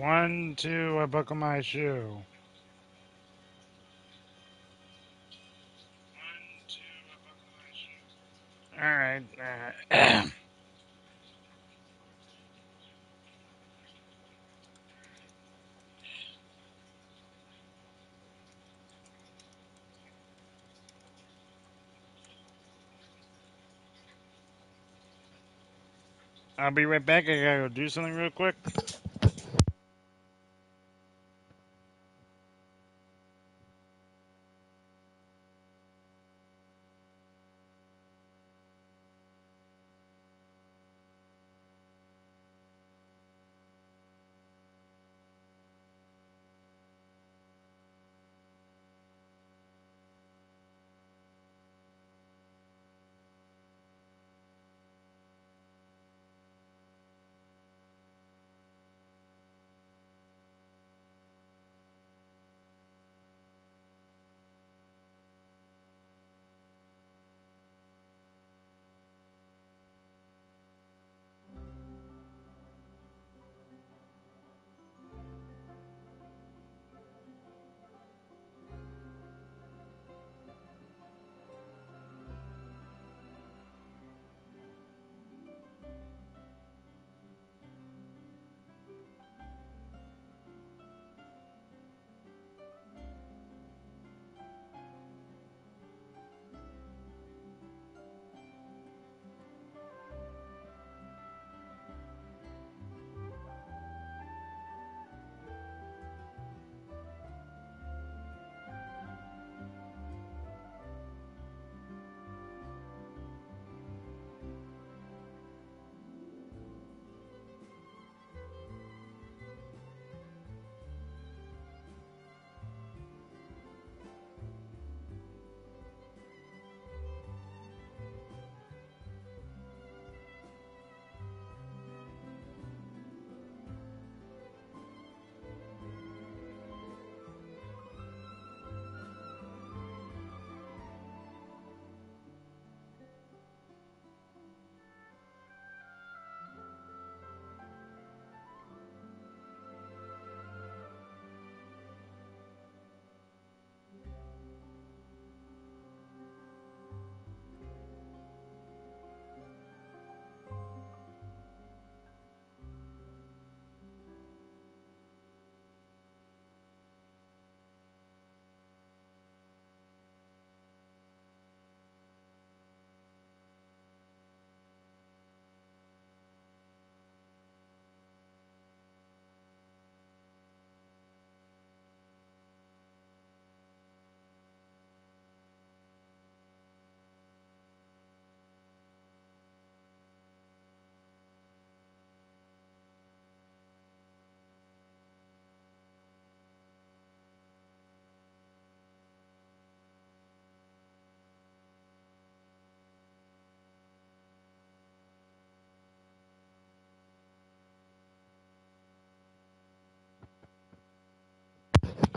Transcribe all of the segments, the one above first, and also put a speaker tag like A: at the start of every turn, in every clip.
A: 1, 2, I buckle my shoe. Alright. I'll be right back. I gotta go do something real quick.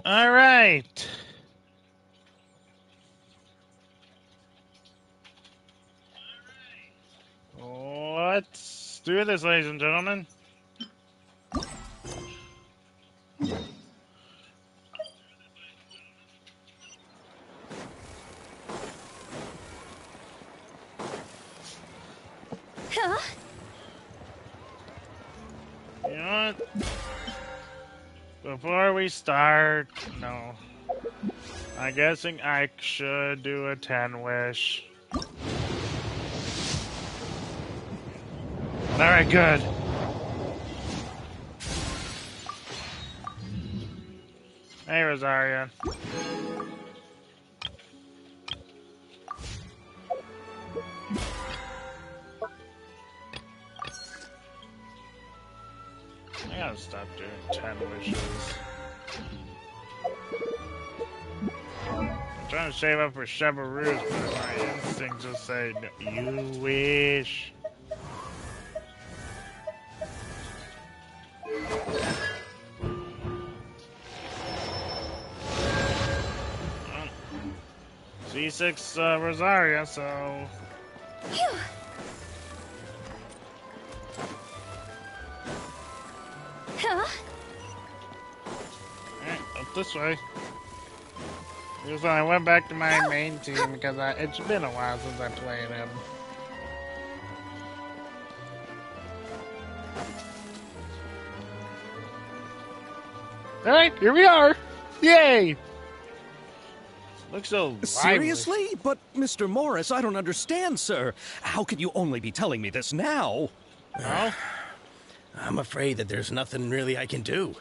A: Alright. Let's do this, ladies and gentlemen.
B: Huh?
A: You know what? Before we start, no. I'm guessing I should do a 10 wish. Alright, good. Hey, Rosaria. I gotta stop doing 10 wishes. I'm trying to save up for Chevaroos, but my instincts just say, you wish. C6 Rosaria, so...
B: Phew. Huh?
A: this way. Because I went back to my main team because it's been a while since I played him. Alright, here we are! Yay! Looks so lively.
C: Seriously? But, Mr. Morris, I don't understand, sir. How could you only be telling me this now?
A: No?
D: I'm afraid that there's nothing really I can do.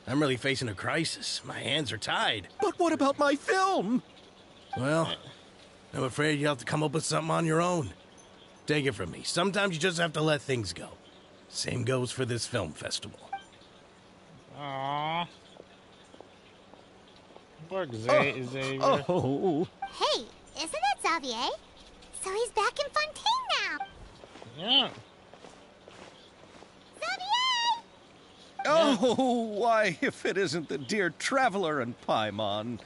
D: I'm really facing a crisis. My hands are tied.
C: But what about my film?
D: Well, I'm afraid you'll have to come up with something on your own. Take it from me. Sometimes you just have to let things go. Same goes for this film festival.
A: Aww. Poor Xavier.
C: Oh.
B: Hey, isn't that Xavier? So he's back in Fontaine now.
A: Yeah.
B: Xavier!
C: Oh, why, if it isn't the dear Traveler and Paimon.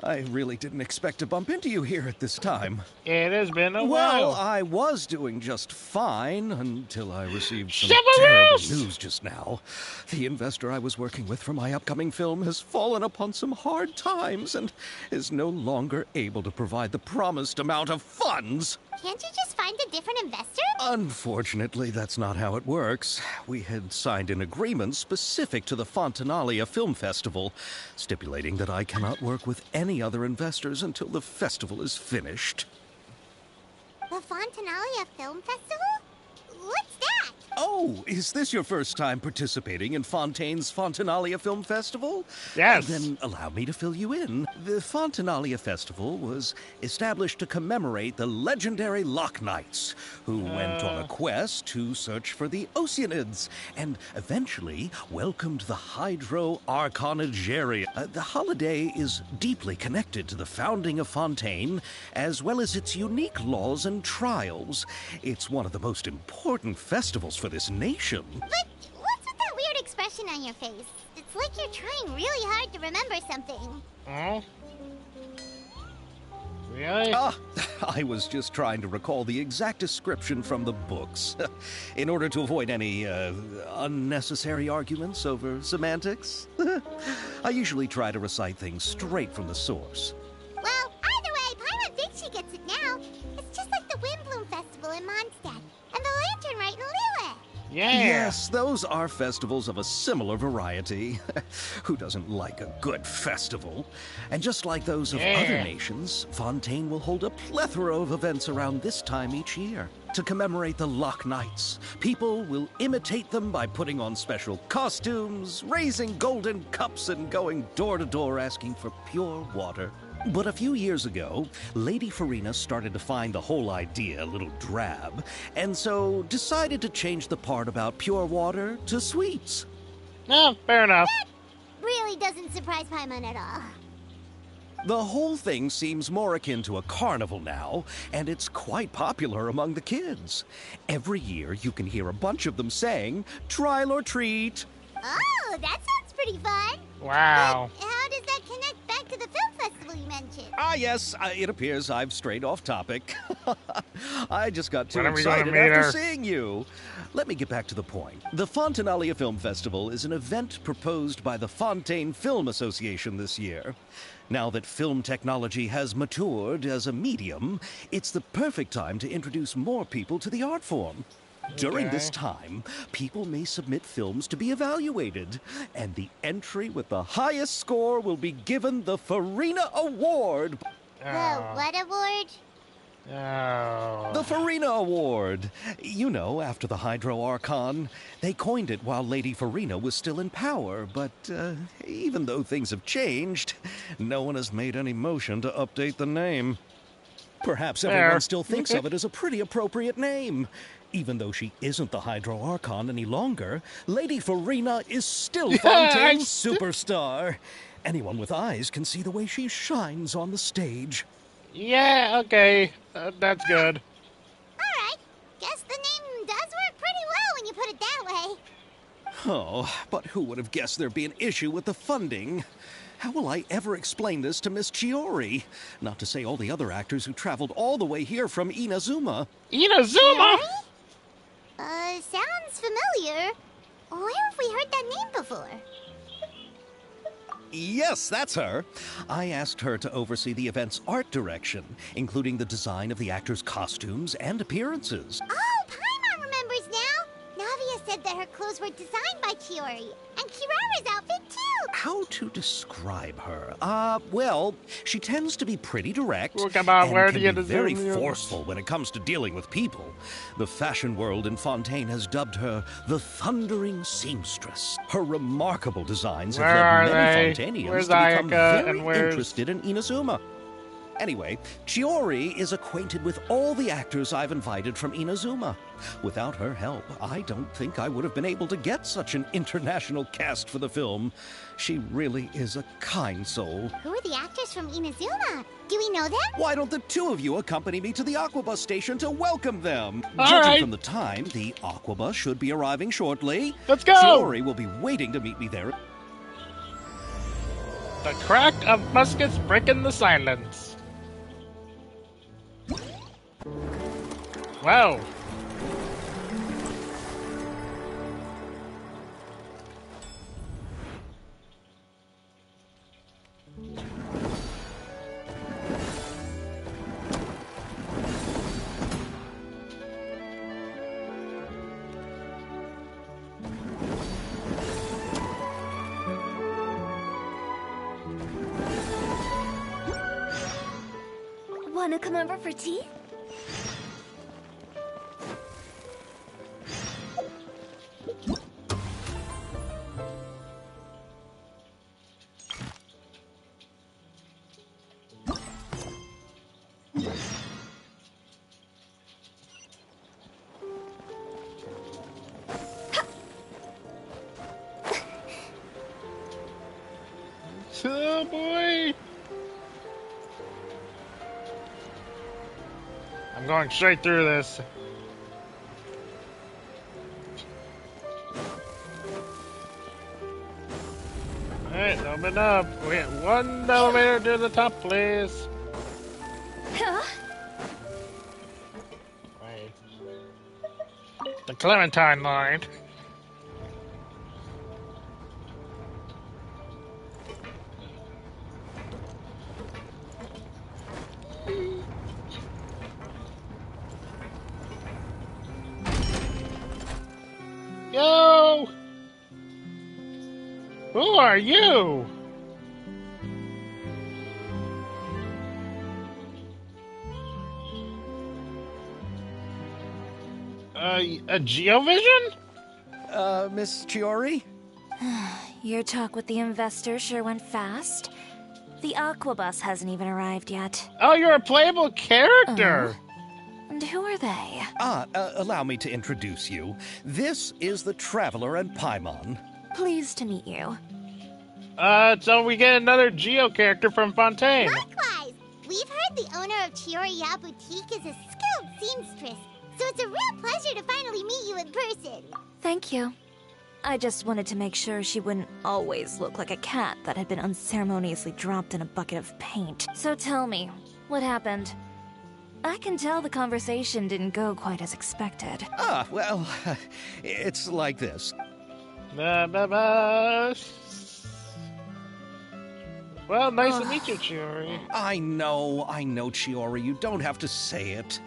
C: I really didn't expect to bump into you here at this time.
A: It has been a
C: Well,
A: while.
C: I was doing just fine until I received some
A: Severus!
C: terrible news just now. The investor I was working with for my upcoming film has fallen upon some hard times and is no longer able to provide the promised amount of funds.
B: Can't you just find a different investor?
C: Unfortunately, that's not how it works. We had signed an agreement specific to the Fontanalia Film Festival, stipulating that I cannot work with any other investors until the festival is finished.
B: The Fontanalia Film Festival? What's that?
C: Oh, is this your first time participating in Fontaine's Fontanalia Film Festival?
A: Yes.
C: Then allow me to fill you in. The Fontanalia Festival was established to commemorate the legendary Loch Knights, who went on a quest to search for the Oceanids, and eventually welcomed the Hydro Archonegeri. The holiday is deeply connected to the founding of Fontaine, as well as its unique laws and trials. It's one of the most important festivals for this nation.
B: But what's with that weird expression on your face? It's like you're trying really hard to remember something.
A: Oh? Really?
C: I was just trying to recall the exact description from the books, in order to avoid any unnecessary arguments over semantics. I usually try to recite things straight from the source.
B: Well, either way, Paimon thinks she gets it now. It's just like the Windbloom Festival in Mondstadt, and the Lantern Rite in Lille.
A: Yeah.
C: Yes, those are festivals of a similar variety. Who doesn't like a good festival? And just like those of other nations, Fontaine will hold a plethora of events around this time each year. To commemorate the Loch Knights, people will imitate them by putting on special costumes, raising golden cups, and going door to door asking for pure water. But a few years ago, Lady Farina started to find the whole idea a little drab, and so decided to change the part about pure water to sweets.
A: No, fair enough.
B: That really doesn't surprise Paimon at all.
C: The whole thing seems more akin to a carnival now, and it's quite popular among the kids. Every year you can hear a bunch of them saying, "Trial or treat."
B: Oh, that sounds pretty fun.
A: Wow.
B: But how does that connect back to the film festival you mentioned?
C: Ah, yes, it appears I've strayed off topic. I just got too
A: When are we gonna
C: excited
A: meet
C: after
A: her?
C: seeing you. Let me get back to the point. The Fontanalia Film Festival is an event proposed by the Fontaine Film Association this year. Now that film technology has matured as a medium, it's the perfect time to introduce more people to the art form. During this time, people may submit films to be evaluated, and the entry with the highest score will be given the Farina Award.
B: The what award?
A: Oh.
C: The Farina Award. You know, after the Hydro Archon. They coined it while Lady Farina was still in power, but even though things have changed, no one has made any motion to update the name. Perhaps everyone still thinks of it as a pretty appropriate name. Even though she isn't the Hydro Archon any longer, Lady Farina is still Fontaine's superstar. Anyone with eyes can see the way she shines on the stage.
A: Yeah, okay. That's good.
B: Alright, guess the name does work pretty well when you put it that way.
C: Oh, but who would have guessed there'd be an issue with the funding? How will I ever explain this to Miss Chiori? Not to say all the other actors who traveled all the way here from Inazuma.
A: Inazuma?
B: Sounds familiar. Where have we heard that name before?
C: Yes, that's her. I asked her to oversee the event's art direction, including the design of the actors' costumes and appearances.
B: Oh, Paimon remembers now! Navia said that her clothes were designed by Chiori, and Kirara's outfit too!
C: How to describe her? Well, she tends to be pretty direct
A: Well, come on,
C: and
A: where
C: can
A: do you
C: be very
A: deserve it?
C: forceful when it comes to dealing with people. The fashion world in Fontaine has dubbed her the Thundering Seamstress. Her remarkable designs have
A: Where are
C: led many
A: they?
C: Fontanians
A: Where's
C: to become
A: Ayaka,
C: very
A: and where's-
C: interested in Inazuma. Anyway, Chiori is acquainted with all the actors I've invited from Inazuma. Without her help, I don't think I would have been able to get such an international cast for the film. She really is a kind soul.
B: Who are the actors from Inazuma? Do we know them?
C: Why don't the two of you accompany me to the Aquabus station to welcome them?
A: All
C: Judging
A: right.
C: from the time, the Aquabus should be arriving shortly.
A: Let's go!
C: Chiori will be waiting to meet me there.
A: The crack of muskets breaking the silence. Wow.
E: Wanna come over for tea?
A: Oh boy. I'm going straight through this. Alright, open up. We have one elevator to the top, please.
E: Huh?
A: Right. The Clementine line. Yo! Who are you? A Geovision?
C: Miss Chiori?
E: Your talk with the investor sure went fast. The Aquabus hasn't even arrived yet.
A: Oh, you're a playable character!
E: And who are they?
C: Allow me to introduce you. This is the Traveler and Paimon.
E: Pleased to meet you.
A: So we get another Geo character from Fontaine.
B: Likewise! We've heard the owner of Chioriya Boutique is a skilled seamstress, so it's a real pleasure to finally meet you in person.
E: Thank you. I just wanted to make sure she wouldn't always look like a cat that had been unceremoniously dropped in a bucket of paint. So tell me, what happened? I can tell the conversation didn't go quite as expected.
C: Well, it's like this.
A: Ba, ba, ba. Well, nice to meet you, Chiori.
C: I know, Chiori. You don't have to say it.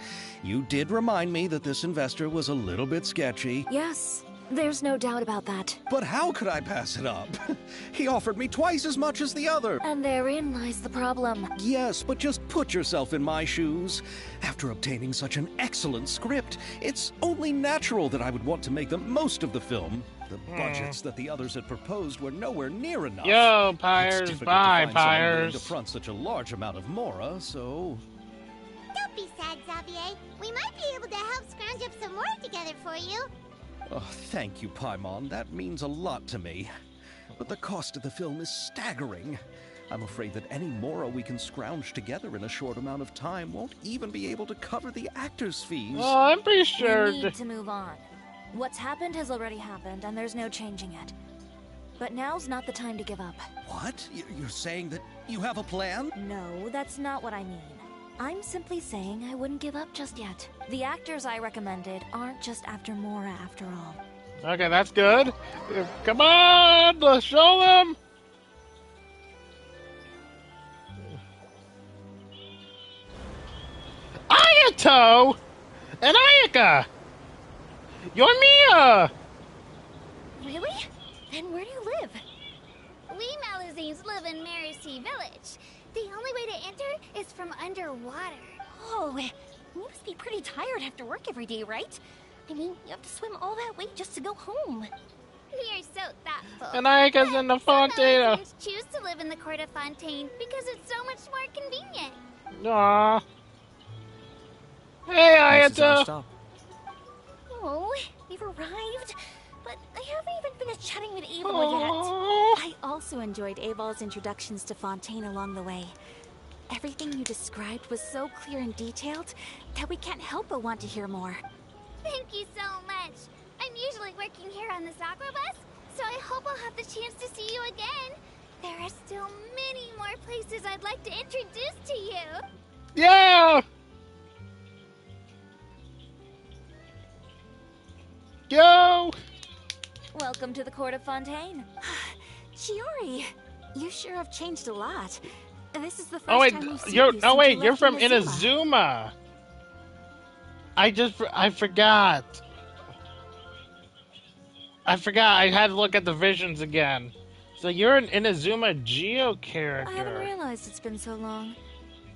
C: You did remind me that this investor was a little bit sketchy.
E: Yes, there's no doubt about that.
C: But how could I pass it up? He offered me twice as much as the other.
E: And therein lies the problem.
C: Yes, but just put yourself in my shoes. After obtaining such an excellent script, it's only natural that I would want to make the most of the film. The budgets that the others had proposed were nowhere near enough.
A: Yo,
C: It's
A: Pyres,
C: difficult to
A: bye,
C: find someone willing
A: Pyres.
C: to front such a large amount of mora, so...
B: Don't be sad, Xavier. We might be able to help scrounge up some more together for you.
C: Oh, thank you, Paimon. That means a lot to me. But the cost of the film is staggering. I'm afraid that any mora we can scrounge together in a short amount of time won't even be able to cover the actors' fees.
A: Oh, I'm pretty sure.
E: We need to move on. What's happened has already happened, and there's no changing it. But now's not the time to give up.
C: What? You're saying that you have a plan?
E: No, that's not what I mean. I'm simply saying I wouldn't give up just yet. The actors I recommended aren't just after Mora after all.
A: Okay, that's good. Come on, let's show them. Ayato and Ayaka. You're Mia.
B: Really? Then where do you live? We Malazines live in Mercy Village. The only way to enter is from underwater.
F: Oh, you must be pretty tired after work every day, right? I mean, you have to swim all that way just to go home.
B: We are so thoughtful.
A: And Ayaka's in the
B: Some
A: Fontaine.
B: Malazines choose to live in the Court of Fontaine because it's so much more convenient.
A: Aww. Hey, Ayato.
G: Stop.
F: Oh, we've arrived. But I haven't even finished chatting with Abel yet.
A: Aww.
E: I also enjoyed Aval's introductions to Fontaine along the way. Everything you described was so clear and detailed that we can't help but want to hear more.
B: Thank you so much. I'm usually working here on the Sakura bus, so I hope I'll have the chance to see you again. There are still many more places I'd like to introduce to you.
A: Yeah. Go.
E: Welcome to the Court of Fontaine. Chiori, you sure have changed a lot. This is the first
A: Oh wait,
E: time we've seen
A: you're
E: you since you
A: you're
E: left
A: from Inazuma. I forgot. I had to look at the visions again. So you're an Inazuma Geo character.
E: I haven't realized it's been so long.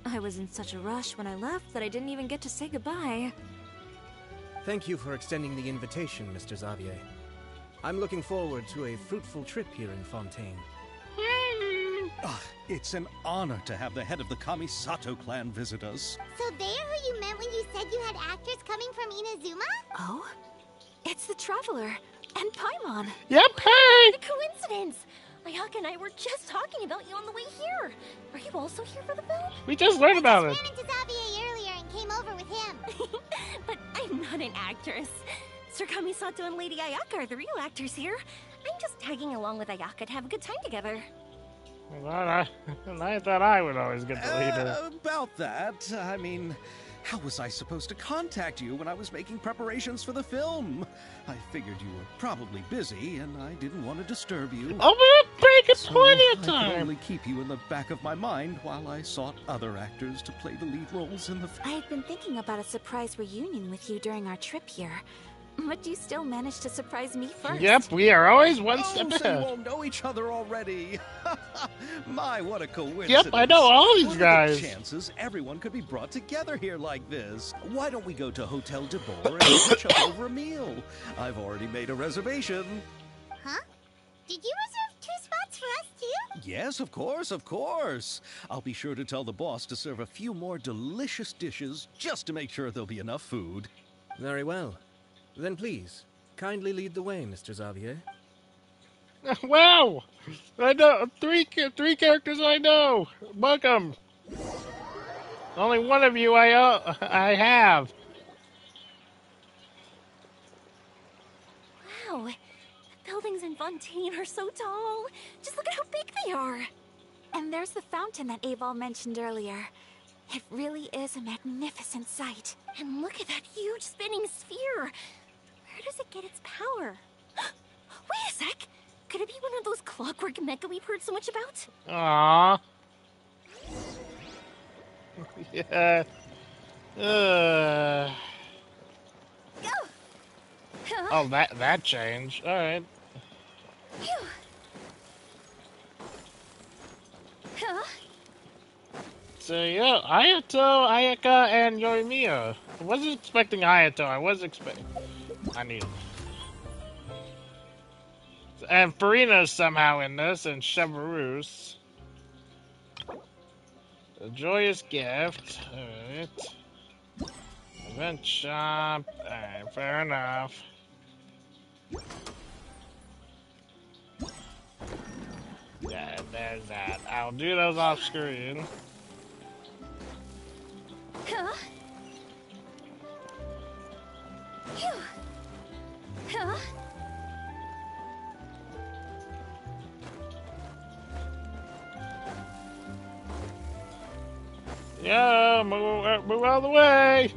E: I was in such a rush when I left that I didn't even get to say goodbye.
G: Thank you for extending the invitation, Mr. Xavier. I'm looking forward to a fruitful trip here in Fontaine.
C: It's an honor to have the head of the Kamisato clan visit us.
B: So they're who you meant when you said you had actors coming from Inazuma?
E: Oh? It's the Traveler and Paimon.
A: Yep, hey!
F: The coincidence! Ayaka and I were just talking about you on the way here. Are you also here for the film?
A: We just learned about
B: I
A: it.
B: just ran into Xavier earlier and came over with him.
F: But I'm not an actress. Sir Kamisato and Lady Ayaka are the real actors here. I'm just tagging along with Ayaka to have a good time together.
A: Well, I thought I would always get the leader.
C: About that, I mean, how was I supposed to contact you when I was making preparations for the film? I figured you were probably busy, and I didn't want to disturb you.
A: Oh, we're breaking
C: So
A: plenty of
C: I could
A: time.
C: only keep you in the back of my mind while I sought other actors to play the lead roles in the film.
E: I had been thinking about a surprise reunion with you during our trip here. But you still managed to surprise me first.
A: Yep, we are always one
C: Oh,
A: step
C: so you
A: ahead.
C: all know each other already. My, what a coincidence.
A: Yep, I know all these
C: What are
A: guys.
C: the chances everyone could be brought together here like this? Why don't we go to Hotel de Boer and catch up over a meal? I've already made a reservation.
B: Huh? Did you reserve 2 spots for us too?
C: Yes, of course, of course. I'll be sure to tell the boss to serve a few more delicious dishes just to make sure there'll be enough food.
G: Very well. Then please, kindly lead the way, Mr. Xavier.
A: Wow! I know three characters I know. Welcome. Only one of you I have.
F: Wow, the buildings in Fontaine are so tall. Just look at how big they are.
E: And there's the fountain that Aval mentioned earlier. It really is a magnificent sight.
F: And look at that huge spinning sphere. Where does it get its power? Wait a sec. Could it be one of those clockwork mecha we've heard so much about?
A: Aww. Yeah. Oh, that changed. All right. So yeah, Ayato, Ayaka, and Yorimiya. I wasn't expecting Ayato. I was expecting. I need. And Farina's somehow in this, and Cheverus. A joyous gift. Alright. Event shop. Alright, fair enough. Yeah, there's that. I'll do those off screen. Yeah, move out of the way.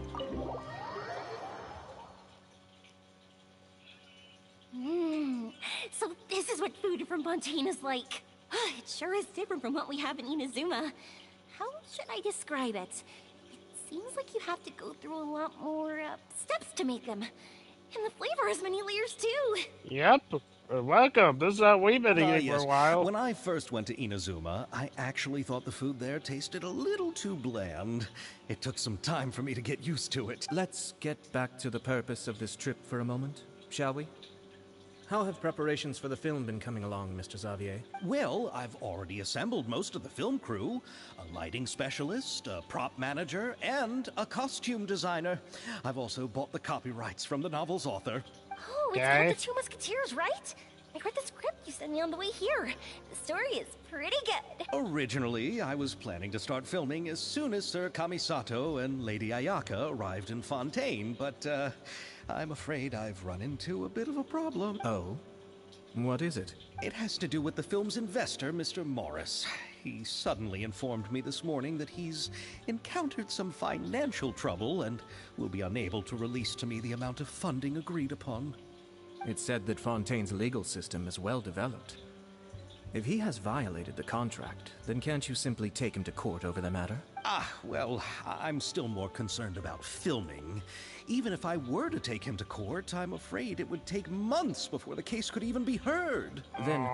F: So this is what food from Fontaine is like. It sure is different from what we have in Inazuma. How should I describe it? It seems like you have to go through a lot more steps to make them. And the flavor has many layers too.
A: Yep. Welcome. This is how we've been eating for a
C: Yes.
A: while.
C: When I first went to Inazuma, I actually thought the food there tasted a little too bland. It took some time for me to get used to it.
G: Let's get back to the purpose of this trip for a moment, shall we? How have preparations for the film been coming along, Mr. Xavier?
C: Well, I've already assembled most of the film crew. A lighting specialist, a prop manager, and a costume designer. I've also bought the copyrights from the novel's author.
F: Oh, it's called The Two Musketeers, right? I read the script you sent me on the way here. The story is pretty good.
C: Originally, I was planning to start filming as soon as Sir Kamisato and Lady Ayaka arrived in Fontaine, but I'm afraid I've run into a bit of a problem.
G: Oh? What is it?
C: It has to do with the film's investor, Mr. Morris. He suddenly informed me this morning that he's encountered some financial trouble and will be unable to release to me the amount of funding agreed upon.
G: It's said that Fontaine's legal system is well developed. If he has violated the contract, then can't you simply take him to court over the matter?
C: Well, I'm still more concerned about filming. Even if I were to take him to court, I'm afraid it would take months before the case could even be heard.
G: Then,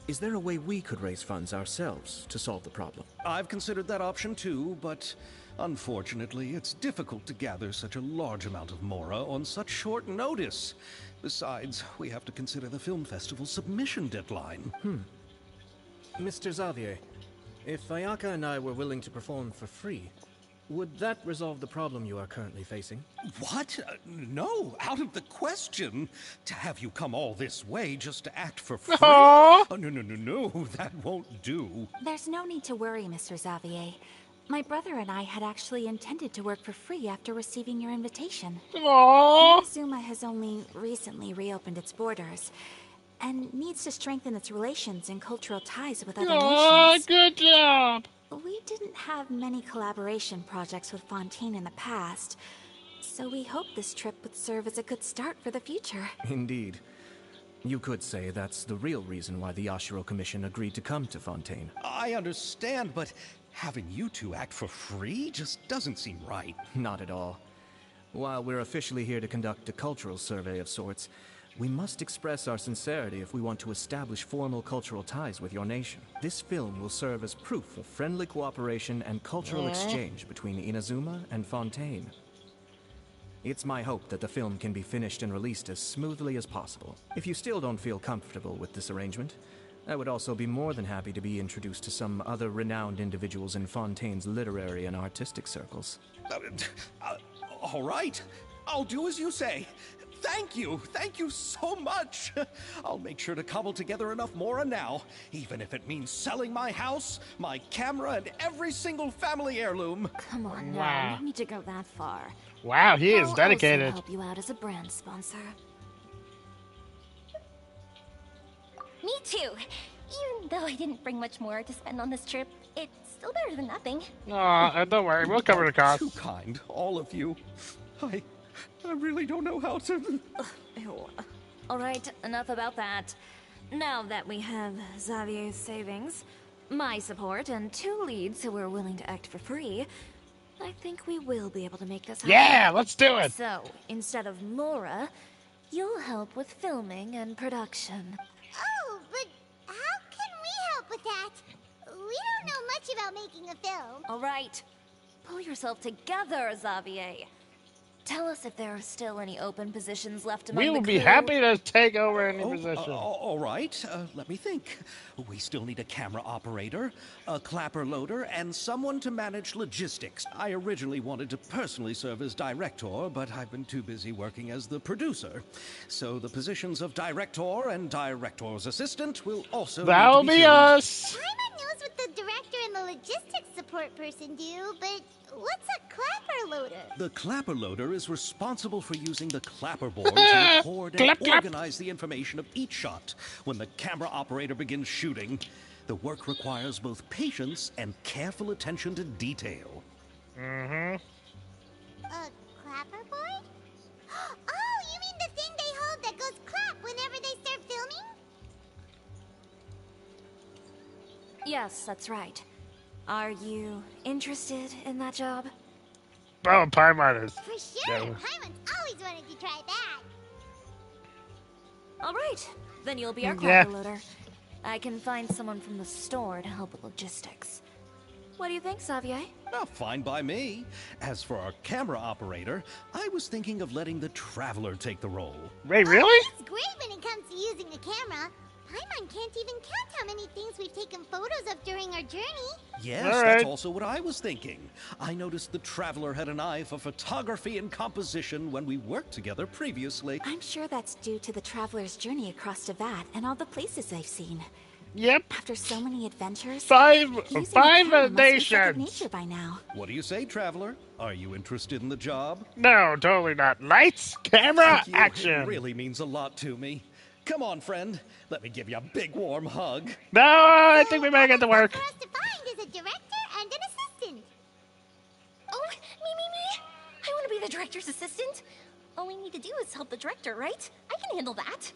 G: is there a way we could raise funds ourselves to solve the problem?
C: I've considered that option too, but unfortunately, it's difficult to gather such a large amount of mora on such short notice. Besides, we have to consider the film festival's submission deadline.
G: Mr. Xavier, if Ayaka and I were willing to perform for free, would that resolve the problem you are currently facing?
C: What? No, out of the question. To have you come all this way just to act for free?
A: Aww.
C: Oh, no, that won't do.
H: There's no need to worry, Mr. Xavier. My brother and I had actually intended to work for free after receiving your invitation.
A: Aww.
H: Inazuma has only recently reopened its borders and needs to strengthen its relations and cultural ties with other nations.
A: Good job.
H: We didn't have many collaboration projects with Fontaine in the past, so we hope this trip would serve as a good start for the future.
G: Indeed. You could say that's the real reason why the Yashiro Commission agreed to come to Fontaine.
C: I understand, but having you two act for free just doesn't seem right.
G: Not at all. While we're officially here to conduct a cultural survey of sorts, we must express our sincerity if we want to establish formal cultural ties with your nation. This film will serve as proof of friendly cooperation and cultural exchange between Inazuma and Fontaine. It's my hope that the film can be finished and released as smoothly as possible. If you still don't feel comfortable with this arrangement, I would also be more than happy to be introduced to some other renowned individuals in Fontaine's literary and artistic circles.
C: All right, I'll do as you say. Thank you so much. I'll make sure to cobble together enough mora now, even if it means selling my house, my camera, and every single family heirloom.
H: Come on now,
A: Wow.
H: no need to go that far.
A: Wow, he is
H: I'll
A: dedicated.
H: also help you out as a brand sponsor.
F: Me too. Even though I didn't bring much more to spend on this trip, it's still better than nothing.
A: Aw, don't worry, we'll cover the cost.
C: Too kind, all of you. I really don't know how to...
E: Ew. Alright, enough about that. Now that we have Xavier's savings, my support, and 2 leads who are willing to act for free, I think we will be able to make this happen.
A: Yeah, let's do it.
E: So, instead of Mora, you'll help with filming and production.
B: Oh, but how can we help with that? We don't know much about making a film.
E: Alright, pull yourself together, Xavier. Tell us if there are still any open positions left among
A: We
E: the
A: will
E: crew.
A: be happy to take over any position.
C: All right, let me think. We still need a camera operator, a clapper loader, and someone to manage logistics. I originally wanted to personally serve as director, but I've been too busy working as the producer. So the positions of director and director's assistant will also
A: That'll
C: need to
A: be
C: filled.
A: us.
B: Paimon knows what the director and the logistics support person do, but what's a clapper loader?
C: The clapper loader is responsible for using the clapperboard to record and
A: Clap, clap.
C: organize the information of each shot when the camera operator begins shooting. The work requires both patience and careful attention to detail.
B: A clapperboard? Oh, you mean the thing they hold that goes clap whenever they start filming?
E: Yes, that's right. Are you interested in that job?
A: Oh, Paimon is.
B: For sure.
A: Yeah.
B: Paimon's always wanted to try that.
E: All right, then you'll be our
A: Yeah.
E: cracker loader. I can find someone from the store to help with logistics. What do you think, Xavier?
C: Oh, fine by me. As for our camera operator, I was thinking of letting the Traveler take the role.
A: Wait, really?
B: It's great when it comes to using a camera. Paimon can't even count how many things we've taken photos of during our journey.
C: Yes,
A: All
C: that's
A: right.
C: also what I was thinking. I noticed the Traveler had an eye for photography and composition when we worked together previously.
H: I'm sure that's due to the traveler's journey across Teyvat and all the places they've seen.
A: Yep.
H: After so many adventures,
A: Five
H: using a
A: five
H: camera must be second
A: nations.
H: nature by now.
C: What do you say, Traveler? Are you interested in the job?
A: No, totally not. Lights, camera,
C: Thank you.
A: action.
C: It really means a lot to me. Come on, friend. Let me give you a big warm hug.
A: No, I think we better get to work.
B: For us to find is a director and an assistant.
F: Oh, me. I want to be the director's assistant. All we need to do is help the director, right? I can handle that.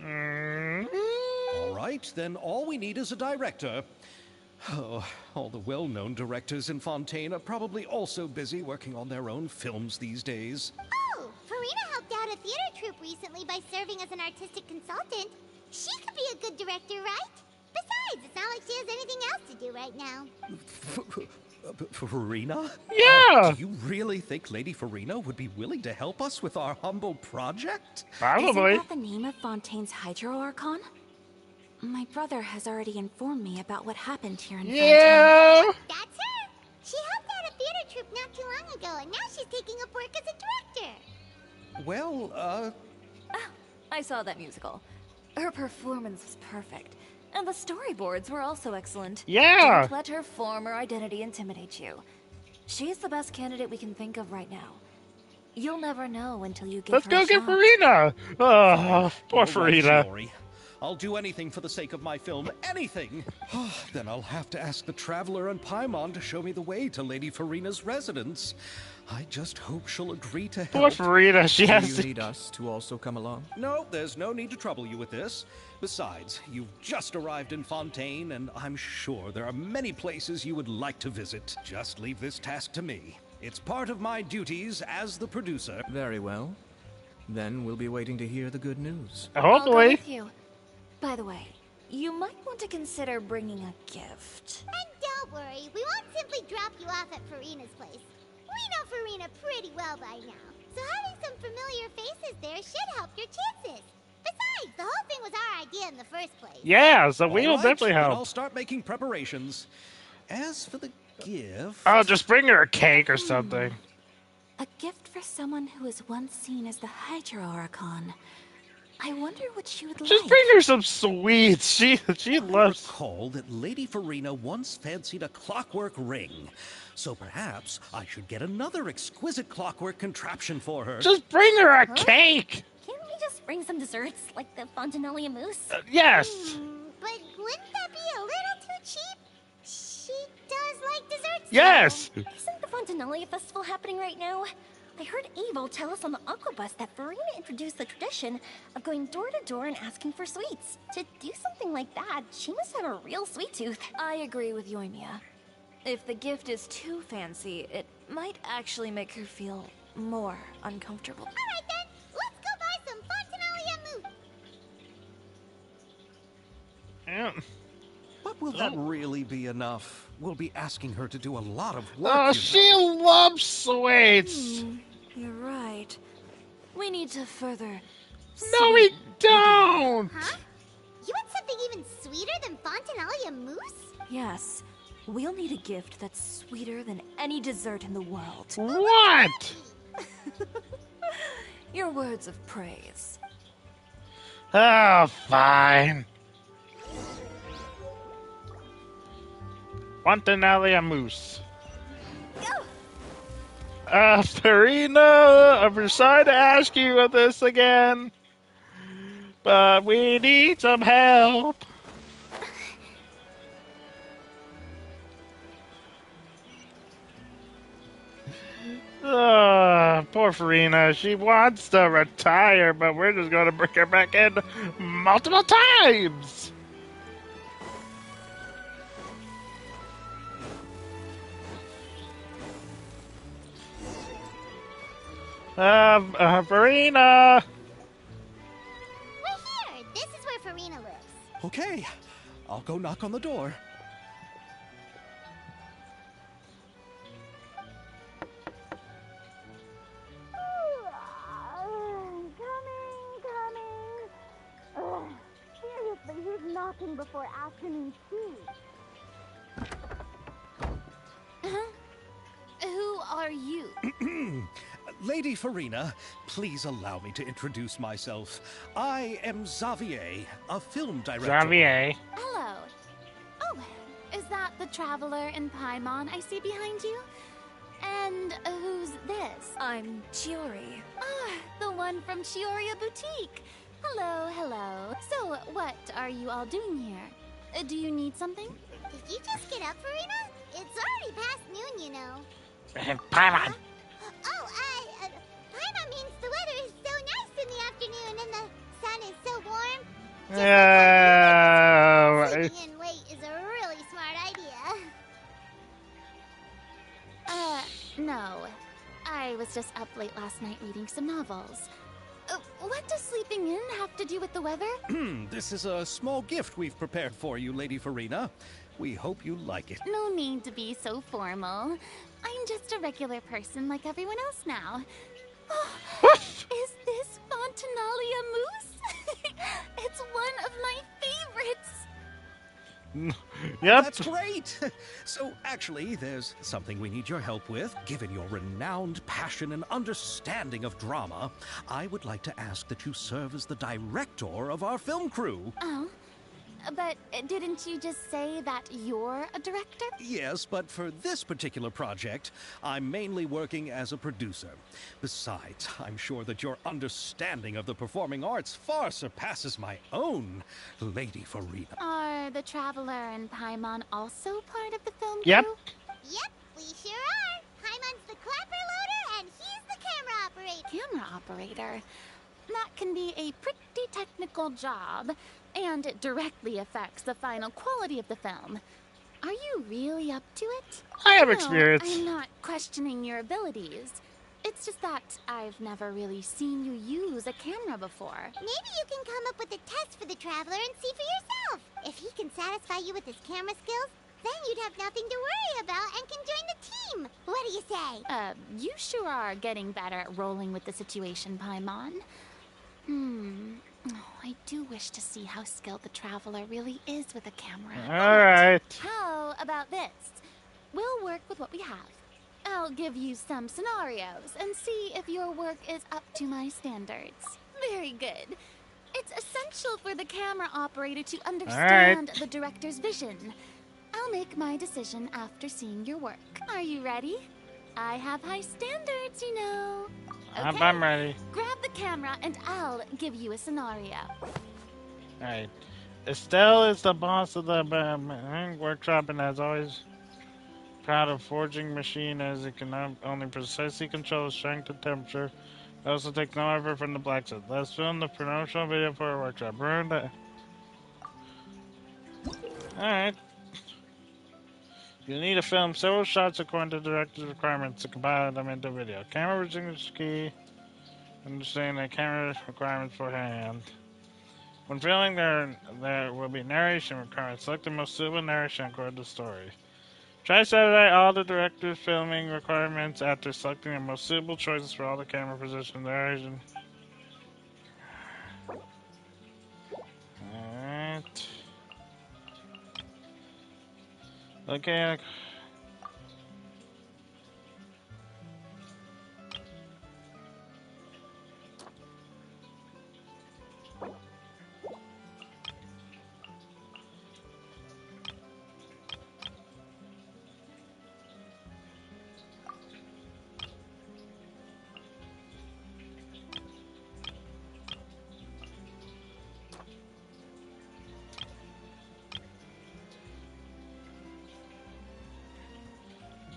C: All right, then all we need is a director. Oh, all the well-known directors in Fontaine are probably also busy working on their own films these days.
B: Oh, Farina helped out a theater troupe recently by serving as an artistic consultant. She could be a good director, right? Besides, it's not like she has anything else to do right now.
C: Farina?
A: Yeah.
C: Do you really think Lady Farina would be willing to help us with our humble project?
A: Probably.
H: Isn't that the name of Fontaine's Hydro Archon? My brother has already informed me about what happened here in Fontaine.
A: Yeah.
B: That's her. She helped out a theater troupe not too long ago, and now she's taking up work as a director.
C: Well,
E: I saw that musical. Her performance was perfect, and the storyboards were also excellent.
A: Yeah.
E: Don't let her former identity intimidate you. She's the best candidate we can think of right now. You'll never know until you give
A: Let's
E: her
A: go
E: a
A: get
E: shot.
A: Farina. Oh, poor
C: all right,
A: Farina.
C: Shiori. I'll do anything for the sake of my film. Anything! Then I'll have to ask the Traveler and Paimon to show me the way to Lady Farina's residence. I just hope she'll agree to
A: Poor
C: help.
A: Farina. She
G: Do
A: has
G: you
A: to.
G: need us to also come along?
C: No, there's no need to trouble you with this. Besides, you've just arrived in Fontaine, and I'm sure there are many places you would like to visit. Just leave this task to me. It's part of my duties as the producer.
G: Very well. Then we'll be waiting to hear the good news.
E: I'll go
A: Hopefully.
E: with you. By the way, you might want to consider bringing a gift.
B: And don't worry, we won't simply drop you off at Farina's place. We know Farina pretty well by now, so having some familiar faces there should help your chances. Besides, the whole thing was our idea in the first place.
A: Yeah, so we will
C: All right,
A: definitely
C: then I'll
A: help.
C: start making preparations. As for the gift...
A: Oh, just bring her a cake or something.
H: A gift for someone who was once seen as the Hydro Archon. I wonder what she would
A: Just
H: like.
A: bring her some sweets. She loves.
C: Recall that Lady Farina once fancied a clockwork ring. So perhaps I should get another exquisite clockwork contraption for her.
A: Just bring her a cake.
F: Can't we just bring some desserts, like the Fontanalia mousse?
A: Yes.
B: But wouldn't that be a little too cheap? She does like desserts.
A: Yes.
F: Isn't the Fontanalia festival happening right now? I heard Avo tell us on the Aquabus that Farina introduced the tradition of going door to door and asking for sweets. To do something like that, she must have a real sweet tooth.
E: I agree with Yoimiya. If the gift is too fancy, it might actually make her feel more uncomfortable.
B: Alright then, let's go buy some Fontanalia mousse.
A: Yeah.
C: But will that really be enough? We'll be asking her to do a lot of work.
A: Oh,
C: you
A: she
C: know.
A: loves sweets.
E: You're right. We need to further.
A: No, we don't.
B: Huh? You want something even sweeter than Fontanalia mousse?
E: Yes. We'll need a gift that's sweeter than any dessert in the world.
A: What?
E: Your words of praise.
A: Oh, fine. Fontanalia mousse. Farina, I'm sorry to ask you of this again, but we need some help. Poor Farina. She wants to retire, but we're just going to bring her back in multiple times. Farina!
B: We're here! This is where Farina lives.
C: Okay, I'll go knock on the door.
B: Coming. Seriously, who's knocking before afternoon tea? Who are you?
C: Lady Farina, please allow me to introduce myself. I am Xavier, a film director.
A: Xavier.
B: Hello. Oh, is that the traveler in Paimon I see behind you? And who's this?
E: I'm Chiori.
B: Ah, the one from Chioria Boutique. Hello, hello. So, what are you all doing here? Do you need something? Did you just get up, Farina? It's already past noon, you know.
A: Paimon.
B: Paimon means the weather is so nice in the afternoon and the sun is so warm. Sleeping in late is a really smart idea. No. I was just up late last night reading some novels. What does sleeping in have to do with the weather?
C: This is a small gift we've prepared for you, Lady Farina. We hope you like it.
B: No need to be so formal. I'm just a regular person like everyone else now. Oh, is this Fontinalia mousse? It's one of my favorites.
A: Yep.
C: That's great! So, actually, there's something we need your help with. Given your renowned passion and understanding of drama, I would like to ask that you serve as the director of our film crew.
B: Oh, but didn't you just say that you're a director?
C: Yes, but for this particular project, I'm mainly working as a producer. Besides, I'm sure that your understanding of the performing arts far surpasses my own, Lady Farina.
B: Are the Traveler and Paimon also part of the film
A: Yep.
B: crew? Yep, we sure are. Paimon's the clapper loader and he's the camera operator. Camera operator? That can be a pretty technical job, and it directly affects the final quality of the film. Are you really up to it?
A: I have
B: No,
A: experience.
B: I'm not questioning your abilities. It's just that I've never really seen you use a camera before. Maybe you can come up with a test for the Traveler and see for yourself. If he can satisfy you with his camera skills, then you'd have nothing to worry about and can join the team. What do you say? You sure are getting better at rolling with the situation, Paimon. Oh, I do wish to see how skilled the Traveler really is with a camera.
A: Alright.
B: How about this? We'll work with what we have. I'll give you some scenarios and see if your work is up to my standards. Very good. It's essential for the camera operator to understand the director's vision. I'll make my decision after seeing your work. Are you ready? I have high standards, you know. Okay.
A: I'm ready.
B: Grab the camera and I'll give you a scenario.
A: Alright. Estelle is the boss of the workshop and as always proud of forging machine as it can not only precisely control strength and temperature. It also takes no effort from the blacksmith. Let's film the promotional video for our workshop. Alright. You need to film several shots according to the director's requirements to compile them into video. Camera original is key. Understand the camera requirements beforehand. When filming, there will be narration requirements. Select the most suitable narration according to the story. Try to satisfy all the director's filming requirements after selecting the most suitable choices for all the camera positions. Narration. Alright. Okay.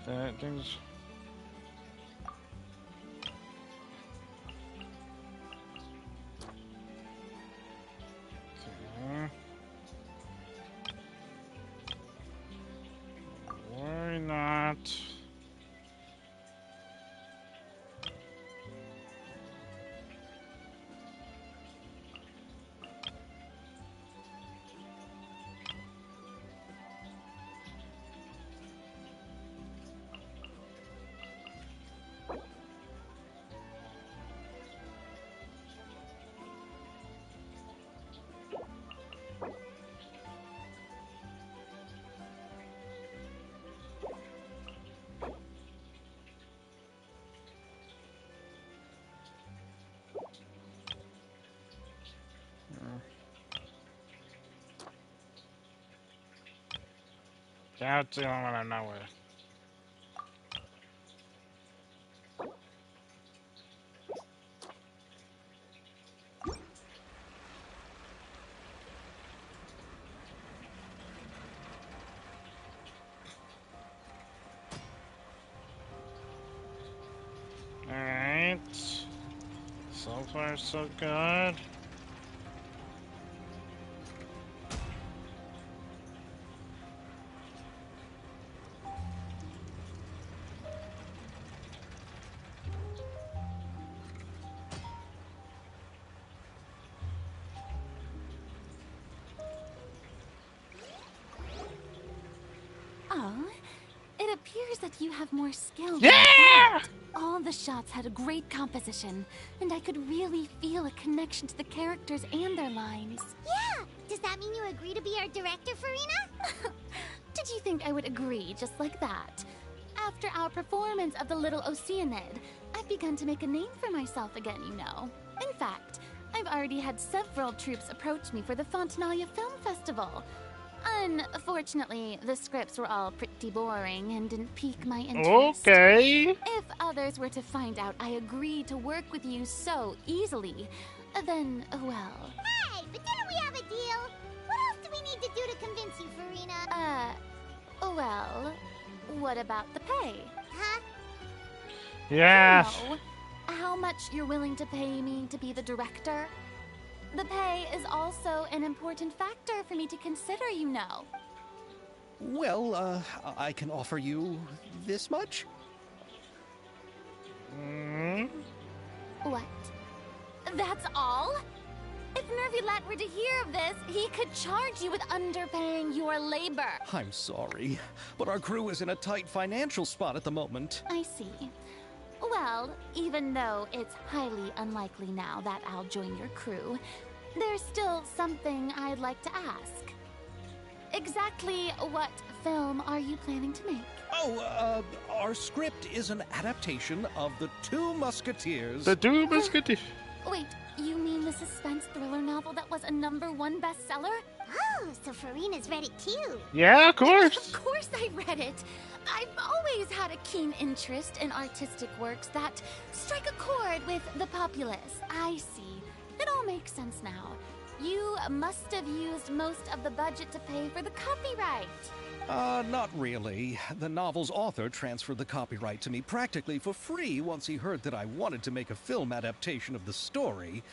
A: That thing's... Okay. Why not? That's the only one I know where. Alright. So far, so good.
B: Oh, it appears that you have more skill.
A: Yeah!
B: Than I thought. All the shots had a great composition, and I could really feel a connection to the characters and their lines.
I: Yeah! Does that mean you agree to be our director, Farina?
B: Did you think I would agree just like that? After our performance of the Little Oceanid, I've begun to make a name for myself again, you know. In fact, I've already had several troops approach me for the Fontanalia Film Festival. Unfortunately, the scripts were all pretty boring and didn't pique my interest.
A: Okay.
B: If others were to find out I agreed to work with you so easily, then, well...
I: Hey, but didn't we have a deal? What else do we need to do to convince you, Farina?
B: Well, what about the pay?
I: Huh?
A: Yes.
B: Know how much you're willing to pay me to be the director? The pay is also an important factor for me to consider, you know.
C: Well, I can offer you this much?
B: What? That's all? If Nervilat were to hear of this, he could charge you with underpaying your labor.
C: I'm sorry, but our crew is in a tight financial spot at the moment.
B: I see. Well, even though it's highly unlikely now that I'll join your crew, there's still something I'd like to ask. Exactly what film are you planning to make?
C: Oh, our script is an adaptation of The Two Musketeers.
A: The Two Musketeers.
B: Wait, you mean the suspense thriller novel that was a #1 bestseller?
I: Oh, so Farina's read it too.
A: Yeah, of course.
B: Of course I read it. I've always had a keen interest in artistic works that strike a chord with the populace. I see. It all makes sense now. You must have used most of the budget to pay for the copyright.
C: Not really. The novel's author transferred the copyright to me practically for free once he heard that I wanted to make a film adaptation of the story.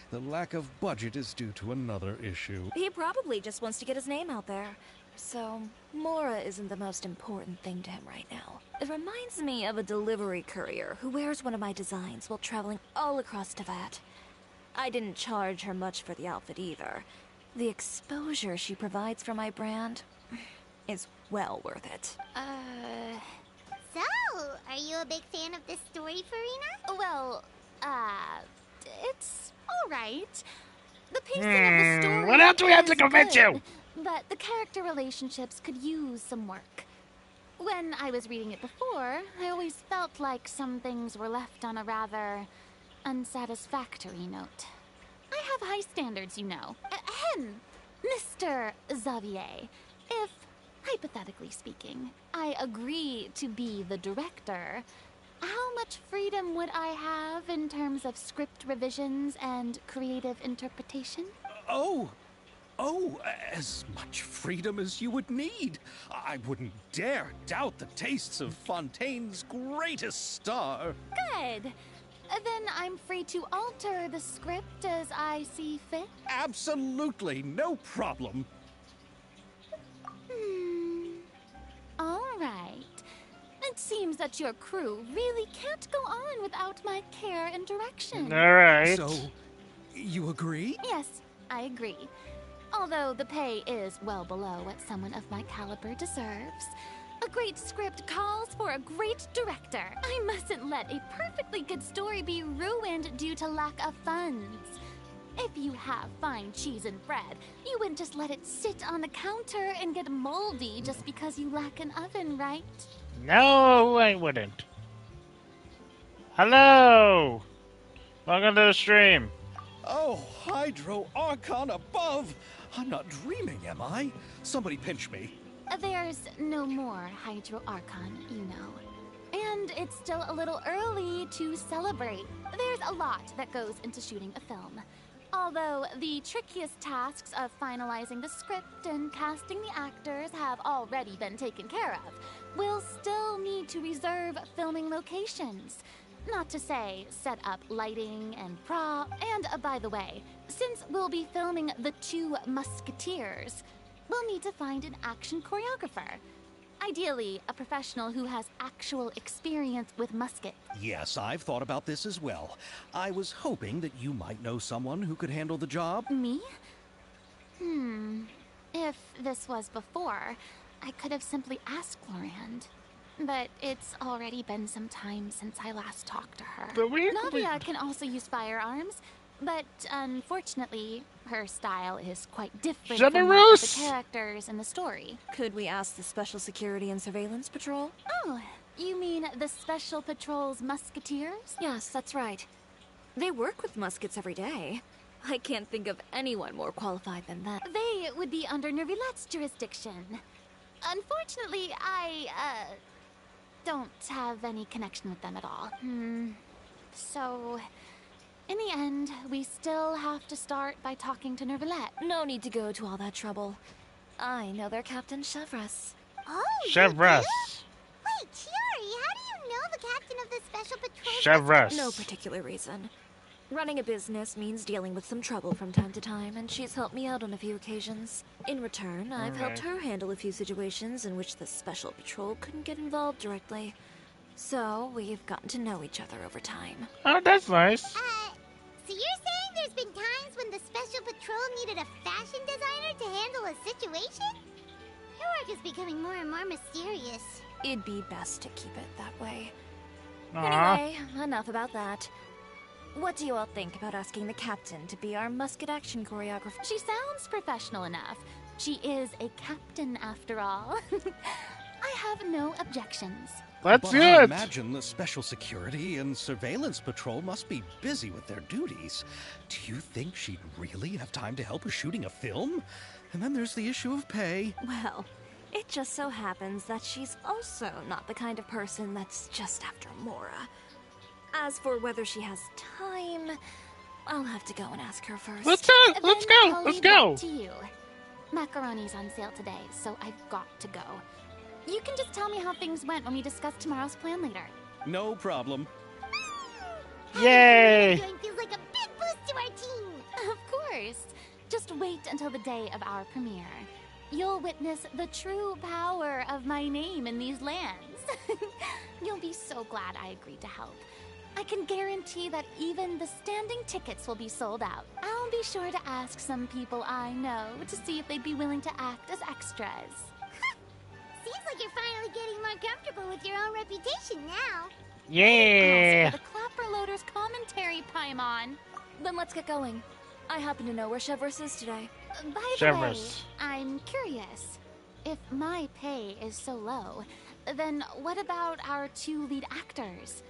C: The lack of budget is due to another issue.
E: He probably just wants to get his name out there. So, Mora isn't the most important thing to him right now. It reminds me of a delivery courier who wears one of my designs while traveling all across Teyvat. I didn't charge her much for the outfit either. The exposure she provides for my brand is well worth it.
I: So, are you a big fan of this story, Farina?
B: Well, it's alright. The pacing of the story
A: What else do we have to
B: is
A: convince
B: good,
A: you?
B: But the character relationships could use some work. When I was reading it before, I always felt like some things were left on a rather unsatisfactory note. I have high standards, you know. Ahem, Mr. Xavier. If, hypothetically speaking, I agree to be the director, how much freedom would I have in terms of script revisions and creative interpretation?
C: Oh, as much freedom as you would need. I wouldn't dare doubt the tastes of Fontaine's greatest star.
B: Good. Then I'm free to alter the script as I see fit?
C: Absolutely, no problem.
B: All right. It seems that your crew really can't go on without my care and direction.
A: All right.
C: So, you agree?
B: Yes, I agree. Although the pay is well below what someone of my caliber deserves. A great script calls for a great director. I mustn't let a perfectly good story be ruined due to lack of funds. If you have fine cheese and bread, you wouldn't just let it sit on the counter and get moldy just because you lack an oven, right?
A: No, I wouldn't. Hello. Welcome to the stream.
C: Oh, Hydro Archon above! I'm not dreaming, am I? Somebody pinch me.
B: There's no more Hydro Archon, you know. And it's still a little early to celebrate. There's a lot that goes into shooting a film. Although the trickiest tasks of finalizing the script and casting the actors have already been taken care of, we'll still need to reserve filming locations. Not to say set up lighting and prop. And by the way, since we'll be filming the 2 Musketeers, we'll need to find an action choreographer. Ideally, a professional who has actual experience with muskets.
C: Yes, I've thought about this as well. I was hoping that you might know someone who could handle the job.
B: Me? If this was before, I could have simply asked Florand. But it's already been some time since I last talked to her. Navia can also use firearms, but unfortunately, her style is quite different from that of the characters in the story.
E: Could we ask the Special Security and Surveillance Patrol?
B: Oh, you mean the Special Patrol's Musketeers?
E: Yes, that's right. They work with muskets every day. I can't think of anyone more qualified than them.
B: They would be under Nervilette's jurisdiction. Unfortunately, I, don't have any connection with them at all. So, in the end, we still have to start by talking to Nervilette.
E: No need to go to all that trouble. I know their Captain Chevres.
I: Oh,
A: Chevres.
I: Wait, Chiori, how do you know the captain of the Special Patrol?
A: Chevres.
E: No particular reason. Running a business means dealing with some trouble from time to time, and she's helped me out on a few occasions. In return, I've helped her handle a few situations in which the Special Patrol couldn't get involved directly. So, we've gotten to know each other over time.
A: Oh, that's nice.
I: So you're saying there's been times when the Special Patrol needed a fashion designer to handle a situation? Your work is becoming more and more mysterious.
E: It'd be best to keep it that way.
A: Aww.
E: Anyway, enough about that. What do you all think about asking the captain to be our musket action choreographer?
B: She sounds professional enough. She is a captain after all. I have no objections.
A: That's
C: But
A: good.
C: I imagine the Special Security and Surveillance Patrol must be busy with their duties. Do you think she'd really have time to help with shooting a film? And then there's the issue of pay.
E: Well, it just so happens that she's also not the kind of person that's just after Mora. As for whether she has time, I'll have to go and ask her first.
A: Let's go.
B: I'll
A: Let's
B: leave
A: go.
B: that to you. Macaroni's on sale today, so I've got to go. You can just tell me how things went when we discuss tomorrow's plan later.
C: No problem.
A: Yay!
I: Doing feels like a big boost to our team.
B: Of course. Just wait until the day of our premiere. You'll witness the true power of my name in these lands. You'll be so glad I agreed to help. I can guarantee that even the standing tickets will be sold out. I'll be sure to ask some people I know to see if they'd be willing to act as extras.
I: Seems like you're finally getting more comfortable with your own reputation now.
A: Yeah.
B: As for the Clapper Loader's commentary, Paimon.
E: Then let's get going. I happen to know where Chevres is today.
B: By the way,
A: Chevres.
B: I'm curious. If my pay is so low, then what about our 2 lead actors?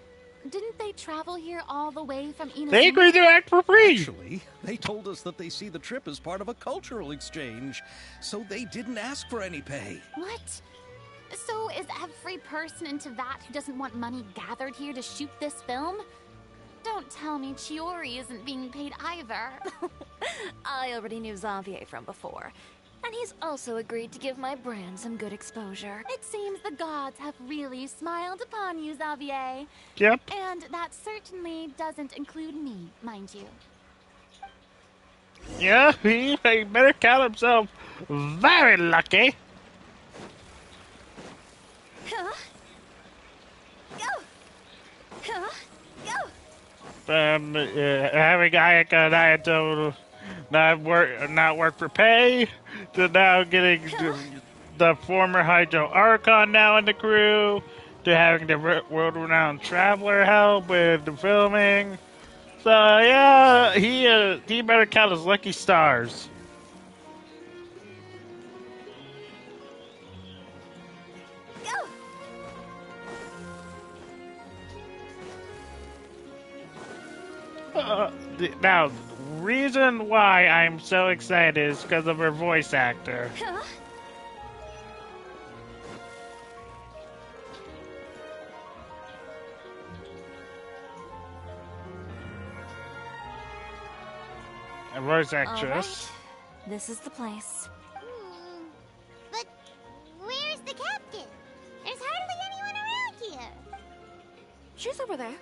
B: Didn't they travel here all the way from Inazuma?
A: They agreed to act for free.
C: Actually, they told us that they see the trip as part of a cultural exchange, so they didn't ask for any pay.
B: What? So is every person into that who doesn't want money gathered here to shoot this film? Don't tell me Chiori isn't being paid either.
E: I already knew Xavier from before, and he's also agreed to give my brand some good exposure.
B: It seems the gods have really smiled upon you, Xavier.
A: Yep.
B: And that certainly doesn't include me, mind you.
A: Yeah, he better count himself very lucky.
H: Huh? Go! Huh? Go!
A: Having Ayaka and Ayato not work for pay, to now getting the former Hydro Archon now in the crew, to having the world-renowned Traveler help with the filming. So yeah, he better count his lucky stars.
H: Go!
A: Now, reason why I'm so excited is because of her voice actor.
H: Huh?
A: A voice
E: All
A: actress.
E: right. This is the place.
I: But where's the captain? There's hardly anyone around here.
E: She's over there.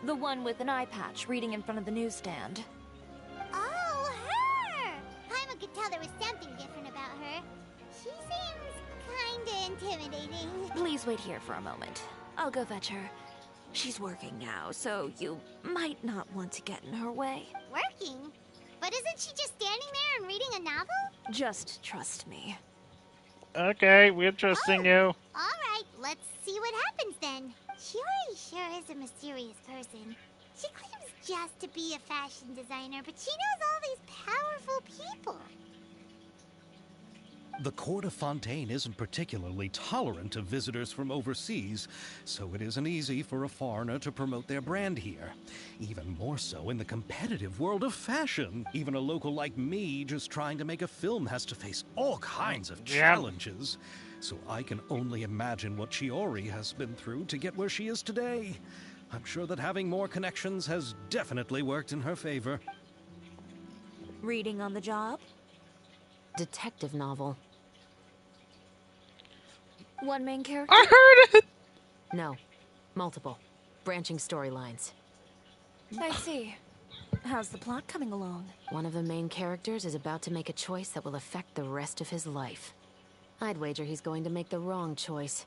E: The one with an eye patch reading in front of the newsstand.
I: Oh, her! Paimon could tell there was something different about her. She seems kinda intimidating.
E: Please wait here for a moment. I'll go fetch her. She's working now, so you might not want to get in her way.
I: Working? But isn't she just standing there and reading a novel?
E: Just trust me.
A: Okay, we're trusting you.
I: Alright, let's see what happens then. Chiori sure is a mysterious person. She claims just to be a fashion designer, but she knows all these powerful people.
C: The court of Fontaine isn't particularly tolerant of visitors from overseas, so it isn't easy for a foreigner to promote their brand here. Even more so in the competitive world of fashion. Even a local like me just trying to make a film has to face all kinds of challenges. So I can only imagine what Chiori has been through to get where she is today. I'm sure that having more connections has definitely worked in her favor.
E: Reading on the job?
J: Detective novel.
E: One main character?
A: I heard it!
J: No. Multiple. Branching storylines.
E: I see. How's the plot coming along?
J: One of the main characters is about to make a choice that will affect the rest of his life. I'd wager he's going to make the wrong choice.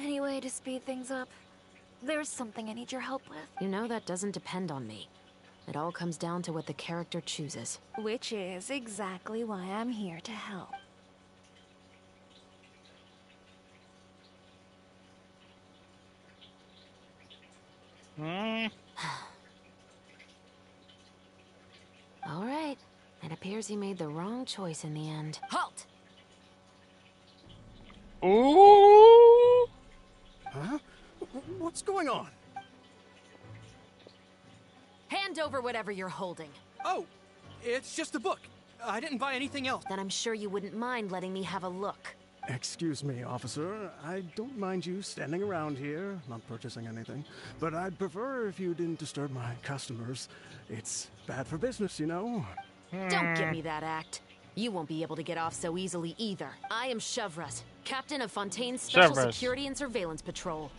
E: Any way to speed things up? There's something I need your help with.
J: You know that doesn't depend on me. It all comes down to what the character chooses.
E: Which is exactly why I'm here to help.
J: All right. It appears he made the wrong choice in the end. Halt!
A: Ooh!
K: Huh? What's going on?
J: Hand over whatever you're holding.
K: Oh, it's just a book. I didn't buy anything else.
J: Then I'm sure you wouldn't mind letting me have a look.
L: Excuse me, officer. I don't mind you standing around here, not purchasing anything. But I'd prefer if you didn't disturb my customers. It's bad for business, you know.
J: Don't give me that act. You won't be able to get off so easily either. I am Chevras, captain of Fontaine's Special Security and Surveillance Patrol.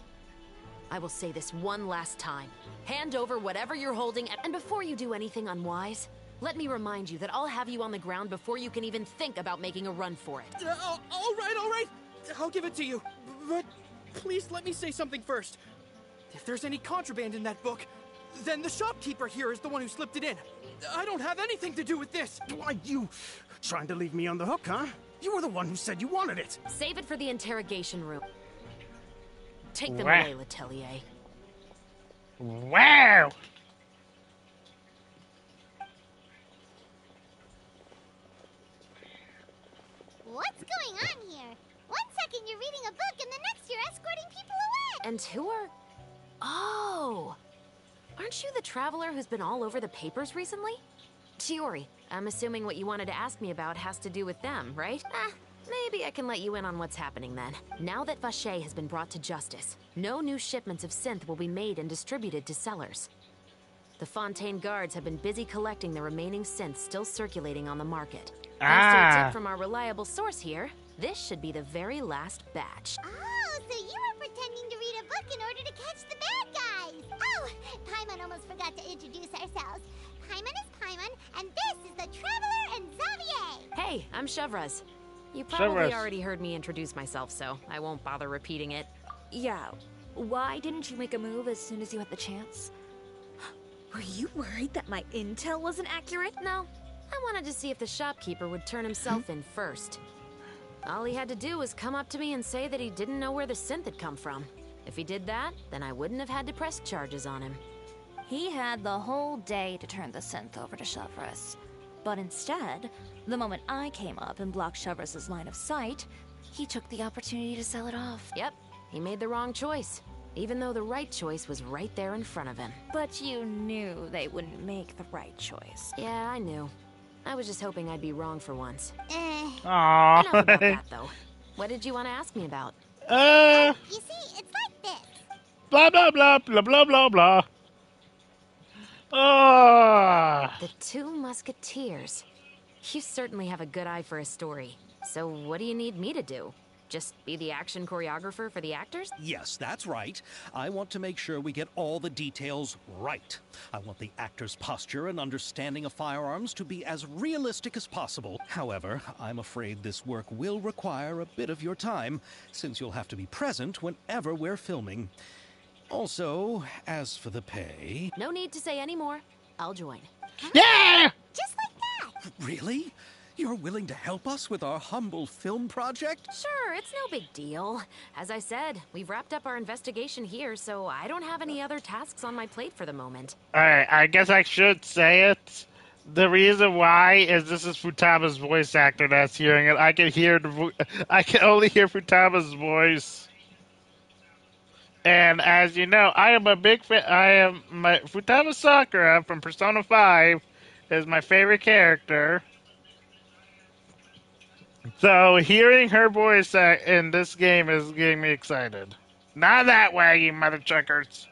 J: I will say this one last time. Hand over whatever you're holding, and before you do anything unwise, let me remind you that I'll have you on the ground before you can even think about making a run for it.
K: All right. I'll give it to you. But please let me say something first. If there's any contraband in that book, then the shopkeeper here is the one who slipped it in. I don't have anything to do with this.
L: Why, you trying to leave me on the hook, huh? You were the one who said you wanted it.
J: Save it for the interrogation room. Take them away, Letelier.
A: Wow!
I: What's going on here? One second you're reading a book and the next you're escorting people away.
J: And who are... Oh! Aren't you the traveler who's been all over the papers recently? Chiori, I'm assuming what you wanted to ask me about has to do with them, right? Maybe I can let you in on what's happening then. Now that Vacher has been brought to justice, no new shipments of synth will be made and distributed to sellers. The Fontaine guards have been busy collecting the remaining synths still circulating on the market. Thanks to a tip from our reliable source here, this should be the very last batch.
I: Oh, so you were pretending to read a book in order to catch the bad guys. Oh, Paimon almost forgot to introduce ourselves. Paimon is Paimon, and this is the Traveler and Xavier.
J: Hey, I'm Chevras. You probably already heard me introduce myself, so I won't bother repeating it.
E: Yeah. Why didn't you make a move as soon as you had the chance? Were you worried that my intel wasn't accurate?
J: No. I wanted to see if the shopkeeper would turn himself in first. All he had to do was come up to me and say that he didn't know where the synth had come from. If he did that, then I wouldn't have had to press charges on him.
E: He had the whole day to turn the synth over to Chevras. But instead, the moment I came up and blocked Chevras' line of sight, he took the opportunity to sell it off.
J: Yep, he made the wrong choice, even though the right choice was right there in front of him.
E: But you knew they wouldn't make the right choice.
J: Yeah, I knew. I was just hoping I'd be wrong for once.
A: Aww.
J: Enough about that, though. What did you want to ask me about?
I: You see, it's like this.
A: Blah, blah, blah, blah, blah, blah, blah. Oh!
J: The Two Musketeers. You certainly have a good eye for a story. So what do you need me to do? Just be the action choreographer for the actors?
C: Yes, that's right. I want to make sure we get all the details right. I want the actor's posture and understanding of firearms to be as realistic as possible. However, I'm afraid this work will require a bit of your time, since you'll have to be present whenever we're filming. Also, as for the pay...
J: No need to say any more. I'll join.
A: Yeah!
I: Just like that!
C: Really? You're willing to help us with our humble film project?
J: Sure, it's no big deal. As I said, we've wrapped up our investigation here, so I don't have any other tasks on my plate for the moment.
A: Alright, I guess I should say it. The reason why is this is Futama's voice actor that's hearing it. I can only hear Futama's voice. And as you know, I am a big fan. Futama Sakura from Persona 5 is my favorite character. So hearing her voice in this game is getting me excited. Not that way, you mother chuckers.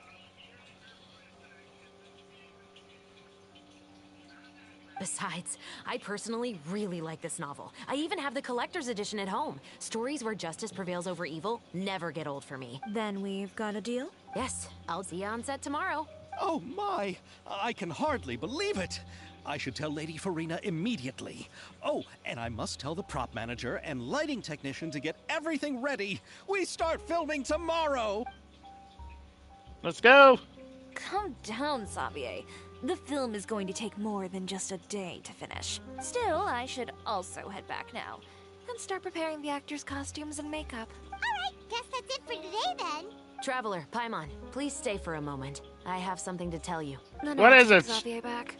J: Besides, I personally really like this novel. I even have the collector's edition at home. Stories where justice prevails over evil never get old for me.
E: Then we've got a deal?
J: Yes, I'll see you on set tomorrow.
C: Oh my! I can hardly believe it! I should tell Lady Farina immediately. Oh, and I must tell the prop manager and lighting technician to get everything ready. We start filming tomorrow!
A: Let's go!
E: Calm down, Xavier. The film is going to take more than just a day to finish. Still, I should also head back now and start preparing the actors' costumes and makeup.
I: Alright, guess that's it for today then.
J: Traveler, Paimon, please stay for a moment. I have something to tell you.
A: What is it?
E: Xavier back.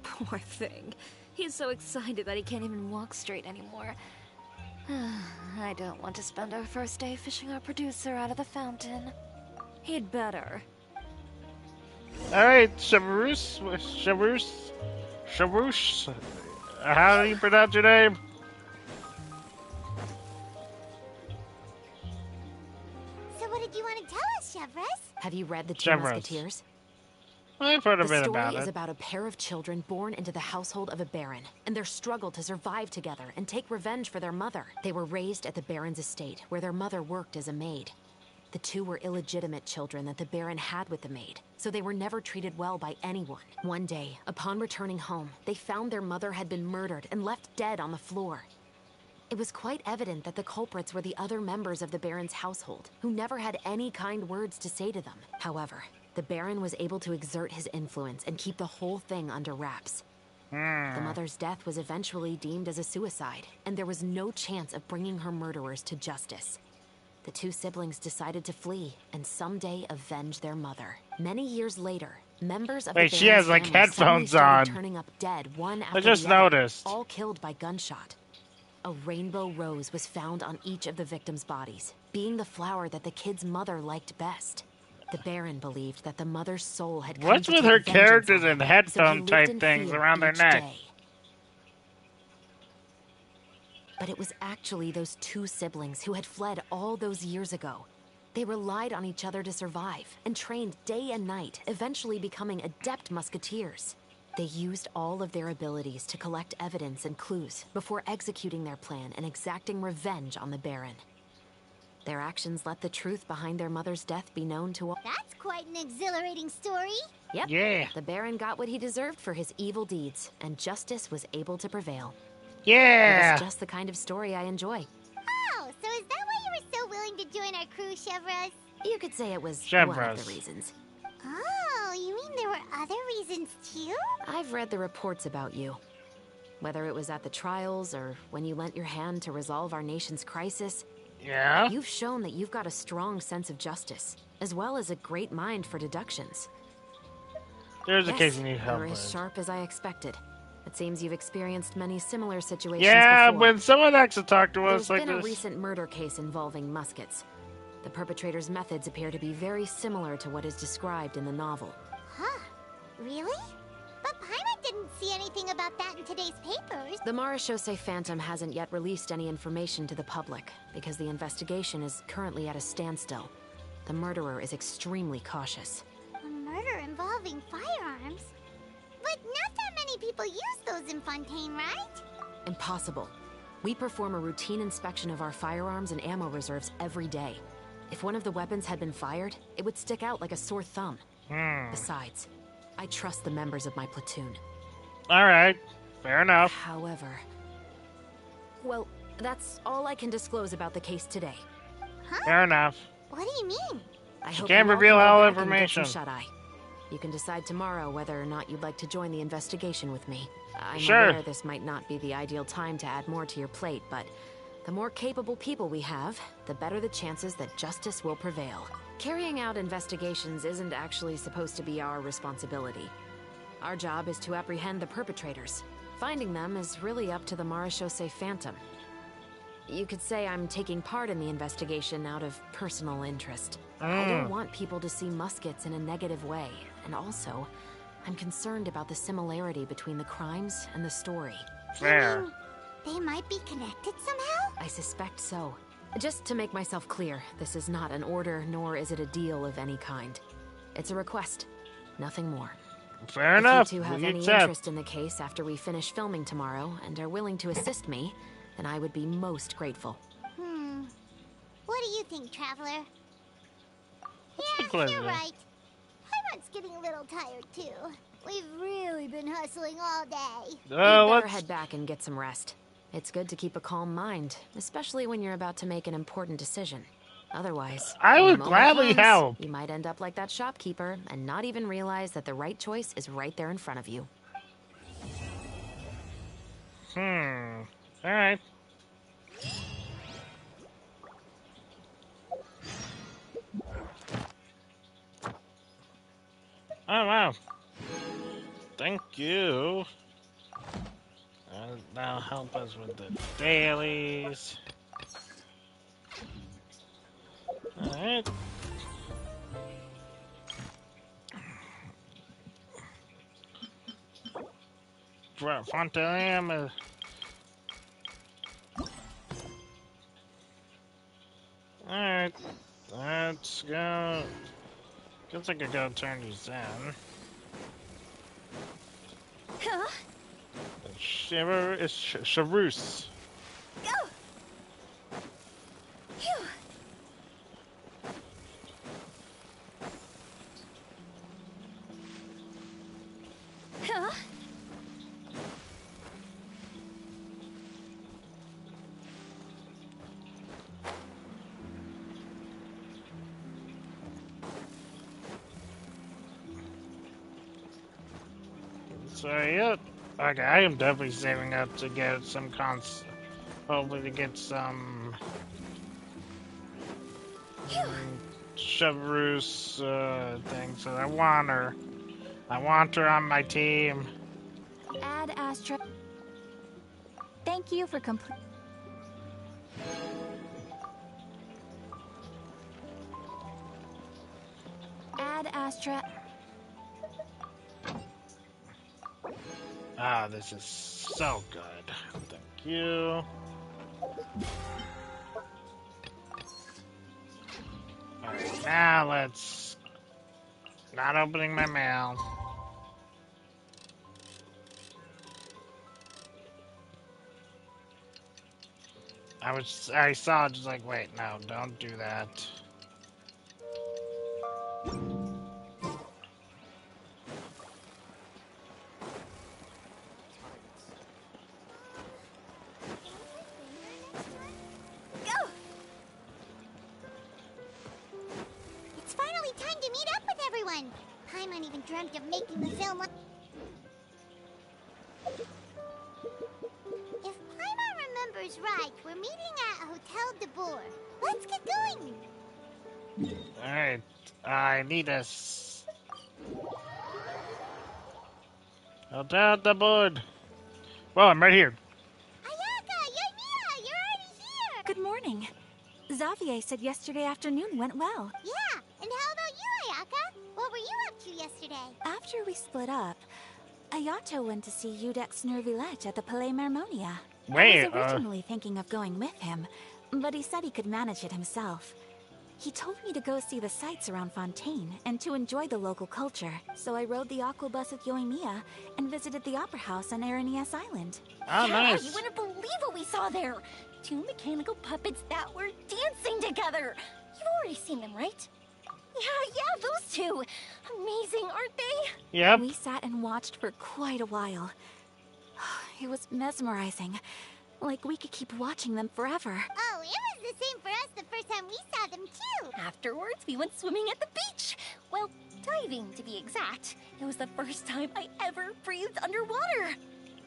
E: Poor thing. He's so excited that he can't even walk straight anymore. I don't want to spend our first day fishing our producer out of the fountain. He'd better.
A: Alright, Shavroosh. How do you pronounce your name?
I: So what did you want to tell us, Chevres?
J: Have you read The Two
A: Chevres.
J: Musketeers?
A: I've heard a
J: The
A: bit
J: story
A: about
J: is
A: it.
J: about a pair of children born into the household of a baron, and their struggle to survive together and take revenge for their mother. They were raised at the baron's estate, where their mother worked as a maid. The two were illegitimate children that the baron had with the maid, so they were never treated well by anyone. One day, upon returning home, they found their mother had been murdered and left dead on the floor. It was quite evident that the culprits were the other members of the baron's household, who never had any kind words to say to them. However, the baron was able to exert his influence and keep the whole thing under wraps. The mother's death was eventually deemed as a suicide, and there was no chance of bringing her murderers to justice. The two siblings decided to flee and someday avenge their mother. Many years later, members of
A: Wait,
J: the
A: she
J: baron's
A: has, like,
J: family suddenly
A: headphones
J: started
A: on.
J: turning up dead one after
A: just
J: the other,
A: noticed.
J: all killed by gunshot. A rainbow rose was found on each of the victims' bodies, being the flower that the kid's mother liked best. The Baron believed that the mother's soul had come
A: What's
J: to
A: with
J: take
A: her
J: vengeance
A: characters
J: on
A: and
J: him, so he
A: headphone
J: lived
A: type
J: in
A: things
J: fear
A: around their
J: each
A: neck?
J: day. But it was actually those two siblings who had fled all those years ago. They relied on each other to survive and trained day and night, eventually becoming adept musketeers. They used all of their abilities to collect evidence and clues before executing their plan and exacting revenge on the Baron. Their actions let the truth behind their mother's death be known to all.
I: That's quite an exhilarating story.
J: Yep.
A: Yeah.
J: The Baron got what he deserved for his evil deeds, and justice was able to prevail.
A: Yeah.
J: It was just the kind of story I enjoy.
I: Oh, so is that why you were so willing to join our crew, Chevres?
J: You could say it was one
A: Chevres.
J: of the reasons.
I: Oh, you mean there were other reasons too?
J: I've read the reports about you. Whether it was at the trials or when you lent your hand to resolve our nation's crisis,
A: Yeah.
J: you've shown that you've got a strong sense of justice, as well as a great mind for deductions.
A: There's a
J: Yes,
A: case you need help
J: you're
A: with.
J: as sharp as I expected. It seems you've experienced many similar situations
A: Yeah,
J: before.
A: when someone actually talked to us
J: There's
A: like
J: been a
A: this.
J: recent murder case involving Muskets. The perpetrator's methods appear to be very similar to what is described in the novel.
I: Huh. Really? But Paimon didn't see anything about that in today's papers.
J: The Marechaussee Phantom hasn't yet released any information to the public because the investigation is currently at a standstill. The murderer is extremely cautious.
I: A murder involving firearms? many people use those in Fontaine, right?
J: Impossible. We perform a routine inspection of our firearms and ammo reserves every day. If one of the weapons had been fired, it would stick out like a sore thumb. Besides, I trust the members of my platoon.
A: Alright, fair enough.
J: However... Well, that's all I can disclose about the case today.
I: Huh?
A: Fair enough.
I: What do you mean?
J: I
A: She
J: hope
A: can't
J: you all
A: reveal
J: can go
A: all
J: back and get
A: information.
J: some shut-eye. You can decide tomorrow whether or not you'd like to join the investigation with me. I'm
A: Sure.
J: aware this might not be the ideal time to add more to your plate, but the more capable people we have, the better the chances that justice will prevail. Carrying out investigations isn't actually supposed to be our responsibility. Our job is to apprehend the perpetrators. Finding them is really up to the Marechaussee Phantom. You could say I'm taking part in the investigation out of personal interest. I don't want people to see Muskets in a negative way, and also, I'm concerned about the similarity between the crimes and the story.
A: Fair.
I: They might be connected somehow?
J: I suspect so. Just to make myself clear, this is not an order, nor is it a deal of any kind. It's a request, nothing more.
A: Fair enough.
J: If you two have
A: We
J: any
A: accept.
J: interest in the case after we finish filming tomorrow and are willing to assist me, then I would be most grateful.
I: What do you think, Traveler?
A: think
I: Yeah,
A: was
I: you're
A: it?
I: right. Paimon's getting a little tired, too. We've really been hustling all day.
J: You'd better
A: Let's...
J: head back and get some rest. It's good to keep a calm mind, especially when you're about to make an important decision. Otherwise,
A: I
J: when
A: would
J: the moment
A: gladly
J: comes,
A: help.
J: You might end up like that shopkeeper and not even realize that the right choice is right there in front of you.
A: Alright. Oh, wow. Thank you. Now help us with the dailies. Alright. Fontaine. Alright. Let's go. Guess I could go turn these in.
B: Huh?
A: Shiver is Charus.
B: Go! Phew! Huh?
A: So, yep. Okay, I am definitely saving up to get some hopefully to get some Chevrus things. So I want her. I want her on my team.
H: Ad Astra. Thank you for complete. Ad Astra.
A: Ah, this is so good. Thank you. Alright, now let's... Not opening my mail. I saw it, just like, wait, no, don't do that.
I: Go! It's finally time to meet up with everyone. Paimon even dreamt of making the film. If Paimon remembers right, we're meeting at Hotel de Boer. Let's get going.
A: Alright, I need a... Hotel the board. Well, I'm right here.
I: Ayaka, Ymira, you're already here.
H: Good morning. Xavier said yesterday afternoon went well.
I: Yeah, and how about you, Ayaka? What were you up to yesterday?
H: After we split up, Ayato went to see Udex Nervillette at the Palais Mermonia.
A: Wait,
H: I was originally thinking of going with him, but he said he could manage it himself. He told me to go see the sights around Fontaine and to enjoy the local culture. So I rode the Aquabus with Yoimiya and visited the Opera House on Aranias Island.
A: Oh, nice.
F: You wouldn't believe what we saw there. 2 mechanical puppets that were dancing together. You've already seen them, right? Yeah, those two. Amazing, aren't they?
A: Yep.
H: We sat and watched for quite a while. It was mesmerizing. Like we could keep watching them forever.
I: Oh, it was the same for us the first time we saw them, too.
F: Afterwards, we went swimming at the beach. Well, diving, to be exact. It was the first time I ever breathed underwater.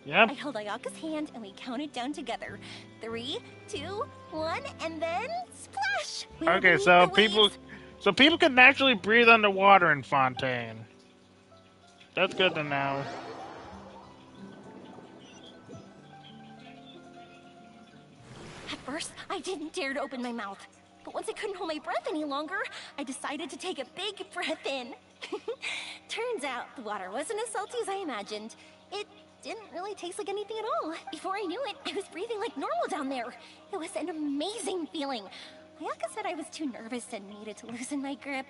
A: Yep.
F: I held Ayaka's hand and we counted down together. 3, 2, 1, and then splash! We were
A: Okay,
F: beneath
A: so
F: the
A: people can actually breathe underwater in Fontaine. That's good to know.
F: At first, I didn't dare to open my mouth. But once I couldn't hold my breath any longer, I decided to take a big breath in. Turns out, the water wasn't as salty as I imagined. It didn't really taste like anything at all. Before I knew it, I was breathing like normal down there. It was an amazing feeling. Ayaka said I was too nervous and needed to loosen my grip.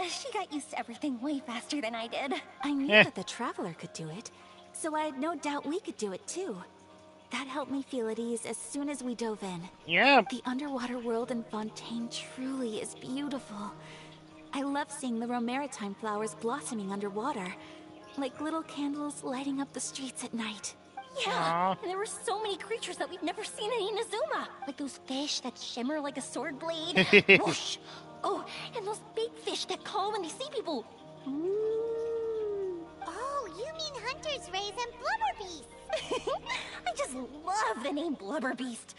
F: She got used to everything way faster than I did.
H: I knew that the Traveler could do it, so I had no doubt we could do it too. That helped me feel at ease as soon as we dove in.
A: Yep.
H: The underwater world in Fontaine truly is beautiful. I love seeing the Romaritime flowers blossoming underwater, like little candles lighting up the streets at night.
F: Yeah, and there were so many creatures that we've never seen in Inazuma. Like those fish that shimmer like a sword blade. Whoosh! Oh, and those big fish that call when they see people.
I: Oh, you mean Hunter's Rays and Blubber Beast.
F: I just love the name Blubber Beast.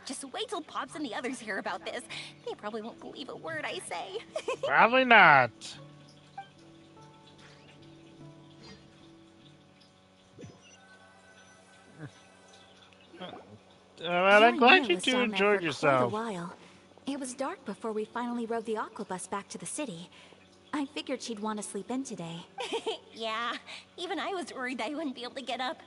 F: Just wait till Pops and the others hear about this. They probably won't believe a word I say.
A: Probably not. Well, I'm glad you two enjoyed yourself.
H: Quite a while. It was dark before we finally rode the Aquabus back to the city. I figured she'd want to sleep in today.
F: Yeah, even I was worried that I wouldn't be able to get up.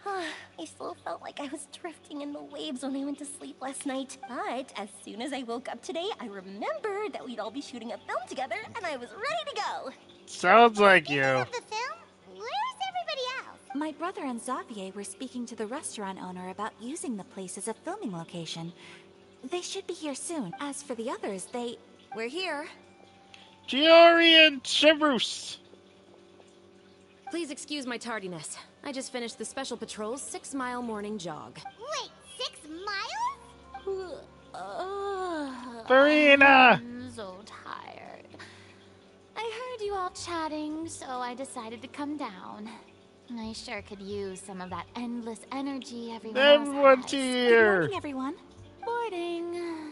F: I still felt like I was drifting in the waves when I went to sleep last night. But as soon as I woke up today, I remembered that we'd all be shooting a film together, and I was ready to go.
A: Sounds like you.
I: The film? Where's everybody else?
H: My brother and Xavier were speaking to the restaurant owner about using the place as a filming location. They should be here soon. As for the others, we're here.
A: Giori and Severus.
J: Please excuse my tardiness. I just finished the Special Patrol's 6-mile morning jog.
I: Wait, 6 miles?
A: Farina!
B: I'm so tired. I heard you all chatting, so I decided to come down. I sure could use some of that endless energy everyone else
A: Everyone's
B: has.
H: Good
A: here.
H: morning, everyone.
B: Morning.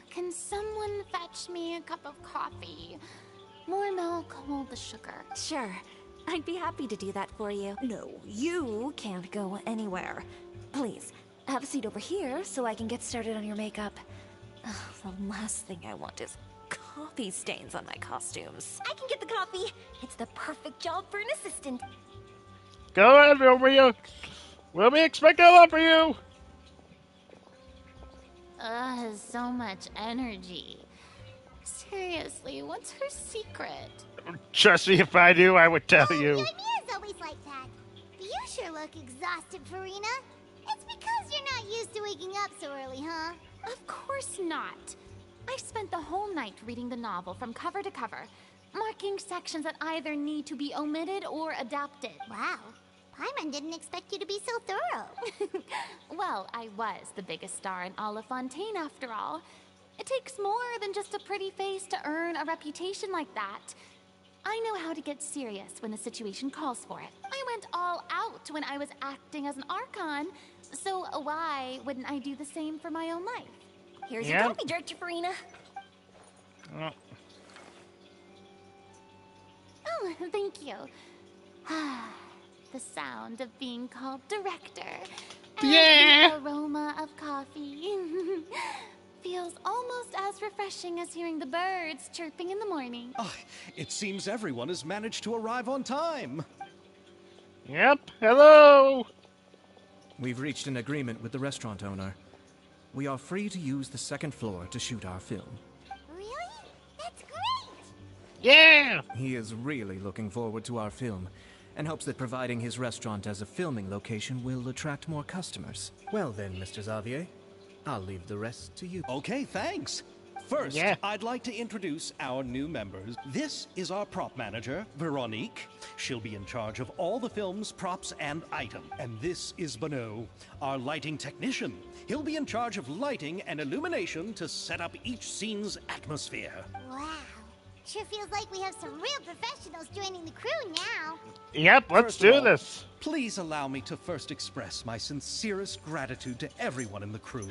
B: Can someone fetch me a cup of coffee? More milk, hold the sugar.
H: Sure. I'd be happy to do that for you. No, you can't go anywhere. Please, have a seat over here so I can get started on your makeup. The last thing I want is coffee stains on my costumes.
F: I can get the coffee. It's the perfect job for an assistant.
A: Go ahead, Romeo. We'll be expecting a lot for you.
B: So much energy. Seriously, what's her secret?
A: Trust me, if I knew, I would tell you.
I: Yoimiya's always like that. You sure look exhausted, Farina. It's because you're not used to waking up so early, huh?
B: Of course not. I've spent the whole night reading the novel from cover to cover, marking sections that either need to be omitted or adapted.
I: Wow. Paimon didn't expect you to be so thorough.
B: Well, I was the biggest star in all of Fontaine after all. It takes more than just a pretty face to earn a reputation like that. I know how to get serious when the situation calls for it. I went all out when I was acting as an Archon, so why wouldn't I do the same for my own life?
F: Here's your coffee, Director Farina.
B: Oh, thank you. The sound of being called director. And the aroma of coffee. Feels almost as refreshing as hearing the birds chirping in the morning.
C: Oh, it seems everyone has managed to arrive on time.
A: Yep. Hello.
G: We've reached an agreement with the restaurant owner. We are free to use the second floor to shoot our film.
I: Really?
A: Yeah!
G: He is really looking forward to our film, and hopes that providing his restaurant as a filming location will attract more customers.
D: Well then, Mr. Xavier, I'll leave the rest to you.
C: Okay, thanks. First,
A: Yeah.
C: I'd like to introduce our new members. This is our prop manager, Veronique. She'll be in charge of all the film's props and items. And this is Bonneau, our lighting technician. He'll be in charge of lighting and illumination to set up each scene's atmosphere.
I: Wow. Sure feels like we have some real professionals joining the crew now.
A: Yep, let's
C: First of
A: do
C: all,
A: this.
C: Please allow me to first express my sincerest gratitude to everyone in the crew.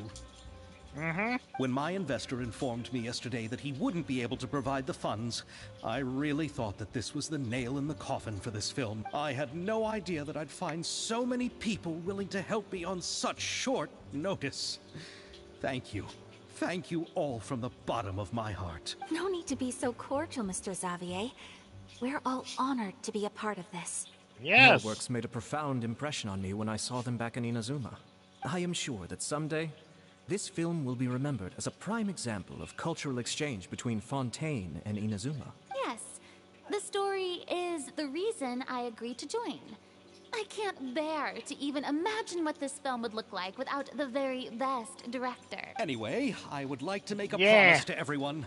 C: When my investor informed me yesterday that he wouldn't be able to provide the funds, I really thought that this was the nail in the coffin for this film. I had no idea that I'd find so many people willing to help me on such short notice. Thank you. Thank you all from the bottom of my heart.
H: No need to be so cordial, Mr. Xavier. We're all honored to be a part of this.
A: Yes.
G: Your works made a profound impression on me when I saw them back in Inazuma. I am sure that someday, this film will be remembered as a prime example of cultural exchange between Fontaine and Inazuma.
B: Yes, the story is the reason I agreed to join. I can't bear to even imagine what this film would look like without the very best director.
C: Anyway, I would like to make a
A: Yeah.
C: promise to everyone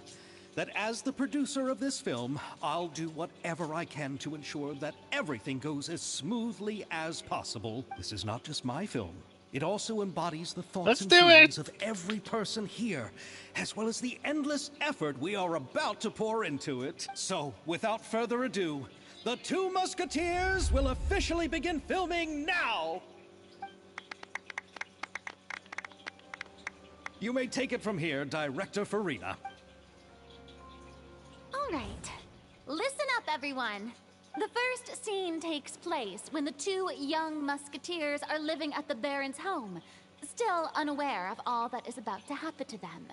C: that as the producer of this film, I'll do whatever I can to ensure that everything goes as smoothly as possible. This is not just my film. It also embodies the thoughts
A: Let's
C: and
A: do
C: feelings
A: it.
C: of every person here, as well as the endless effort we are about to pour into it. So, without further ado, the Two Musketeers will officially begin filming now! You may take it from here, Director Farina.
B: All right, listen up, everyone. The first scene takes place when the two young musketeers are living at the Baron's home, still unaware of all that is about to happen to them.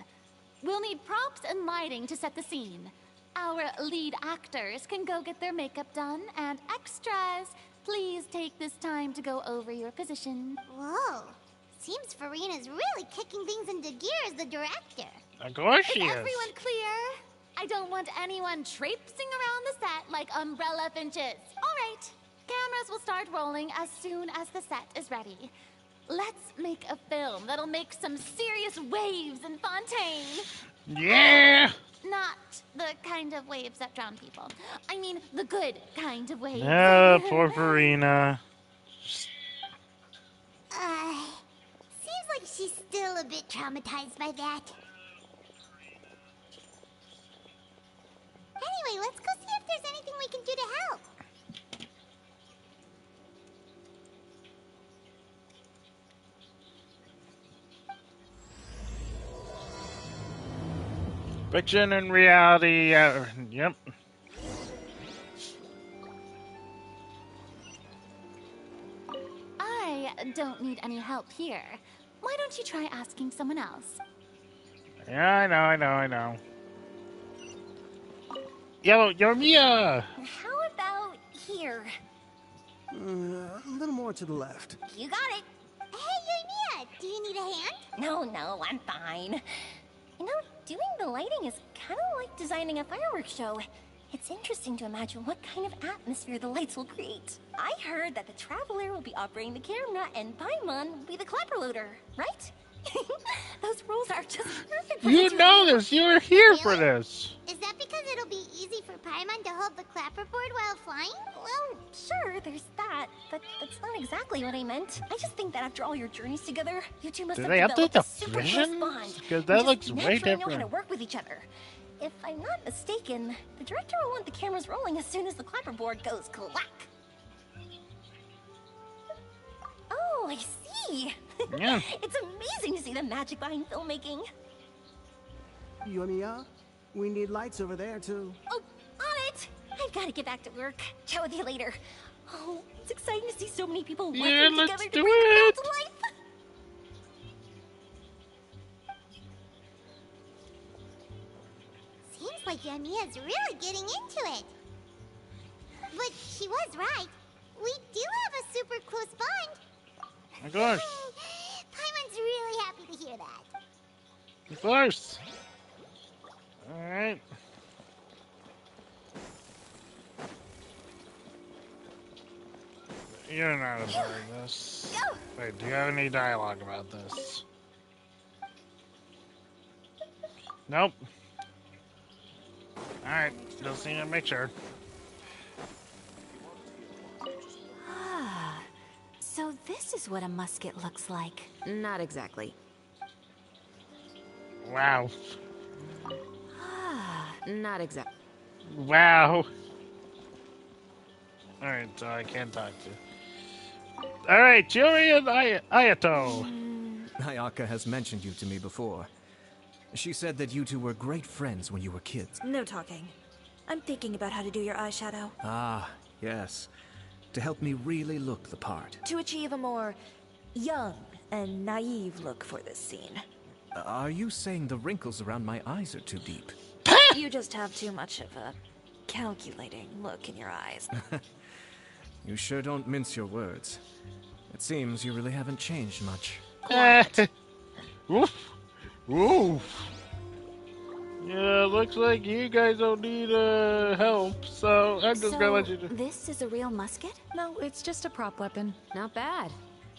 B: We'll need props and lighting to set the scene. Our lead actors can go get their makeup done, and extras, please take this time to go over your position.
I: Whoa. Seems Farina's really kicking things into gear as the director.
A: Of course she
B: Is
A: is.
B: everyone clear? I don't want anyone traipsing around the set like umbrella finches. All right, cameras will start rolling as soon as the set is ready. Let's make a film that'll make some serious waves in Fontaine.
A: Yeah!
B: Not the kind of waves that drown people. I mean, the good kind of waves.
A: Poor Farina.
I: Seems like she's still a bit traumatized by that. Anyway, let's go see if there's anything we can do to help.
A: Fiction and reality, yep.
B: I don't need any help here. Why don't you try asking someone else?
A: Yeah, I know. Yo, Mia!
F: How about here?
L: A little more to the left.
F: You got it.
I: Hey, Yoimiya, do you need a hand?
F: No, I'm fine. You know, doing the lighting is kind of like designing a fireworks show. It's interesting to imagine what kind of atmosphere the lights will create. I heard that the Traveler will be operating the camera and Paimon will be the clapper loader, right? Those roles are just perfect for
A: You
F: the
A: know
F: two.
A: this. You were here
I: Really?
A: for this.
I: Is that because it'll be easy for Paimon to hold the clapperboard while flying?
F: Well, sure, there's that, but that's not exactly what I meant. I just think that after all your journeys together, you two must
A: Did
F: have
A: they update
F: developed a
A: the
F: super close
A: vision?
F: bond.
A: Because
F: You
A: that
F: just
A: looks way
F: naturally know how to
A: different.
F: work with each other. If I'm not mistaken, the director will want the cameras rolling as soon as the clapperboard goes clack. Oh, I see.
A: Yeah.
F: It's amazing to see the magic behind filmmaking.
L: Yoimiya, we need lights over there, too.
F: Oh, on it! I've got to get back to work. Chat with you later. Oh, it's exciting to see so many people working
A: Yeah,
F: together
A: let's
F: to
A: do
F: bring the crowd
A: it.
F: to life.
I: Seems like Yoimiya's really getting into it. But she was right. We do have a super close bond.
A: Of course.
I: Paimon's really happy to hear that.
A: Of course. Alright. You're not a part of this. Wait, do you have any dialogue about this? Nope. Alright, just need to make sure.
H: Ah, so this is what a musket looks like.
J: Not exactly.
A: Wow.
H: Ah,
J: Not exactly.
A: Wow. Alright, so I can't talk to you. Alright, Yuri and Ayato.
G: Ayaka has mentioned you to me before. She said that you two were great friends when you were kids.
E: No talking. I'm thinking about how to do your eyeshadow.
G: Ah, yes. To help me really look the part.
E: To achieve a more young and naive look for this scene.
G: Are you saying the wrinkles around my eyes are too deep?
E: You just have too much of a calculating look in your eyes.
G: You sure don't mince your words. It seems you really haven't changed much.
A: Oof. Oof. Yeah, looks like you guys don't need help, so I'm just gonna let you do.
H: This is a real musket?
M: No, it's just a prop weapon.
J: Not bad.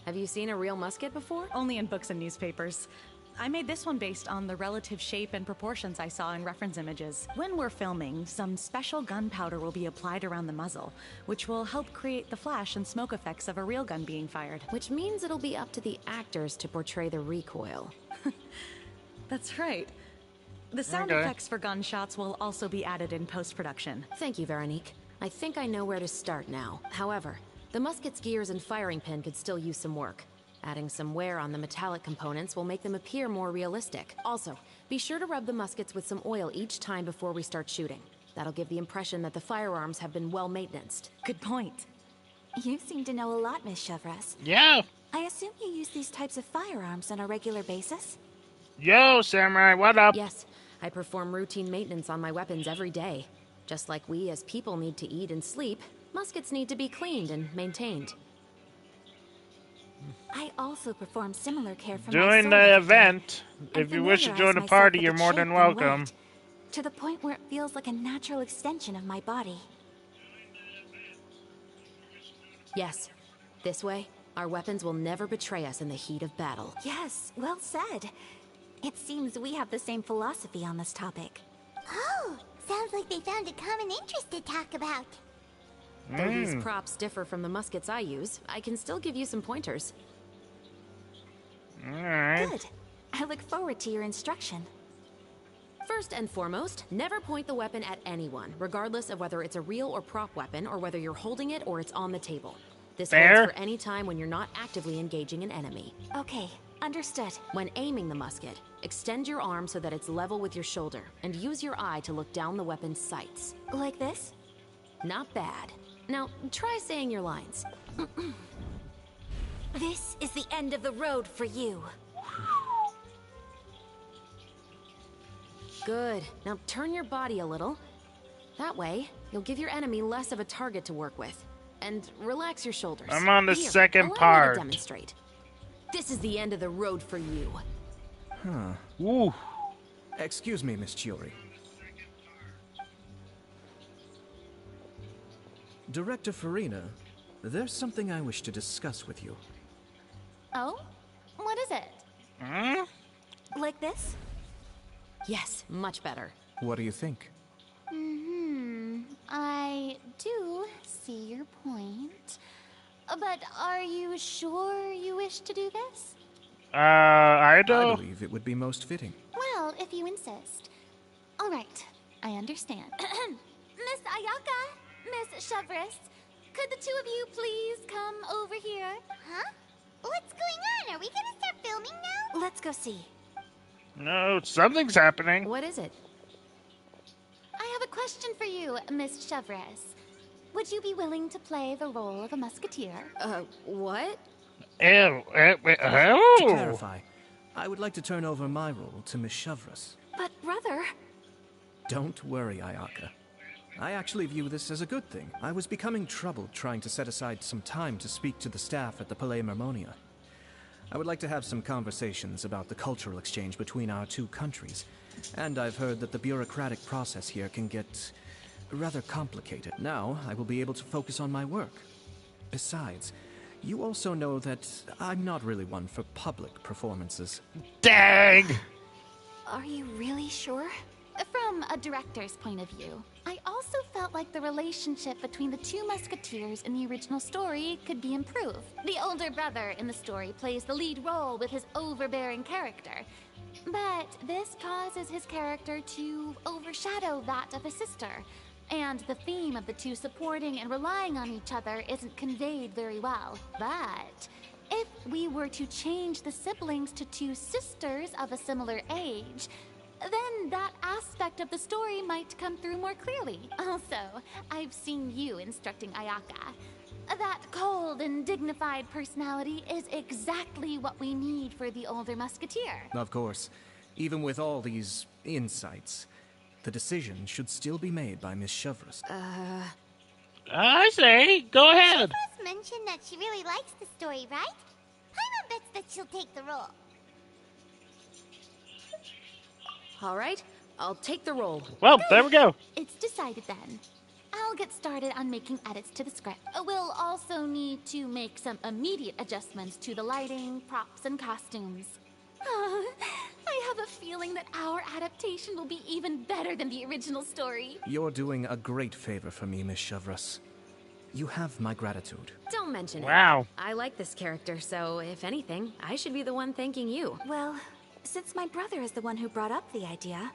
J: Have you seen a real musket before?
M: Only in books and newspapers. I made this one based on the relative shape and proportions I saw in reference images. When we're filming, some special gunpowder will be applied around the muzzle, which will help create the flash and smoke effects of a real gun being fired.
J: Which means it'll be up to the actors to portray the recoil.
M: That's right. The sound effects for gunshots will also be added in post-production.
J: Thank you, Veronique. I think I know where to start now. However, the musket's gears and firing pin could still use some work. Adding some wear on the metallic components will make them appear more realistic. Also, be sure to rub the muskets with some oil each time before we start shooting. That'll give the impression that the firearms have been well maintained.
M: Good point.
H: You seem to know a lot, Miss Chevres.
A: Yeah.
H: I assume you use these types of firearms on a regular basis?
A: Yo, Samurai, what up?
J: Yes, I perform routine maintenance on my weapons every day. Just like we as people need to eat and sleep, muskets need to be cleaned and maintained.
H: I also perform similar care for my
A: During
H: sword
A: the
H: every day.
A: event,
H: I
A: if you wish to
H: familiarize
A: join the
H: myself
A: party,
H: with
A: you're
H: the
A: more
H: shape
A: than
H: and
A: welcome.
H: weight, to the point where it feels like a natural extension of my body.
J: Yes, this way, our weapons will never betray us in the heat of battle.
H: Yes, well said. It seems we have the same philosophy on this topic.
I: Oh, sounds like they found a common interest to talk about.
J: Though these props differ from the muskets I use, I can still give you some pointers.
A: Alright.
H: Good. I look forward to your instruction.
J: First and foremost, never point the weapon at anyone, regardless of whether it's a real or prop weapon, or whether you're holding it or it's on the table. This holds for any time when you're not actively engaging an enemy.
H: Okay, understood.
J: When aiming the musket, extend your arm so that it's level with your shoulder, and use your eye to look down the weapon's sights.
H: Like this?
J: Not bad. Now, try saying your lines.
H: This is the end of the road for you.
J: Good. Now turn your body a little. That way, you'll give your enemy less of a target to work with. And relax your shoulders.
A: I'm on the
J: Here,
A: second
J: allow me to
A: part.
J: demonstrate. This is the end of the road for you.
G: Huh.
A: Ooh.
G: Excuse me, Miss Chiori. Director Farina, there's something I wish to discuss with you.
B: Oh? What is it?
A: Hmm?
H: Like this?
J: Yes, much better.
G: What do you think?
B: I do see your point. But are you sure you wish to do this?
A: I
G: I
A: don't.
G: believe it would be most fitting.
B: Well, if you insist. All right, I understand. Miss Ayaka, Miss Chevres, could the two of you please come over here?
I: Huh? What's going on? Are we gonna start filming now?
H: Let's go see.
A: No, something's happening.
J: What is it?
B: I have a question for you, Miss Chevres. Would you be willing to play the role of a musketeer?
J: What?
A: Ew.
G: To clarify, I would like to turn over my role to Miss Chevres.
H: But brother...
G: Don't worry, Ayaka. I actually view this as a good thing. I was becoming troubled trying to set aside some time to speak to the staff at the Palais Mermonia. I would like to have some conversations about the cultural exchange between our two countries, and I've heard that the bureaucratic process here can get rather complicated. Now, I will be able to focus on my work. Besides, you also know that I'm not really one for public performances.
A: Dang!
B: Are you really sure? From a director's point of view, I also felt like the relationship between the two musketeers in the original story could be improved. The older brother in the story plays the lead role with his overbearing character, but this causes his character to overshadow that of his sister, and the theme of the two supporting and relying on each other isn't conveyed very well. But if we were to change the siblings to two sisters of a similar age, then that aspect of the story might come through more clearly. Also, I've seen you instructing Ayaka. That cold and dignified personality is exactly what we need for the older musketeer.
G: Of course, even with all these insights, the decision should still be made by Miss Chevreuse.
A: I say, go ahead.
I: She first mentioned that she really likes the story, right? Paimon bets that she'll take the role.
J: All right, I'll take the role.
A: Well, there we go.
B: It's decided then. I'll get started on making edits to the script. We'll also need to make some immediate adjustments to the lighting, props, and costumes. I have a feeling that our adaptation will be even better than the original story.
G: You're doing a great favor for me, Miss Chevreuse. You have my gratitude.
J: Don't mention it.
A: Wow.
J: I like this character, so if anything, I should be the one thanking you.
H: Well, since my brother is the one who brought up the idea,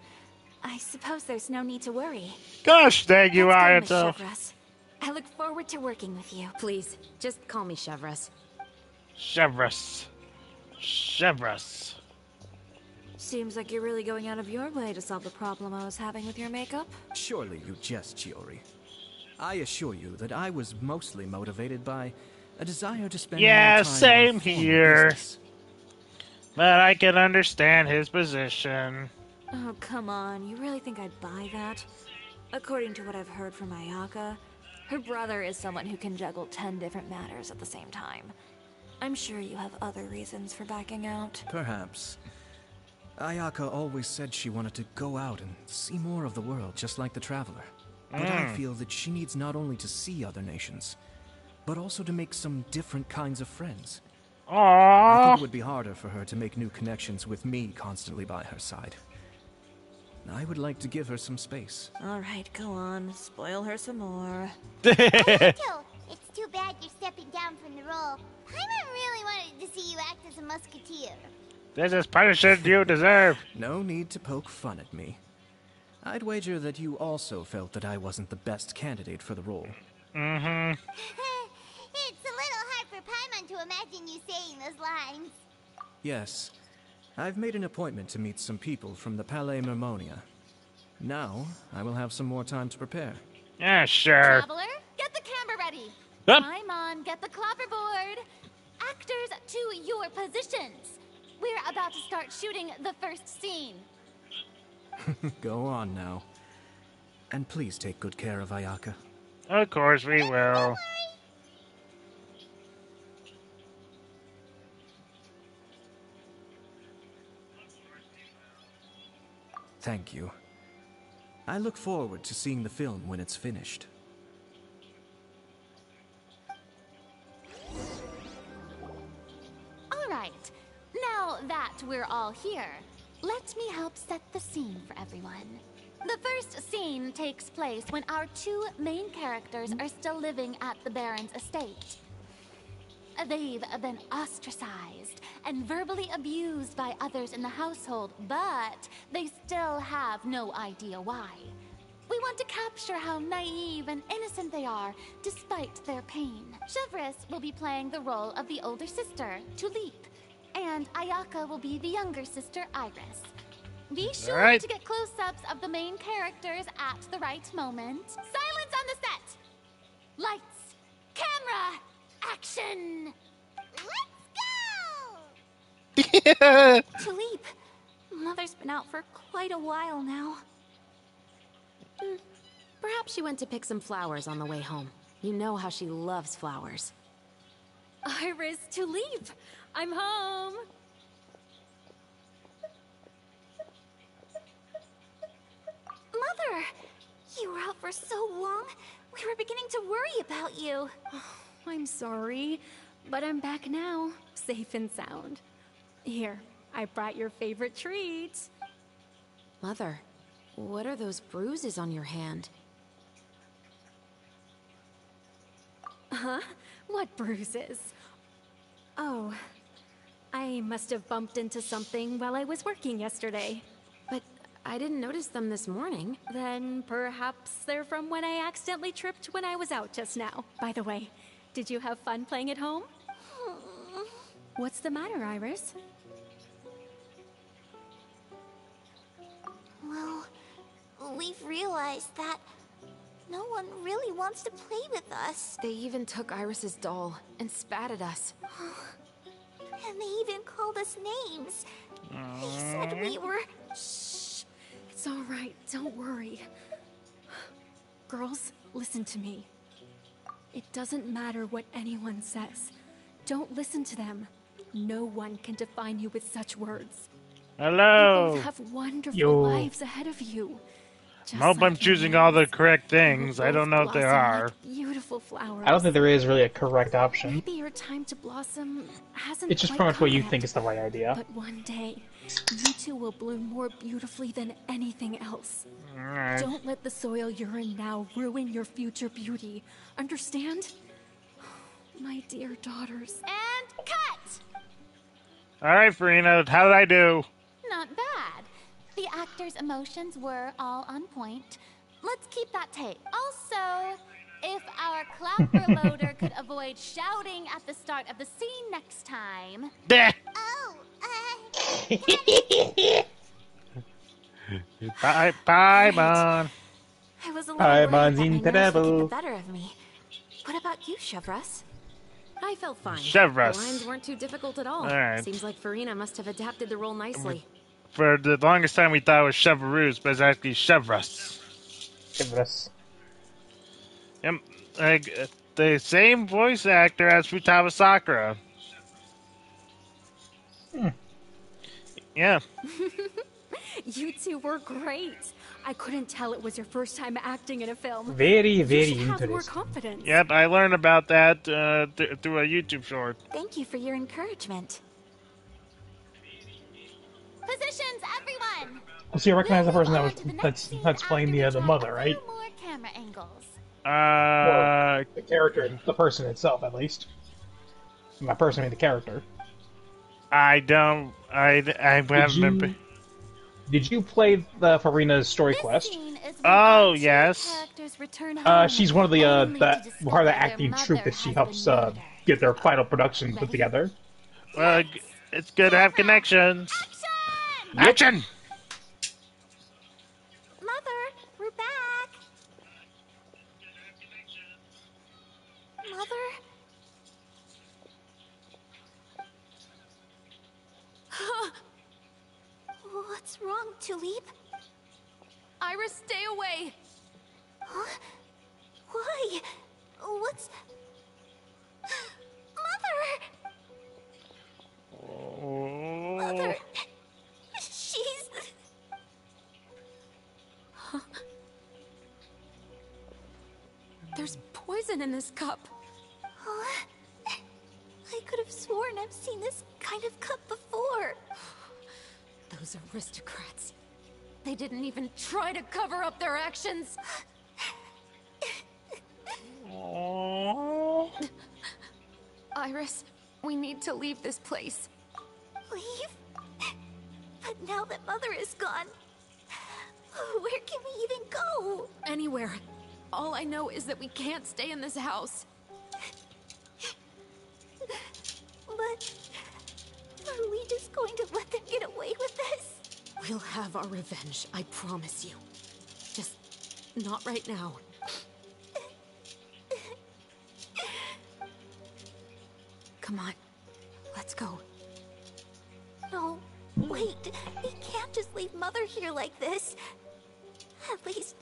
H: I suppose there's no need to worry.
A: Gosh dang you,
H: Let's go,
A: Ayato.
H: Miss Chevreuse. I look forward to working with you.
J: Please, just call me Chevreuse.
A: Chevreuse. Chevreuse.
H: Seems like you're really going out of your way to solve the problem I was having with your makeup.
G: Surely you jest, Chiori. I assure you that I was mostly motivated by a desire to spend more time
A: same
G: on formal
A: here.
G: business.
A: But I can understand his position.
H: Oh, come on. You really think I'd buy that? According to what I've heard from Ayaka, her brother is someone who can juggle 10 different matters at the same time. I'm sure you have other reasons for backing out.
G: Perhaps. Ayaka always said she wanted to go out and see more of the world, just like the Traveler. But I feel that she needs not only to see other nations, but also to make some different kinds of friends. I
A: Aww.
G: think it would be harder for her to make new connections with me constantly by her side. I would like to give her some space.
H: All right, go on. Spoil her some more.
I: Ayato, it's too bad you're stepping down from the role. Paimon really wanted to see you act as a musketeer.
A: This is punishment you deserve.
G: No need to poke fun at me. I'd wager that you also felt that I wasn't the best candidate for the role.
A: Mm-hmm.
I: It's a little hard for Paimon to imagine you saying those lines.
G: Yes, I've made an appointment to meet some people from the Palais Mermonia. Now, I will have some more time to prepare.
A: Yeah, sure.
B: Traveler, get the camera ready.
A: Huh?
B: Paimon, get the clapperboard. Actors, to your positions. We're about to start shooting the first scene.
G: Go on now. And please take good care of Ayaka.
A: Of course we will.
G: Thank you. I look forward to seeing the film when it's finished.
B: All right. Now that we're all here, let me help set the scene for everyone. The first scene takes place when our two main characters are still living at the Baron's estate. They've been ostracized and verbally abused by others in the household, but they still have no idea why. We want to capture how naive and innocent they are, despite their pain. Chevreuse will be playing the role of the older sister, Tulip, and Ayaka will be the younger sister, Iris. Be sure to get close-ups of the main characters at the right moment. Silence on the set! Lights, camera, action!
I: Let's go!
H: Tulip, Mother's been out for quite a while now.
J: Perhaps she went to pick some flowers on the way home. You know how she loves flowers.
M: Iris, Tulip, I'm home.
H: Mother, you were out for so long. We were beginning to worry about you.
N: I'm sorry, but I'm back now, safe and sound. Here, I brought your favorite treat.
J: Mother, what are those bruises on your hand?
N: Huh? What bruises? Oh, I must have bumped into something while I was working yesterday.
J: But I didn't notice them this morning.
N: Then perhaps they're from when I accidentally tripped when I was out just now. By the way, did you have fun playing at home? What's the matter, Iris?
I: Well, we've realized that no one really wants to play with us.
J: They even took Iris's doll and spat at us.
I: And they even called us names. They said we were...
N: Shh. It's all right. Don't worry. Girls, listen to me. It doesn't matter what anyone says. Don't listen to them. No one can define you with such words.
A: Hello.
N: You both have wonderful lives ahead of you.
A: I hope I'm choosing all the correct things. I don't know if there are.
N: Like beautiful flowers.
O: I don't think there is really a correct option.
N: Maybe your time to blossom hasn't
O: It's just
N: quite
O: pretty much what
N: come
O: you
N: yet,
O: think is the right idea.
N: But one day, you two will bloom more beautifully than anything else.
A: Alright.
N: Don't let the soil you're in now ruin your future beauty. Understand? My dear daughters.
B: And cut!
A: Alright, Farina, how did I do?
B: Not bad. The actor's emotions were all on point. Let's keep that tape. Also, if our clapper loader could avoid shouting at the start of the scene next time.
I: Oh,
A: Bye, Mon.
N: I was a little
O: Bye,
N: worried that my nerves would get the
O: Monzinterebo.
N: better of me. What about you, Chevros?
J: I felt fine.
A: Chevros.
J: The lines weren't too difficult at all.
A: Alright.
J: Seems like Farina must have adapted the role nicely.
A: For the longest time, we thought it was Chevrouse, but it's actually Chevros.
O: Chevros.
A: Yep. Like, the same voice actor as Futaba Sakura. Yeah.
N: You two were great. I couldn't tell it was your first time acting in a film.
O: Very, very
N: You should have more
O: interesting.
N: confidence.
A: Yep, I learned about that through a YouTube short.
N: Thank you for your encouragement.
B: Positions, everyone!
O: So you recognize the person that's playing the mother, right?
B: More camera angles.
O: Or the character, the person itself, at least. By person, I mean the character.
A: I haven't been...
O: Did you play the Farina's story quest?
A: Oh, yes.
O: She's one of the part of the acting troupe that she helps get their final production put together.
A: Well, it's good to have connections. Action!
I: Mother, we're back. Mother? What's wrong, Tulip?
J: Iris, stay away!
I: Huh? Why? What's... Mother! Mother... She's...
J: There's poison in this cup.
I: Huh? I could have sworn I've seen this kind of cup before.
J: Those aristocrats. They didn't even try to cover up their actions. Iris, we need to leave this place.
I: Leave? But now that Mother is gone, where can we even go?
J: Anywhere. All I know is that we can't stay in this house.
I: But are we just going to let them get away with this?
J: We'll have our revenge, I promise you. Just not right now. Come on, let's go.
I: No, wait. We can't just leave Mother here like this. At least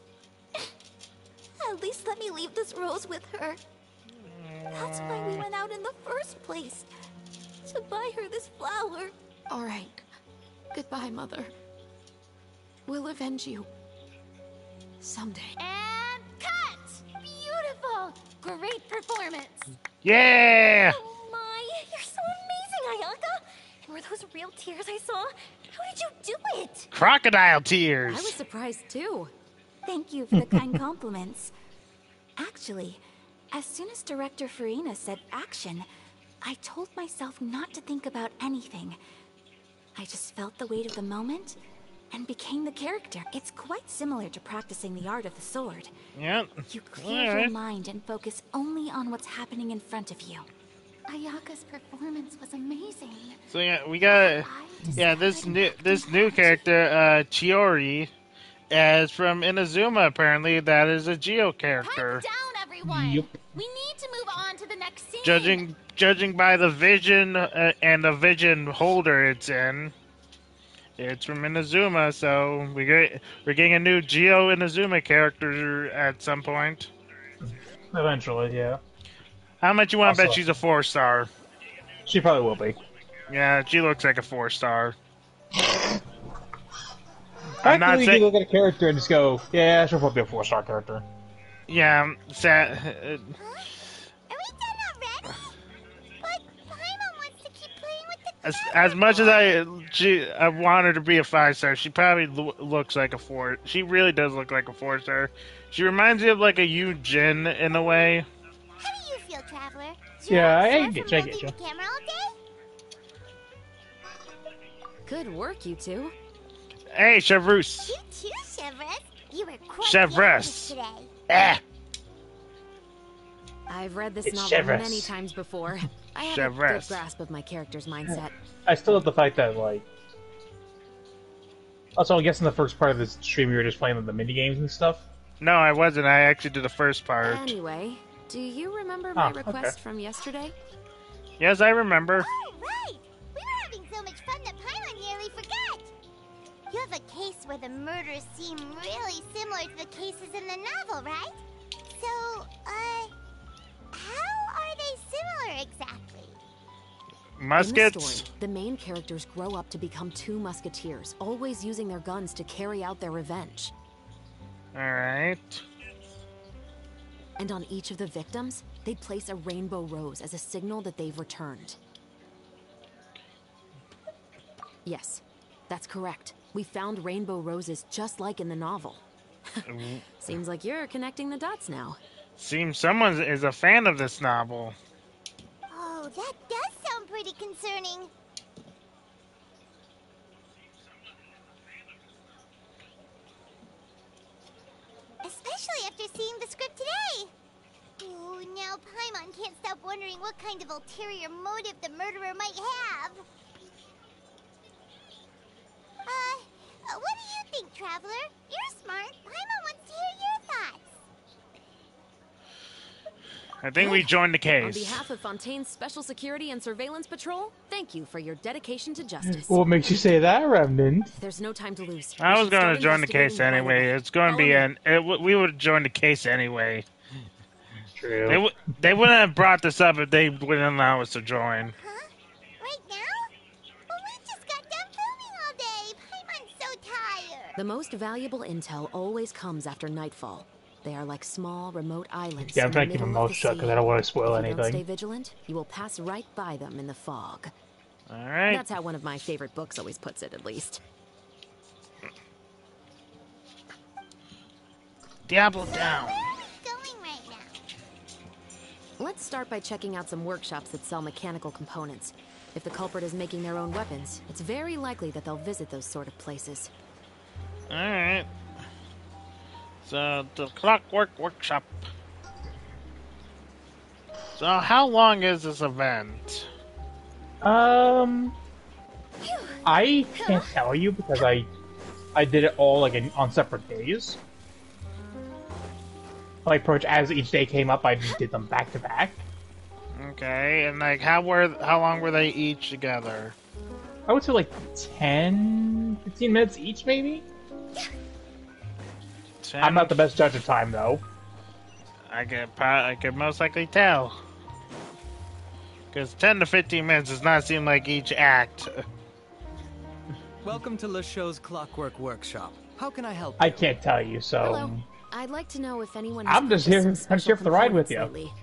I: let me leave this rose with her. That's why we went out in the first place. To buy her this flower.
J: All right. Goodbye, Mother. We'll avenge you. Someday.
B: And cut! Beautiful! Great performance!
A: Yeah!
F: Oh my, you're so amazing, Ayaka! And were those real tears I saw? How did you do it?
A: Crocodile
J: I was
A: tears!
J: surprised too.
H: Thank you for the kind compliments. Actually, as soon as Director Farina said action, I told myself not to think about anything. I just felt the weight of the moment and became the character. It's quite similar to practicing the art of the sword.
A: Yep.
H: You clear your mind and focus only on what's happening in front of you.
B: Ayaka's performance was amazing.
A: So yeah, we got this new character, Chiori, is from Inazuma. Apparently, that is a Geo character.
B: Down, everyone!
O: Yep.
B: We need to move on to the next scene.
A: Judging by the vision and the vision holder it's in, it's from Inazuma. So we're getting a new Geo Inazuma character at some point.
O: Eventually, yeah.
A: How much you want to bet
O: Also-
A: she's a 4-star?
O: She probably will be.
A: Yeah, she looks like a 4-star.
O: I'm
A: not
O: you
A: saying-
O: can look at a character and just go, yeah, she'll probably be a 4-star character.
A: Yeah, sad.
I: Are we done already? But Paimon wants to keep playing with the
A: As much as I want her to be a 5-star, she probably looks like a 4. She really does look like a 4-star. She reminds me of like a Yu Jin in a way.
I: How do you feel, Traveler?
O: Yeah, I
I: Sore
O: get
I: from
O: you.
I: holding the camera all day?
J: Good work, you two.
A: Hey, Chevrus.
I: You too, Chevres. You were quite
A: Chevres.
I: the today.
A: Ah.
J: I've read this
O: It's
J: novel
O: Chevres.
J: many times before. I have a
A: Chevres.
J: good grasp of my character's mindset.
O: I still have the fact that, like... Also, I guess in the first part of this stream, you were just playing the mini-games and stuff.
A: No, I wasn't. I actually did the first part.
J: Anyway, do you remember my
O: okay.
J: request from yesterday?
A: Yes, I remember.
I: Oh, right. We were having so much fun that Paimon nearly forgot. You have a case where the murders seem really similar to the cases in the novel, right? So, how are they similar exactly?
J: In
A: Muskets.
J: the story, the main characters grow up to become 2 musketeers, always using their guns to carry out their revenge.
A: Alright.
J: And on each of the victims, they place a rainbow rose as a signal that they've returned. Yes, that's correct. We found rainbow roses just like in the novel. Seems like you're connecting the dots now.
A: Seems someone is a fan of this novel.
I: Oh, that does sound pretty concerning. Especially after seeing the script today. Ooh, now Paimon can't stop wondering what kind of ulterior motive the murderer might have. What do you think, Traveler? You're smart. Paimon wants to hear your thoughts.
A: I think we joined the
J: On
A: case.
J: behalf of Fontaine's Special Security and Surveillance Patrol, thank you for your dedication to justice.
O: What makes you say that, Remnant?
J: There's no time to lose.
A: I
J: We
A: was
J: should
A: going
J: start
A: to join the case
J: investigating right
A: anyway.
J: away.
A: It's going to be
J: Follow me.
A: we would join the case anyway.
O: True.
A: They wouldn't have brought this up if they wouldn't allow us to join.
I: Huh? Right now? Well, we just got done filming all day. Paimon's so tired.
J: The most valuable intel always comes after nightfall. They are like small, remote islands.
O: Yeah, I'm
J: in
O: trying
J: the
O: to keep my
J: middle of
O: mouth
J: the
O: shut
J: sea.
O: because I don't want to spoil
J: If you don't stay
O: anything.
J: vigilant, you will pass right by them in the fog.
A: Alright.
J: That's how one of my favorite books always puts it, at least.
A: Diablo down.
I: Where are we going right now?
J: Let's start by checking out some workshops that sell mechanical components. If the culprit is making their own weapons, it's very likely that they'll visit those sort of places.
A: Alright. So, the Clockwork Workshop. So, how long is this event?
O: I can't tell you because I did it all like on separate days. Like, approach as each day came up, I just did them back to back.
A: Okay, and like, how long were they each together?
O: I would say like 10, 15 minutes each, maybe?
A: 10?
O: I'm not the best judge of time, though.
A: I could most likely tell. Because 10 to 15 minutes does not seem like each act.
P: Welcome to Le Show's Clockwork Workshop. How can I help you?
O: I can't tell you, so...
J: Hello. I'd like to know if anyone.
O: I'm just here for the ride with you.
J: Lately.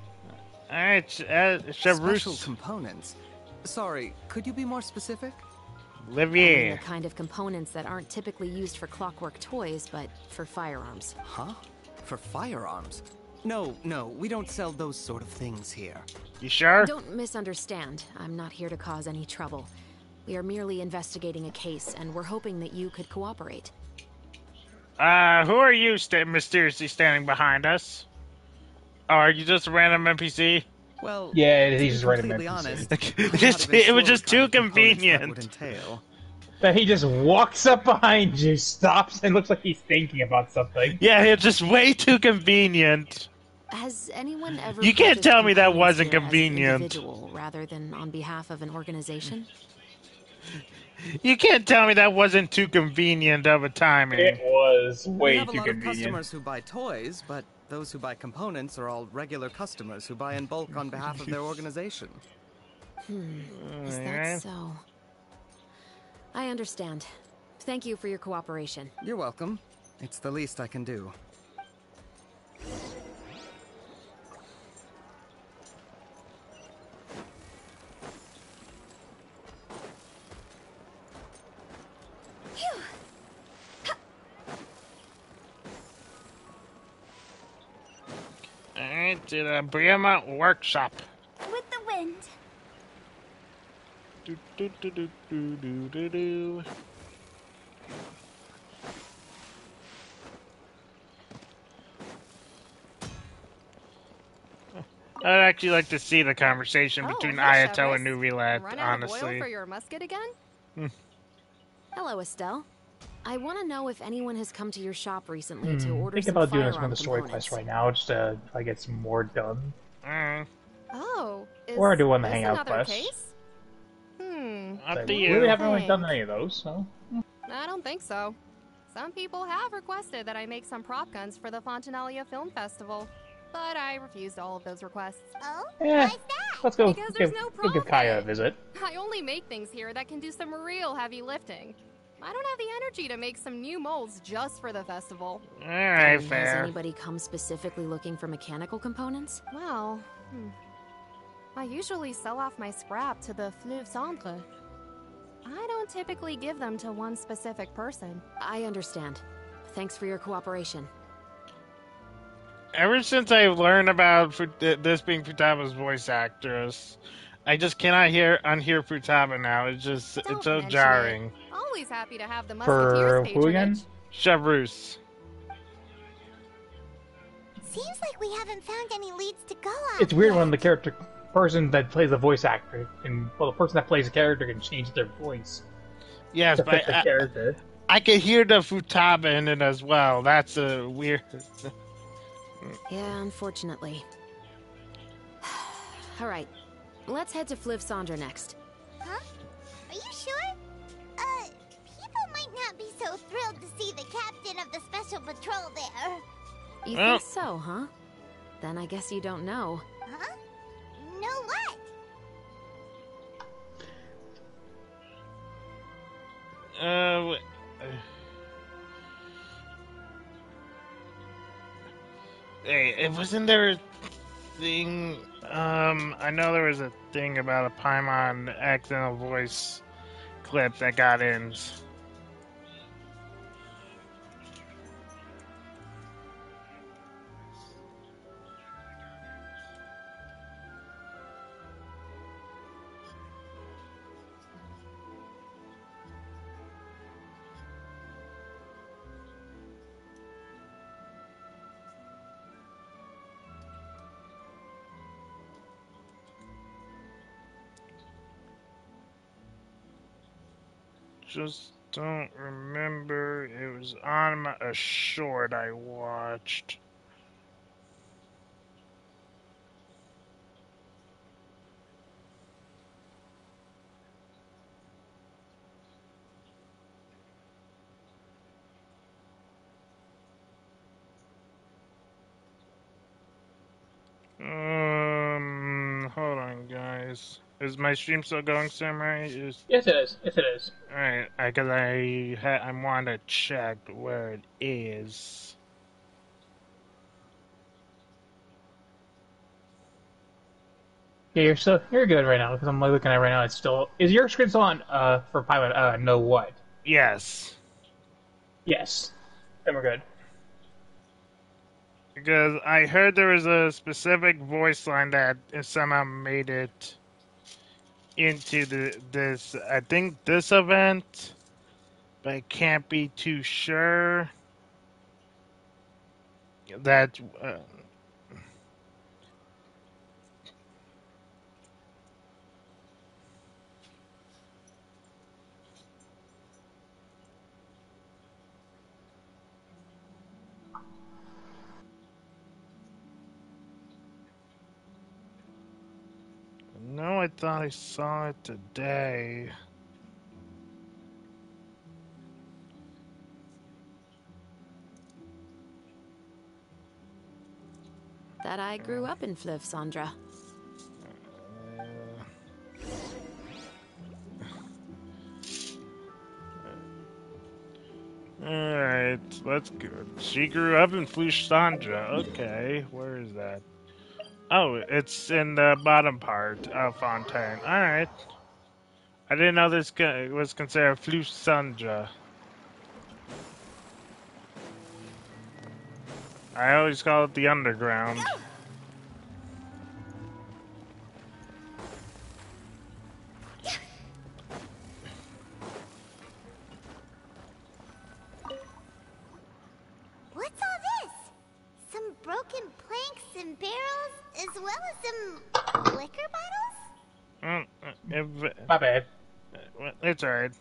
A: Alright, Chef
P: Special
A: Roos.
P: components? Sorry, could you be more specific?
J: I mean
A: Olivier.
J: the kind of components that aren't typically used for clockwork toys, but for firearms.
P: Huh? For firearms? No, we don't sell those sort of things here.
A: You sure?
J: Don't misunderstand. I'm not here to cause any trouble. We are merely investigating a case, and we're hoping that you could cooperate.
A: Who are you mysteriously standing behind us? Oh, are you just a random NPC?
P: Well,
O: yeah,
P: to
O: he's
P: be
O: just random
P: completely
O: NPC.
P: honest,
A: it was just too
P: that would
A: convenient.
P: entail.
O: That he just walks up behind you, stops, and looks like he's thinking about something.
A: Yeah, it's just way too convenient.
J: Has anyone ever
A: You can't
J: purchased
A: tell me that
J: components
A: wasn't
J: here as an
A: convenient.
J: individual rather than on behalf of an organization?
A: You can't tell me that wasn't too convenient of a timing.
O: It was
P: We
O: way
P: have a
O: too
P: lot of
O: convenient.
P: customers who buy toys, but those who buy components are all regular customers who buy in bulk on behalf of their organization.
J: Is that so? I understand. Thank you for your cooperation.
P: You're welcome. It's the least I can do.
A: Alright, to the Briema workshop.
I: With the wind.
A: Do, do, do, do, do, do, do, do. I'd actually like to see the conversation between
Q: hey,
A: Ayato
Q: Chevrolet.
A: and Nuvilat,
Q: Run out of
A: honestly.
Q: oil for your musket again?
J: Hello, Estelle. I want to know if anyone has come to your shop recently to order
O: Think
J: some
O: about doing
J: firearm
O: some of the story
J: components.
O: quests right now, just to try to get some more done.
Q: Oh, is
O: Or do one the
Q: this
O: hangout
Q: another
O: quest.
Q: case?
A: Up to
O: We
A: you.
O: really haven't really done any of those, so...
Q: I don't think so. Some people have requested that I make some prop guns for the Fontanalia Film Festival, but I refused all of those requests.
I: Oh?
O: Yeah, let's go
Q: Because there's no
O: go give Kaya a visit.
Q: I only make things here that can do some real heavy lifting. I don't have the energy to make some new molds just for the festival.
A: Alright,
J: Has
A: fair.
J: anybody come specifically looking for mechanical components?
Q: Well, I usually sell off my scrap to the Fleuve Centre. I don't typically give them to one specific person.
J: I understand. Thanks for your cooperation.
A: Ever since I learned about this being Futaba's voice actress, I just cannot unhear Futaba now. It's just,
Q: Don't
A: it's so
Q: mention
A: jarring.
Q: it. Always happy to have the
O: For
Q: Musketeers
O: who again?
A: Chevroos.
I: Seems like we haven't found any leads to go on.
O: It's weird when the person that plays the voice actor, the person that plays the character can change their voice.
A: Yes,
O: to
A: but
O: fit the character.
A: I can hear the Futaba in it as well. That's a weird...
J: Yeah, unfortunately. Alright, let's head to Fleuve Cendre next.
I: Huh? Are you sure? People might not be so thrilled to see the captain of the special patrol there.
J: You
A: Well-
J: think so, huh? Then I guess you don't know.
I: Huh? Know what?
A: Hey, wasn't there a thing? I know there was a thing about a Paimon accidental voice clip that got in. Just don't remember. It was on a short I watched. Hold on, guys. Is my stream still going, Samurai?
O: Yes, it is. Yes, it is.
A: Alright, because I want to check where it is.
O: Yeah, you're good right now because I'm looking at it right now. It's still is your screen still on for pilot? No, what?
A: Yes.
O: Yes, then we're good.
A: Because I heard there was a specific voice line that somehow made it into this. I think this event, but I can't be too sure. That. No, I thought I saw it today.
J: That I grew up in Fleuve Sandra.
A: Alright, let's go. She grew up in Flushandra. Okay, where is that? Oh, it's in the bottom part of Fontaine. Alright. I didn't know this was considered Flushandra. I always call it the underground.
I: What's all this? Some broken planks and barrels, as well as some liquor bottles?
A: My bad. It's alright.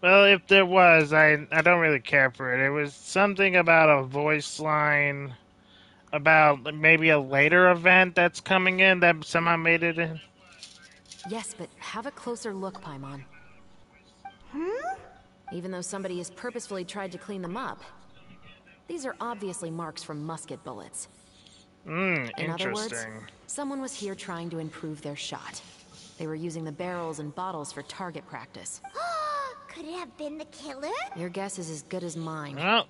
A: Well, if there was, I don't really care for it. It was something about a voice line about maybe a later event that's coming in that somehow made it in.
J: Yes, but have a closer look, Paimon. Even though somebody has purposefully tried to clean them up, these are obviously marks from musket bullets. In other words,
A: Interesting.
J: someone was here trying to improve their shot. They were using the barrels and bottles for target practice.
I: Could it have been the killer?
J: Your guess is as good as mine.
A: Well,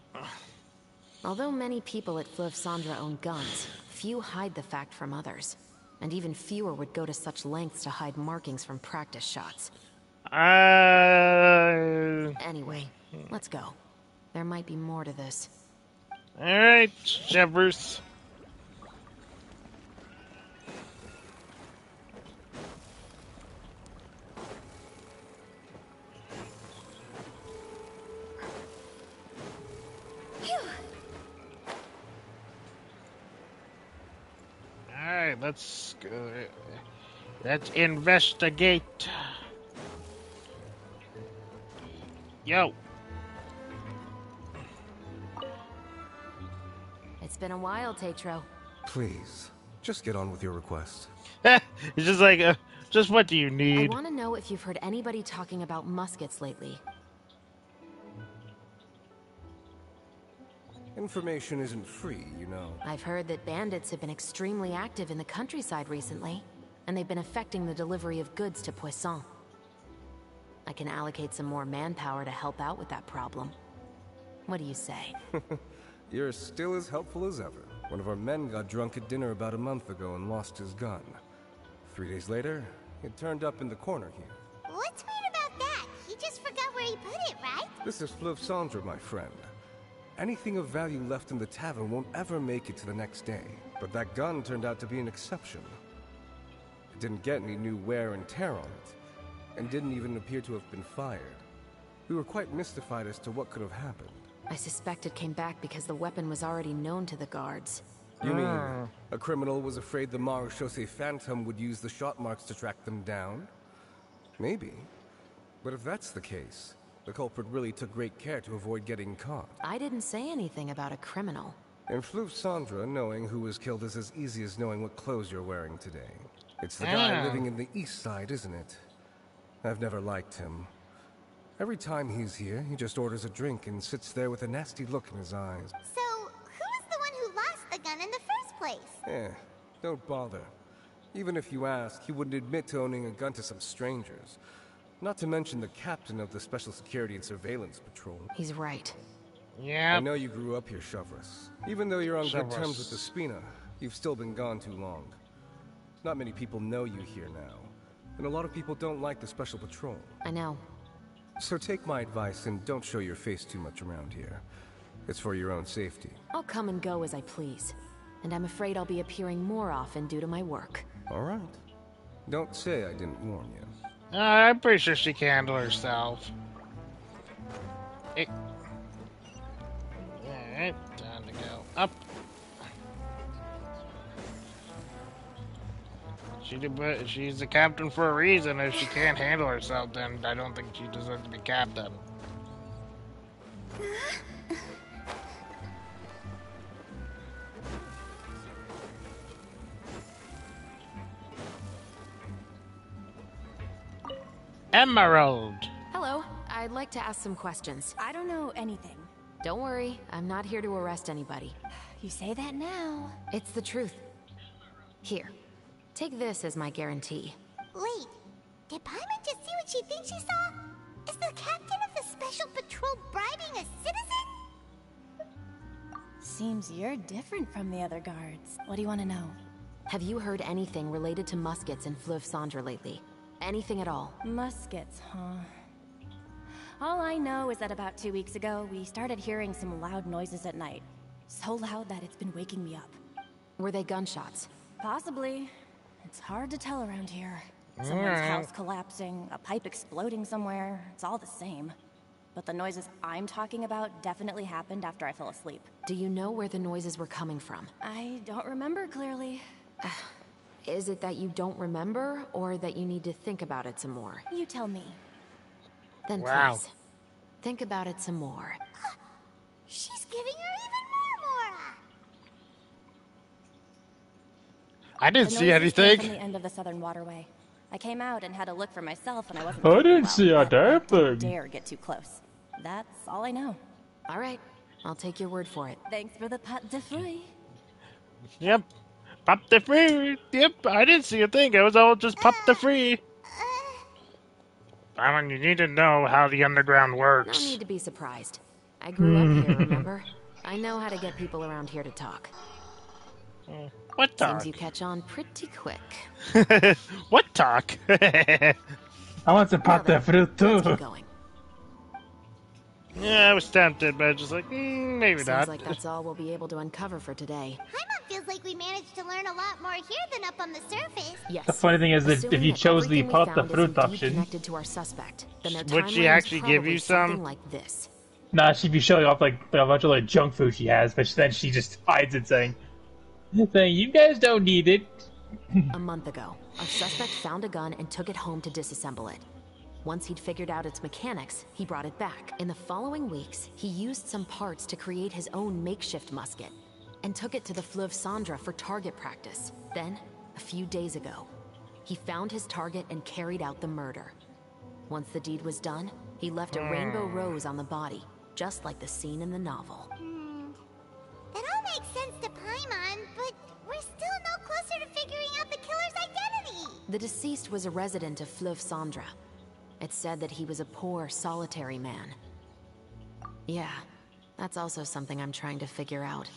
J: although many people at Fleuve Sandra own guns, few hide the fact from others. And even fewer would go to such lengths to hide markings from practice shots. Anyway, let's go. There might be more to this.
A: Alright, Chef Bruce. Alright, let's go. Let's investigate. Yo.
J: It's been a while, Tetro.
R: Please, just get on with your request.
A: It's just like, just what do you
J: I
A: need?
J: want to know if you've heard anybody talking about muskets lately.
R: Information isn't free, you know.
J: I've heard that bandits have been extremely active in the countryside recently, and they've been affecting the delivery of goods to Poisson. I can allocate some more manpower to help out with that problem. What do you say?
R: You're still as helpful as ever. One of our men got drunk at dinner about a month ago and lost his gun. 3 days later, it turned up in the corner here.
I: What's weird about that? He just forgot where he put it, right?
R: This is Fleuve Sandra, my friend. Anything of value left in the tavern won't ever make it to the next day. But that gun turned out to be an exception. It didn't get any new wear and tear on it, and didn't even appear to have been fired. We were quite mystified as to what could have happened.
J: I suspect it came back because the weapon was already known to the guards.
R: You mean, a criminal was afraid the Marechaussee Phantom would use the shot marks to track them down? Maybe. But if that's the case, the culprit really took great care to avoid getting caught.
J: I didn't say anything about a criminal.
R: In Fleuve Sandra, knowing who was killed is as easy as knowing what clothes you're wearing today. It's the guy living in the east side, isn't it? I've never liked him. Every time he's here, he just orders a drink and sits there with a nasty look in his eyes.
I: So, who was the one who lost the gun in the first place?
R: Don't bother. Even if you ask, he wouldn't admit to owning a gun to some strangers. Not to mention the captain of the Special Security and Surveillance Patrol.
J: He's right.
A: Yeah.
R: I know you grew up here, Chevres. Even though you're on good terms with the Spina, you've still been gone too long. Not many people know you here now, and a lot of people don't like the Special Patrol.
J: I know.
R: So take my advice and don't show your face too much around here. It's for your own safety.
J: I'll come and go as I please. And I'm afraid I'll be appearing more often due to my work.
R: All right. Don't say I didn't warn you.
A: I'm pretty sure she can handle herself. Alright, time to go up. She's the captain for a reason. If she can't handle herself, then I don't think she deserves to be captain. Emerald!
J: Hello, I'd like to ask some questions.
H: I don't know anything.
J: Don't worry, I'm not here to arrest anybody.
H: You say that now.
J: It's the truth. Here, take this as my guarantee.
I: Wait, did Paimon just see what she thinks she saw? Is the captain of the Special Patrol bribing a citizen?
H: Seems you're different from the other guards. What do you want to know?
J: Have you heard anything related to Muskets and Fleuve Cendre lately? Anything at all?
H: Muskets, huh? All I know is that about 2 weeks ago, we started hearing some loud noises at night. So loud that it's been waking me up.
J: Were they gunshots?
H: Possibly. It's hard to tell around here. Someone's house collapsing, a pipe exploding somewhere. It's all the same. But the noises I'm talking about definitely happened after I fell asleep.
J: Do you know where the noises were coming from?
H: I don't remember clearly.
J: Is it that you don't remember, or that you need to think about it some more?
H: You tell me.
J: Then please, think about it some more.
I: She's giving her even more Mora!
A: I didn't see
H: From
A: anything.
H: the end of the Southern Waterway. I came out and had a look for myself, and I wasn't.
O: I didn't see a damn thing.
H: Dare get too close. That's all I know.
J: All right, I'll take your word for it.
H: Thanks for the pat de fruit.
A: Yep. Pop the free. Yep, I didn't see a thing. It was all just pop the free. I mean, you need to know how the underground works.
J: No need to be surprised. I grew up here, remember? I know how to get people around here to talk.
A: What talk?
J: Seems you catch on pretty quick.
A: What talk?
O: I want to pop that fruit too.
J: Let's keep going.
A: Yeah, I was tempted, but just like, maybe
J: Seems
A: not.
J: like that's all we'll be able to uncover for today.
I: Paimon feels like we managed to learn a lot more here than up on the surface.
J: Yes.
O: The funny thing is that if you chose the pop the fruit option,
J: connected to our suspect, then their
A: would she
J: timeline is
A: actually give
J: probably
A: you
J: something
A: some?
J: like this.
O: nah, she'd be showing off like a bunch of like junk food she has, but then she just hides it, saying, "You guys don't need it."
J: A month ago, our suspect found a gun and took it home to disassemble it. Once he'd figured out its mechanics, he brought it back. In the following weeks, he used some parts to create his own makeshift musket and took it to the Fleuve Cendre for target practice. Then, a few days ago, he found his target and carried out the murder. Once the deed was done, he left a rainbow rose on the body, just like the scene in the novel.
I: That all makes sense to Paimon, but we're still no closer to figuring out the killer's identity.
J: The deceased was a resident of Fleuve Cendre. It's said that he was a poor, solitary man. Yeah, that's also something I'm trying to figure out.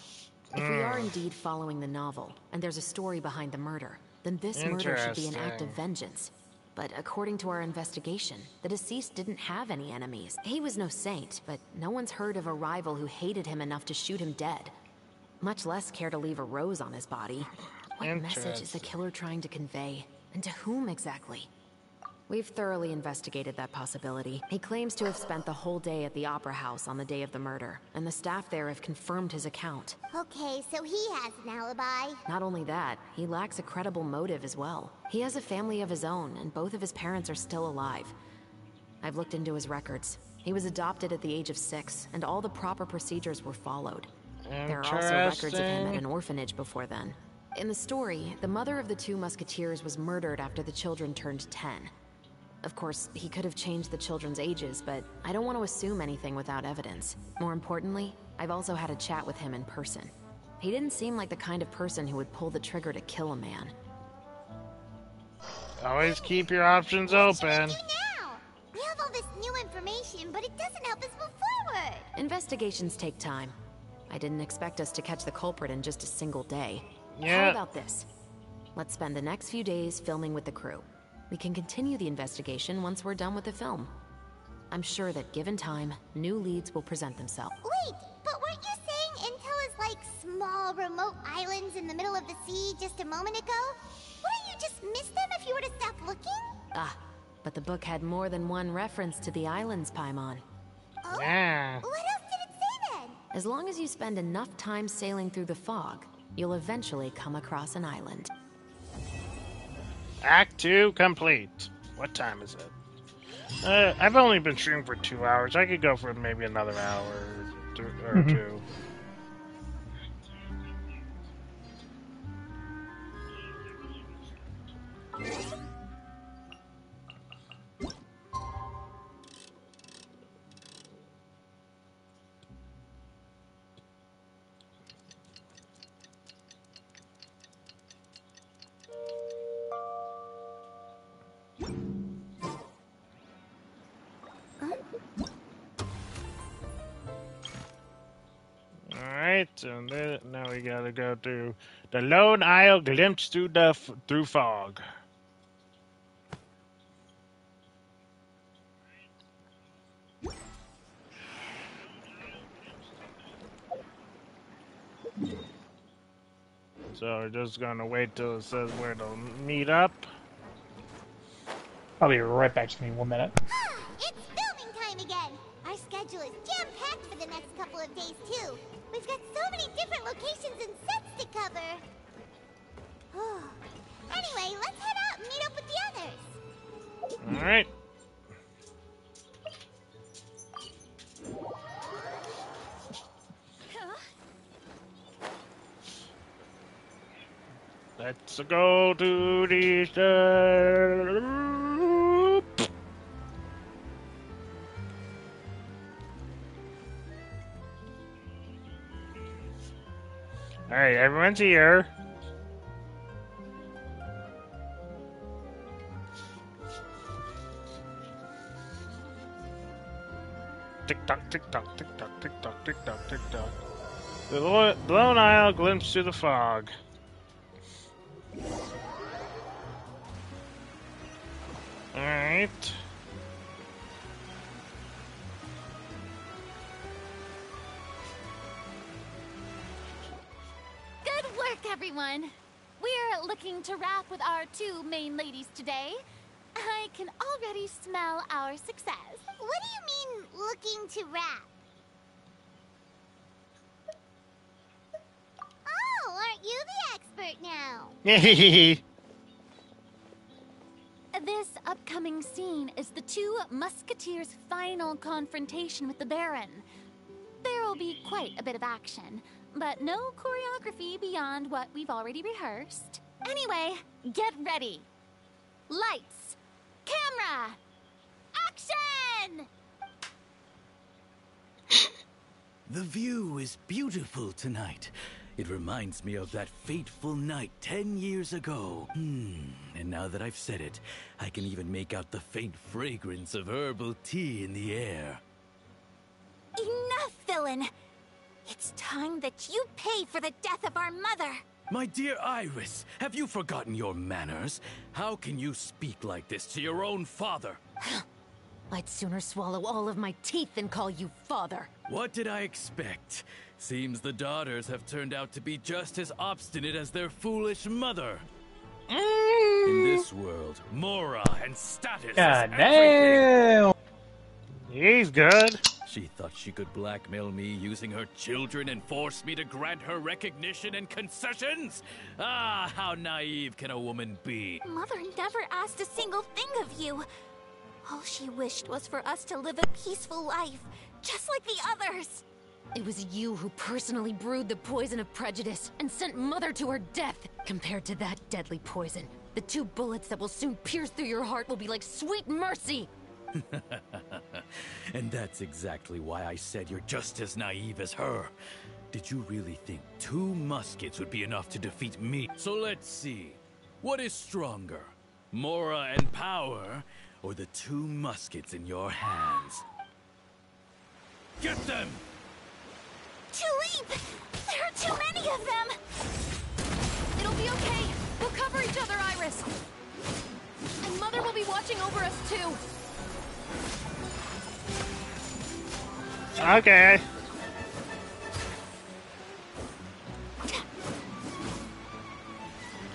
J: If we are indeed following the novel, and there's a story behind the murder, then this murder should be an act of vengeance. But according to our investigation, the deceased didn't have any enemies. He was no saint, but no one's heard of a rival who hated him enough to shoot him dead. Much less care to leave a rose on his body. What message is the killer trying to convey? And to whom exactly? We've thoroughly investigated that possibility. He claims to have spent the whole day at the Opera House on the day of the murder, and the staff there have confirmed his account.
I: Okay, so he has an alibi.
J: Not only that, he lacks a credible motive as well. He has a family of his own, and both of his parents are still alive. I've looked into his records. He was adopted at the age of 6, and all the proper procedures were followed. There are also records of him at an orphanage before then. In the story, the mother of the 2 musketeers was murdered after the children turned 10. Of course, he could have changed the children's ages, but I don't want to assume anything without evidence. More importantly, I've also had a chat with him in person. He didn't seem like the kind of person who would pull the trigger to kill a man.
A: Always keep your options open.
I: What should we do now? We have all this new information, but it doesn't help us move forward.
J: Investigations take time. I didn't expect us to catch the culprit in just a single day.
A: Yeah.
J: How about this? Let's spend the next few days filming with the crew. We can continue the investigation once we're done with the film. I'm sure that given time, new leads will present themselves.
I: Wait, but weren't you saying Intel is like small, remote islands in the middle of the sea just a moment ago? Wouldn't you just miss them if you were to stop looking?
J: Ah, but the book had more than one reference to the islands, Paimon.
I: Oh?
A: Yeah.
I: What else did it say then?
J: As long as you spend enough time sailing through the fog, you'll eventually come across an island.
A: Act 2 complete. What time is it? I've only been streaming for 2 hours. I could go for maybe another hour or two. Alright, and then now we gotta go to the Lone Isle glimpse through fog. So we're just gonna wait till it says where to meet up.
O: I'll be right back. Just give me 1 minute.
I: It's filming time again! Our schedule is jam-packed for the next couple of days, too. We've got so many different locations and sets to cover. Anyway, let's head out and meet up with the others.
A: Alright. Let's go to the Alright, everyone's here. Tick tock, tick tock, tick tock, tick tock, tick tock, tick tock. The Lone Isle glimpse through the fog. Alright.
B: Good work, everyone. We're looking to wrap with our 2 main ladies today. I can already smell our success.
I: What do you mean, looking to wrap? Oh, aren't you the expert now?
B: This upcoming scene is the 2 Musketeers' final confrontation with the Baron. There will be quite a bit of action, but no choreography beyond what we've already rehearsed. Anyway, get ready. Lights, camera, action!
S: The view is beautiful tonight. It reminds me of that fateful night 10 years ago. And now that I've said it, I can even make out the faint fragrance of herbal tea in the air.
F: Enough, villain! It's time that you pay for the death of our mother!
S: My dear Iris, have you forgotten your manners? How can you speak like this to your own father?
J: I'd sooner swallow all of my teeth than call you father.
S: What did I expect? Seems the daughters have turned out to be just as obstinate as their foolish mother. In this world, Mora and status
O: God
S: is
O: damn!
A: He's good.
S: She thought she could blackmail me using her children and force me to grant her recognition and concessions? Ah, how naive can a woman be?
F: Mother never asked a single thing of you. All she wished was for us to live a peaceful life, just like the others.
J: It was you who personally brewed the poison of prejudice and sent Mother to her death. Compared to that deadly poison, the 2 bullets that will soon pierce through your heart will be like sweet mercy.
S: And that's exactly why I said you're just as naive as her. Did you really think 2 muskets would be enough to defeat me? So let's see. What is stronger? Mora and power, or the 2 muskets in your hands? Get them!
F: Tulip! There are too many of them!
J: It'll be okay. We'll cover each Iris. And Mother will be watching over us too.
A: Okay.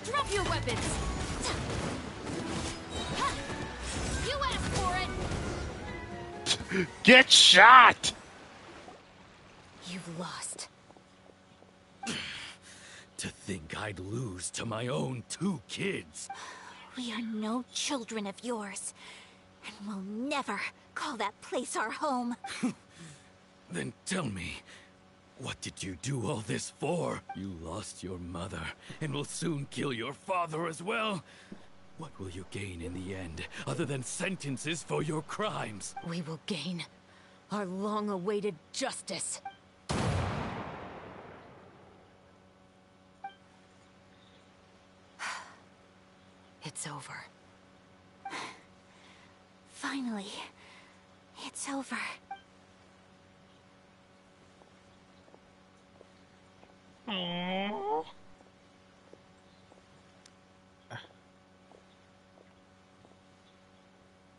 J: Drop your weapons. You asked for it.
A: Get shot!
J: You've lost.
S: To think I'd lose to my own 2 kids.
H: We are no children of yours, and we'll never call that place our home.
S: Then tell me, what did you do all this for? You lost your mother, and will soon kill your father as well. What will you gain in the end, other than sentences for your crimes?
J: We will gain our long-awaited justice. It's over.
H: Finally, it's over.
A: Aww.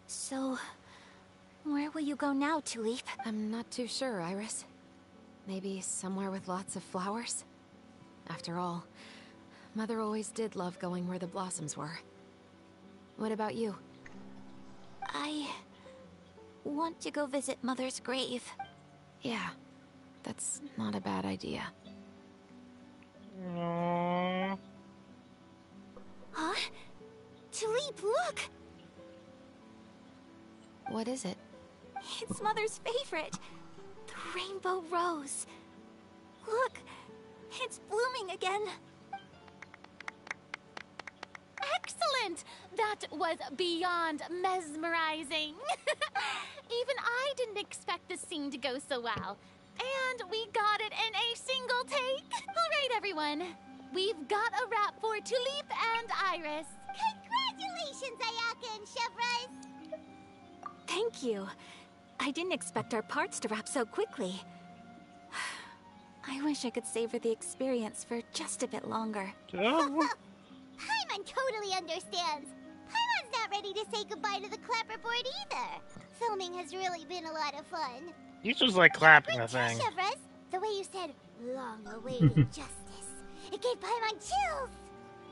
H: So, where will you go now, Tulip?
J: I'm not too sure, Iris. Maybe somewhere with lots of flowers? After all, Mother always did love going where the blossoms were. What about you?
H: I want to go visit Mother's grave.
J: Yeah, that's not a bad idea.
A: Aww.
H: Huh? Tulip, look!
J: What is it?
H: It's Mother's favorite. The rainbow rose. Look, it's blooming again.
B: Excellent! That was beyond mesmerizing. Even I didn't expect the scene to go so well. And we got it in a single take. All right, everyone. We've got a wrap for Tulip and Iris.
I: Congratulations, Ayaka and Chevres!
H: Thank you. I didn't expect our parts to wrap so quickly. I wish I could savor the experience for just a bit longer.
I: Paimon totally understands. Paimon's not ready to say goodbye to the clapperboard either. Filming has really been a lot of fun.
A: You just like clapping the thing.
I: Chevres, the way you said, long-awaited justice. It gave Paimon chills.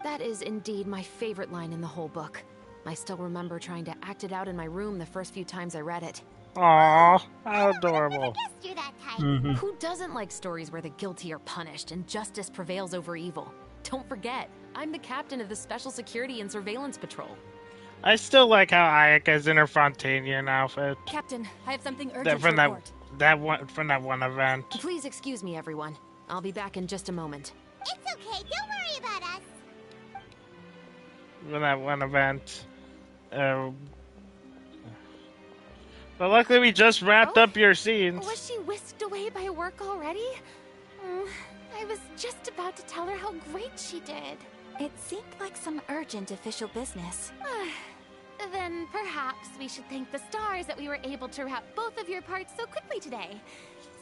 J: That is indeed my favorite line in the whole book. I still remember trying to act it out in my room the first few times I read it.
A: Aww, how adorable.
I: You're that type.
J: Who doesn't like stories where the guilty are punished and justice prevails over evil? Don't forget, I'm the captain of the Special Security and Surveillance Patrol.
A: I still like how Ayaka's in her Fontanian outfit.
J: Captain, I have something urgent to
A: From
J: report.
A: from that one event.
J: Please excuse me, everyone. I'll be back in just a moment.
I: It's okay, don't worry about us.
A: From that one event. But luckily we just wrapped up your scenes.
B: Was she whisked away by work already? I was just about to tell her how great she did.
H: It seemed like some urgent official business.
B: Then perhaps we should thank the stars that we were able to wrap both of your parts so quickly today.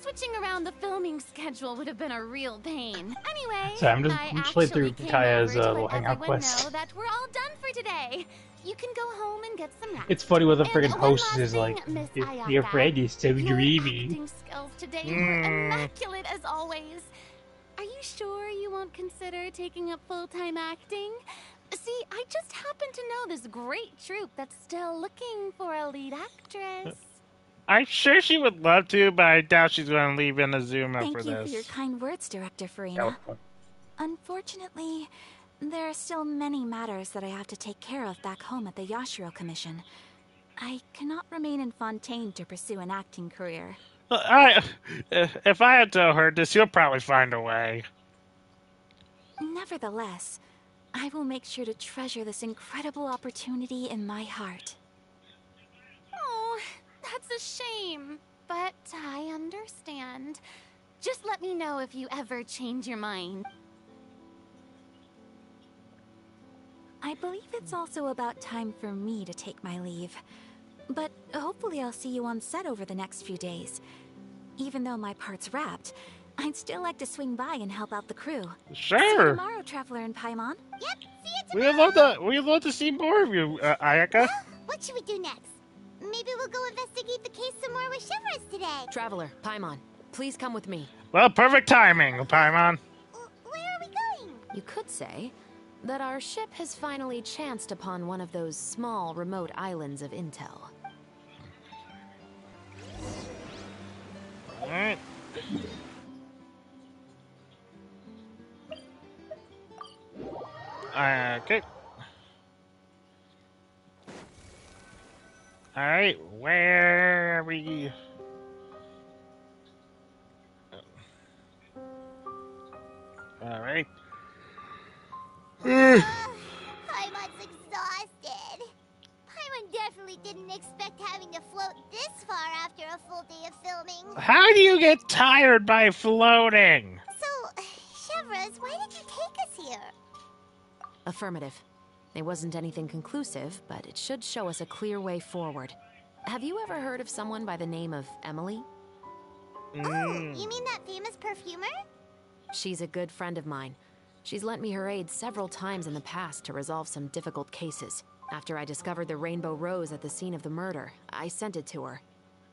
B: Switching around the filming schedule would have been a real pain. Anyway,
O: So I'm
B: I
O: just playing through
B: actually came
O: Kaya's
B: over to
O: little
B: let
O: hangout
B: everyone
O: quest.
B: know that we're all done for today. You can go home and get some rest.
O: It's funny when the
B: And
O: friggin'
B: one
O: host
B: last
O: is
B: thing,
O: like,
B: Miss
O: your
B: Ayaka.
O: friend is so dreamy.
B: Acting skills today were immaculate as always. Are you sure you won't consider taking up full-time acting? See, I just happen to know this great troupe that's still looking for a lead actress.
A: I'm sure she would love to, but I doubt she's going to leave in a Zoom
H: Thank
A: for
H: you
A: this.
H: for your kind words, Director Farina. Unfortunately, there are still many matters that I have to take care of back home at the Yashiro Commission. I cannot remain in Fontaine to pursue an acting career.
A: If I had told her this, she'll probably find a way.
H: Nevertheless, I will make sure to treasure this incredible opportunity in my heart.
B: Oh, that's a shame. But I understand. Just let me know if you ever change your mind.
H: I believe it's also about time for me to take my leave. But hopefully I'll see you on set over the next few days. Even though my part's wrapped, I'd still like to swing by and help out the crew.
A: Sure.
H: See you tomorrow, Traveler and Paimon.
I: Yep, see you tomorrow.
A: We'd love to see more of you, Ayaka.
I: What should we do next? Maybe we'll go investigate the case some more with Shivers today.
J: Traveler, Paimon, please come with me.
A: Well, perfect timing, Paimon.
I: Where are we going?
J: You could say that our ship has finally chanced upon one of those small, remote islands of intel.
A: Alright. Okay. Alright, where are we? Alright.
I: Paimon's exhausted. Paimon definitely didn't expect having to float this far after a full day of filming.
A: How do you get tired by floating?
I: So, Chevrolet, why did you take us here?
J: Affirmative. It wasn't anything conclusive, but it should show us a clear way forward. Have you ever heard of someone by the name of Emily?
I: Oh, you mean that famous perfumer?
J: She's a good friend of mine. She's lent me her aid several times in the past to resolve some difficult cases. After I discovered the rainbow rose at the scene of the murder, I sent it to her.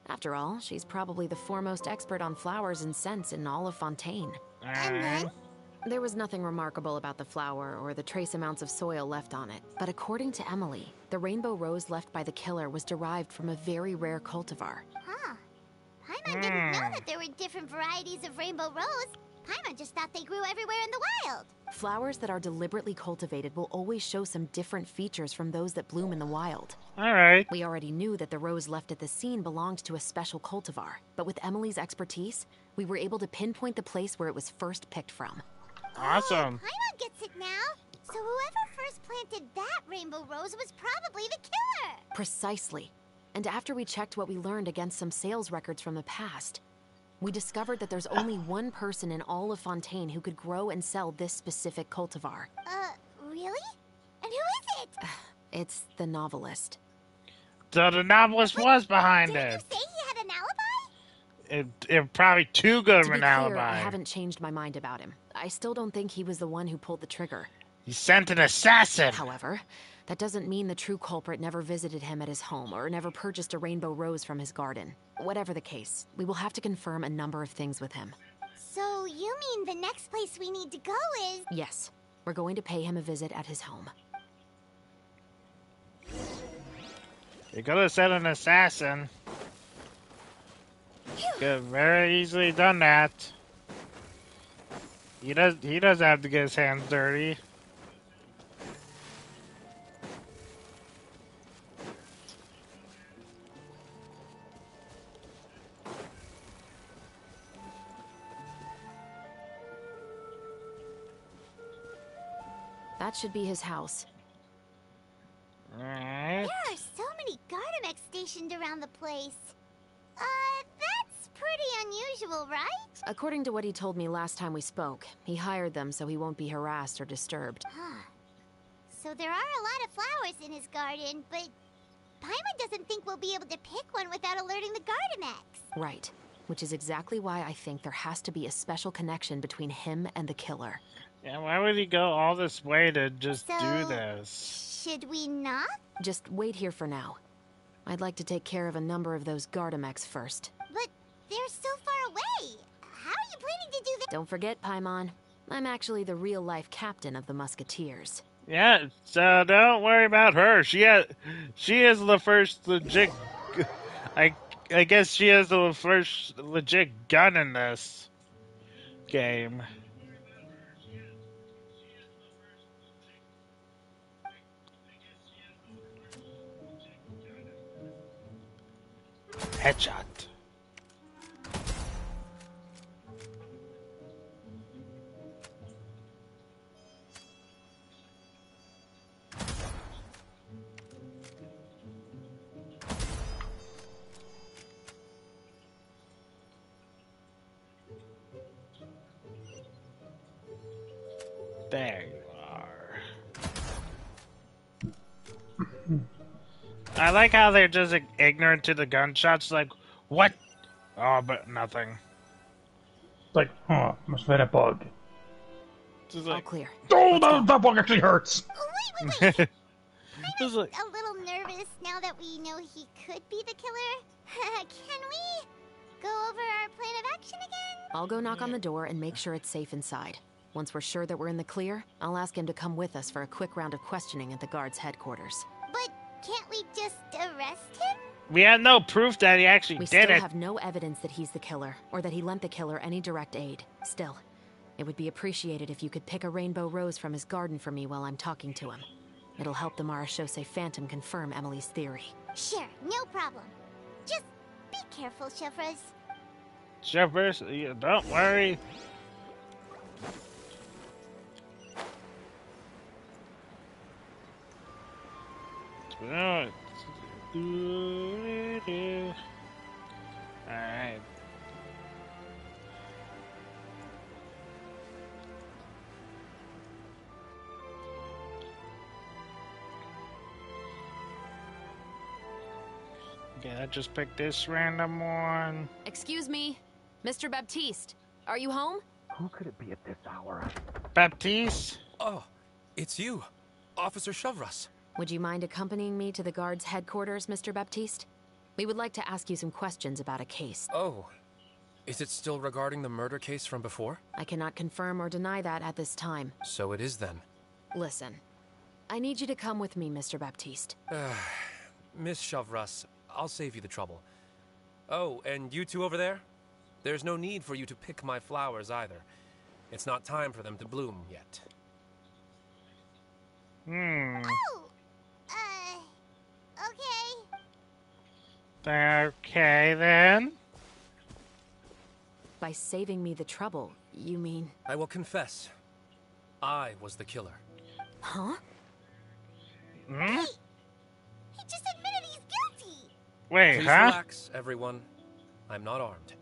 J: After all, she's probably the foremost expert on flowers and scents in all of Fontaine.
I: And then?
J: There was nothing remarkable about the flower or the trace amounts of soil left on it. But according to Emily, the rainbow rose left by the killer was derived from a very rare cultivar.
I: Huh. Paimon didn't know that there were different varieties of rainbow rose. Paimon just thought they grew everywhere in the wild.
J: Flowers that are deliberately cultivated will always show some different features from those that bloom in the wild.
A: Alright.
J: We already knew that the rose left at the scene belonged to a special cultivar, but with Emily's expertise, we were able to pinpoint the place where it was first picked from.
A: Awesome.
I: Paimon gets it now. So whoever first planted that rainbow rose was probably the killer.
J: Precisely. And after we checked what we learned against some sales records from the past, we discovered that there's only one person in all of Fontaine who could grow and sell this specific cultivar.
I: Really? And who is it?
J: It's the novelist.
A: So the novelist was behind
I: Did
A: it.
I: you say he had an alibi?
A: It probably too good of
J: To be
A: an
J: clear,
A: alibi.
J: I haven't changed my mind about him. I still don't think he was the one who pulled the trigger.
A: He sent an assassin.
J: However, that doesn't mean the true culprit never visited him at his home or never purchased a rainbow rose from his garden. Whatever the case, we will have to confirm a number of things with him.
I: So you mean the next place we need to go is...
J: Yes, we're going to pay him a visit at his home.
A: You could have said an assassin. Could have very easily done that. He doesn't have to get his hands dirty.
J: That should be his house.
A: Alright.
I: There are so many Gardamex stationed around the place. That's pretty unusual, right?
J: According to what he told me last time we spoke, he hired them so he won't be harassed or disturbed.
I: Huh. So there are a lot of flowers in his garden, but Paimon doesn't think we'll be able to pick one without alerting the Gardamex.
J: Right. Which is exactly why I think there has to be a special connection between him and the killer.
A: Yeah, why would he go all this way to just
I: So,
A: do this?
I: Should we not?
J: Just wait here for now. I'd like to take care of a number of those Gardamex first.
I: But they're so far away. How are you planning to do that?
J: Don't forget, Paimon. I'm actually the real-life captain of the Musketeers.
A: Yeah, so don't worry about her. She is the first legit... I guess she is the first legit gun in this game. Headshot. There you are. I like how they're just ignorant to the gunshots, like, what? Oh, but nothing.
O: It's like, huh, must have been a bug.
J: All clear.
O: Oh, that bug actually hurts!
I: Wait. I'm a little nervous now that we know he could be the killer. Can we go over our plan of action again?
J: I'll go knock on the door and make sure it's safe inside. Once we're sure that we're in the clear, I'll ask him to come with us for a quick round of questioning at the guard's headquarters.
I: But can't we just arrest him?
A: We have no proof that he actually
J: We
A: did
J: still
A: it.
J: have no evidence that he's the killer, or that he lent the killer any direct aid. Still, it would be appreciated if you could pick a rainbow rose from his garden for me while I'm talking to him. It'll help the Marachose Phantom confirm Emily's theory.
I: Sure, no problem. Just be careful, Chevros.
A: Chevros, don't worry. Alright. Okay, I just picked this random one.
J: Excuse me, Mr. Baptiste, are you home?
T: Who could it be at this hour?
A: Baptiste?
U: Oh, it's you, Officer Chevros.
J: Would you mind accompanying me to the guard's headquarters, Mr. Baptiste? We would like to ask you some questions about a case.
U: Oh, is it still regarding the murder case from before?
J: I cannot confirm or deny that at this time.
U: So it is then.
J: Listen, I need you to come with me, Mr. Baptiste.
U: Miss Chevros, I'll save you the trouble. Oh, and you two over there? There's no need for you to pick my flowers either. It's not time for them to bloom yet.
I: Oh! Okay.
A: Okay, then.
J: By saving me the trouble, you mean...
U: I will confess. I was the killer.
J: Huh?
I: He just admitted he's guilty!
A: Wait,
U: Please
A: huh?
U: relax, everyone. I'm not armed.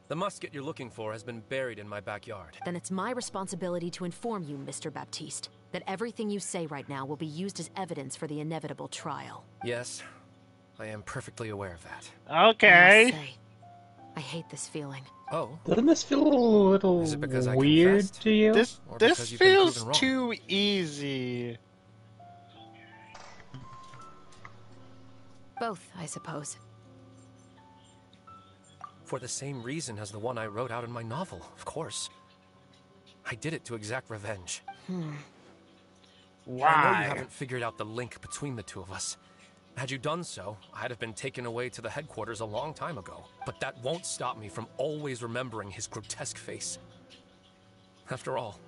U: The musket you're looking for has been buried in my backyard.
J: Then it's my responsibility to inform you, Mr. Baptiste, that everything you say right now will be used as evidence for the inevitable trial.
U: Yes, I am perfectly aware of that.
A: Okay.
J: I must say, I hate this feeling.
U: Oh.
O: Doesn't this feel a little
U: Is it because I
O: weird
U: confessed?
O: to you?
A: This
U: Or because you've been
A: feels
U: proven wrong?
A: too easy.
J: Both, I suppose.
U: For the same reason as the one I wrote out in my novel, of course. I did it to exact revenge.
A: Why?
U: I know you haven't figured out the link between the two of us. Had you done so, I'd have been taken away to the headquarters a long time ago. But that won't stop me from always remembering his grotesque face. After all,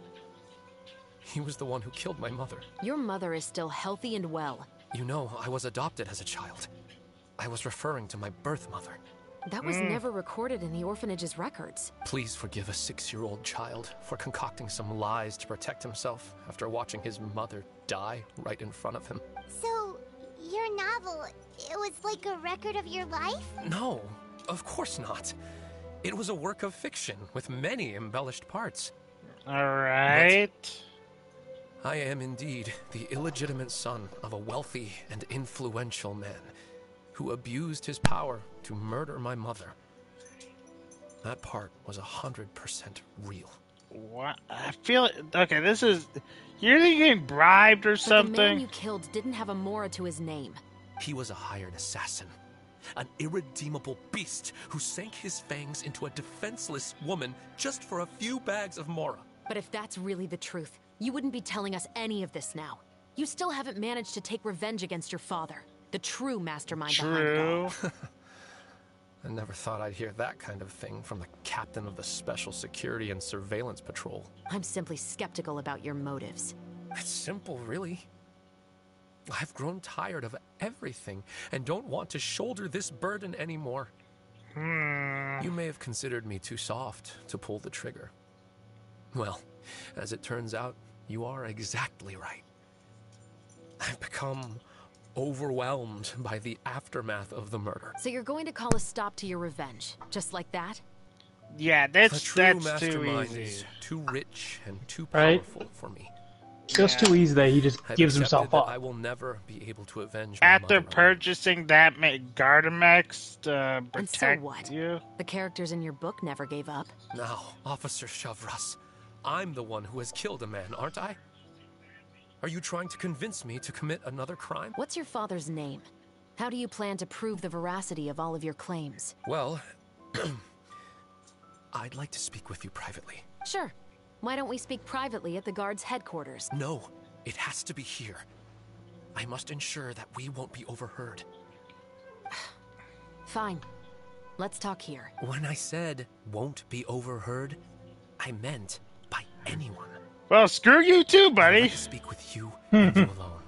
U: he was the one who killed my mother.
J: Your mother is still healthy and well.
U: You know, I was adopted as a child. I was referring to my birth mother.
J: That was never recorded in the orphanage's records.
U: Please forgive a 6-year-old child for concocting some lies to protect himself after watching his mother die right in front of him.
I: So, your novel, it was like a record of your life?
U: No, of course not. It was a work of fiction with many embellished parts.
A: Alright.
U: I am indeed the illegitimate son of a wealthy and influential man who abused his power to murder my mother. That part was 100% real.
A: What? I feel... Okay, this is... You're getting bribed or
J: But
A: something?
J: the man you killed didn't have a Mora to his name.
U: He was a hired assassin. An irredeemable beast who sank his fangs into a defenseless woman just for a few bags of Mora.
J: But if that's really the truth, you wouldn't be telling us any of this now. You still haven't managed to take revenge against your father, the true mastermind behind it all.
U: I never thought I'd hear that kind of thing from the captain of the Special Security and Surveillance Patrol.
J: I'm simply skeptical about your motives.
U: It's simple, really. I've grown tired of everything and don't want to shoulder this burden anymore. You may have considered me too soft to pull the trigger. Well, as it turns out, you are exactly right. I've become overwhelmed by the aftermath of the murder.
J: So you're going to call a stop to your revenge, just like that?
A: Yeah,
U: A
A: that's
U: true
A: too
U: mastermind
A: easy.
U: is too rich and too
O: Right.
U: powerful for me.
O: Feels too easy that he just
U: I've
O: gives
U: accepted
O: himself
U: that
O: up.
U: I will never be able to avenge my
A: After
U: mother.
A: purchasing that Gardamex to
J: And so
A: protect
J: what?
A: you.
J: The characters in your book never gave up.
U: Now, Officer Shavras, I'm the one who has killed a man, aren't I? Are you trying to convince me to commit another crime?
J: What's your father's name? How do you plan to prove the veracity of all of your claims?
U: Well, I'd like to speak with you privately.
J: Sure. Why don't we speak privately at the guard's headquarters?
U: No, it has to be here. I must ensure that we won't be overheard.
J: Fine. Let's talk here.
U: When I said won't be overheard, I meant by anyone.
A: Well, screw you too, buddy.
U: I'd like to speak with you and you alone.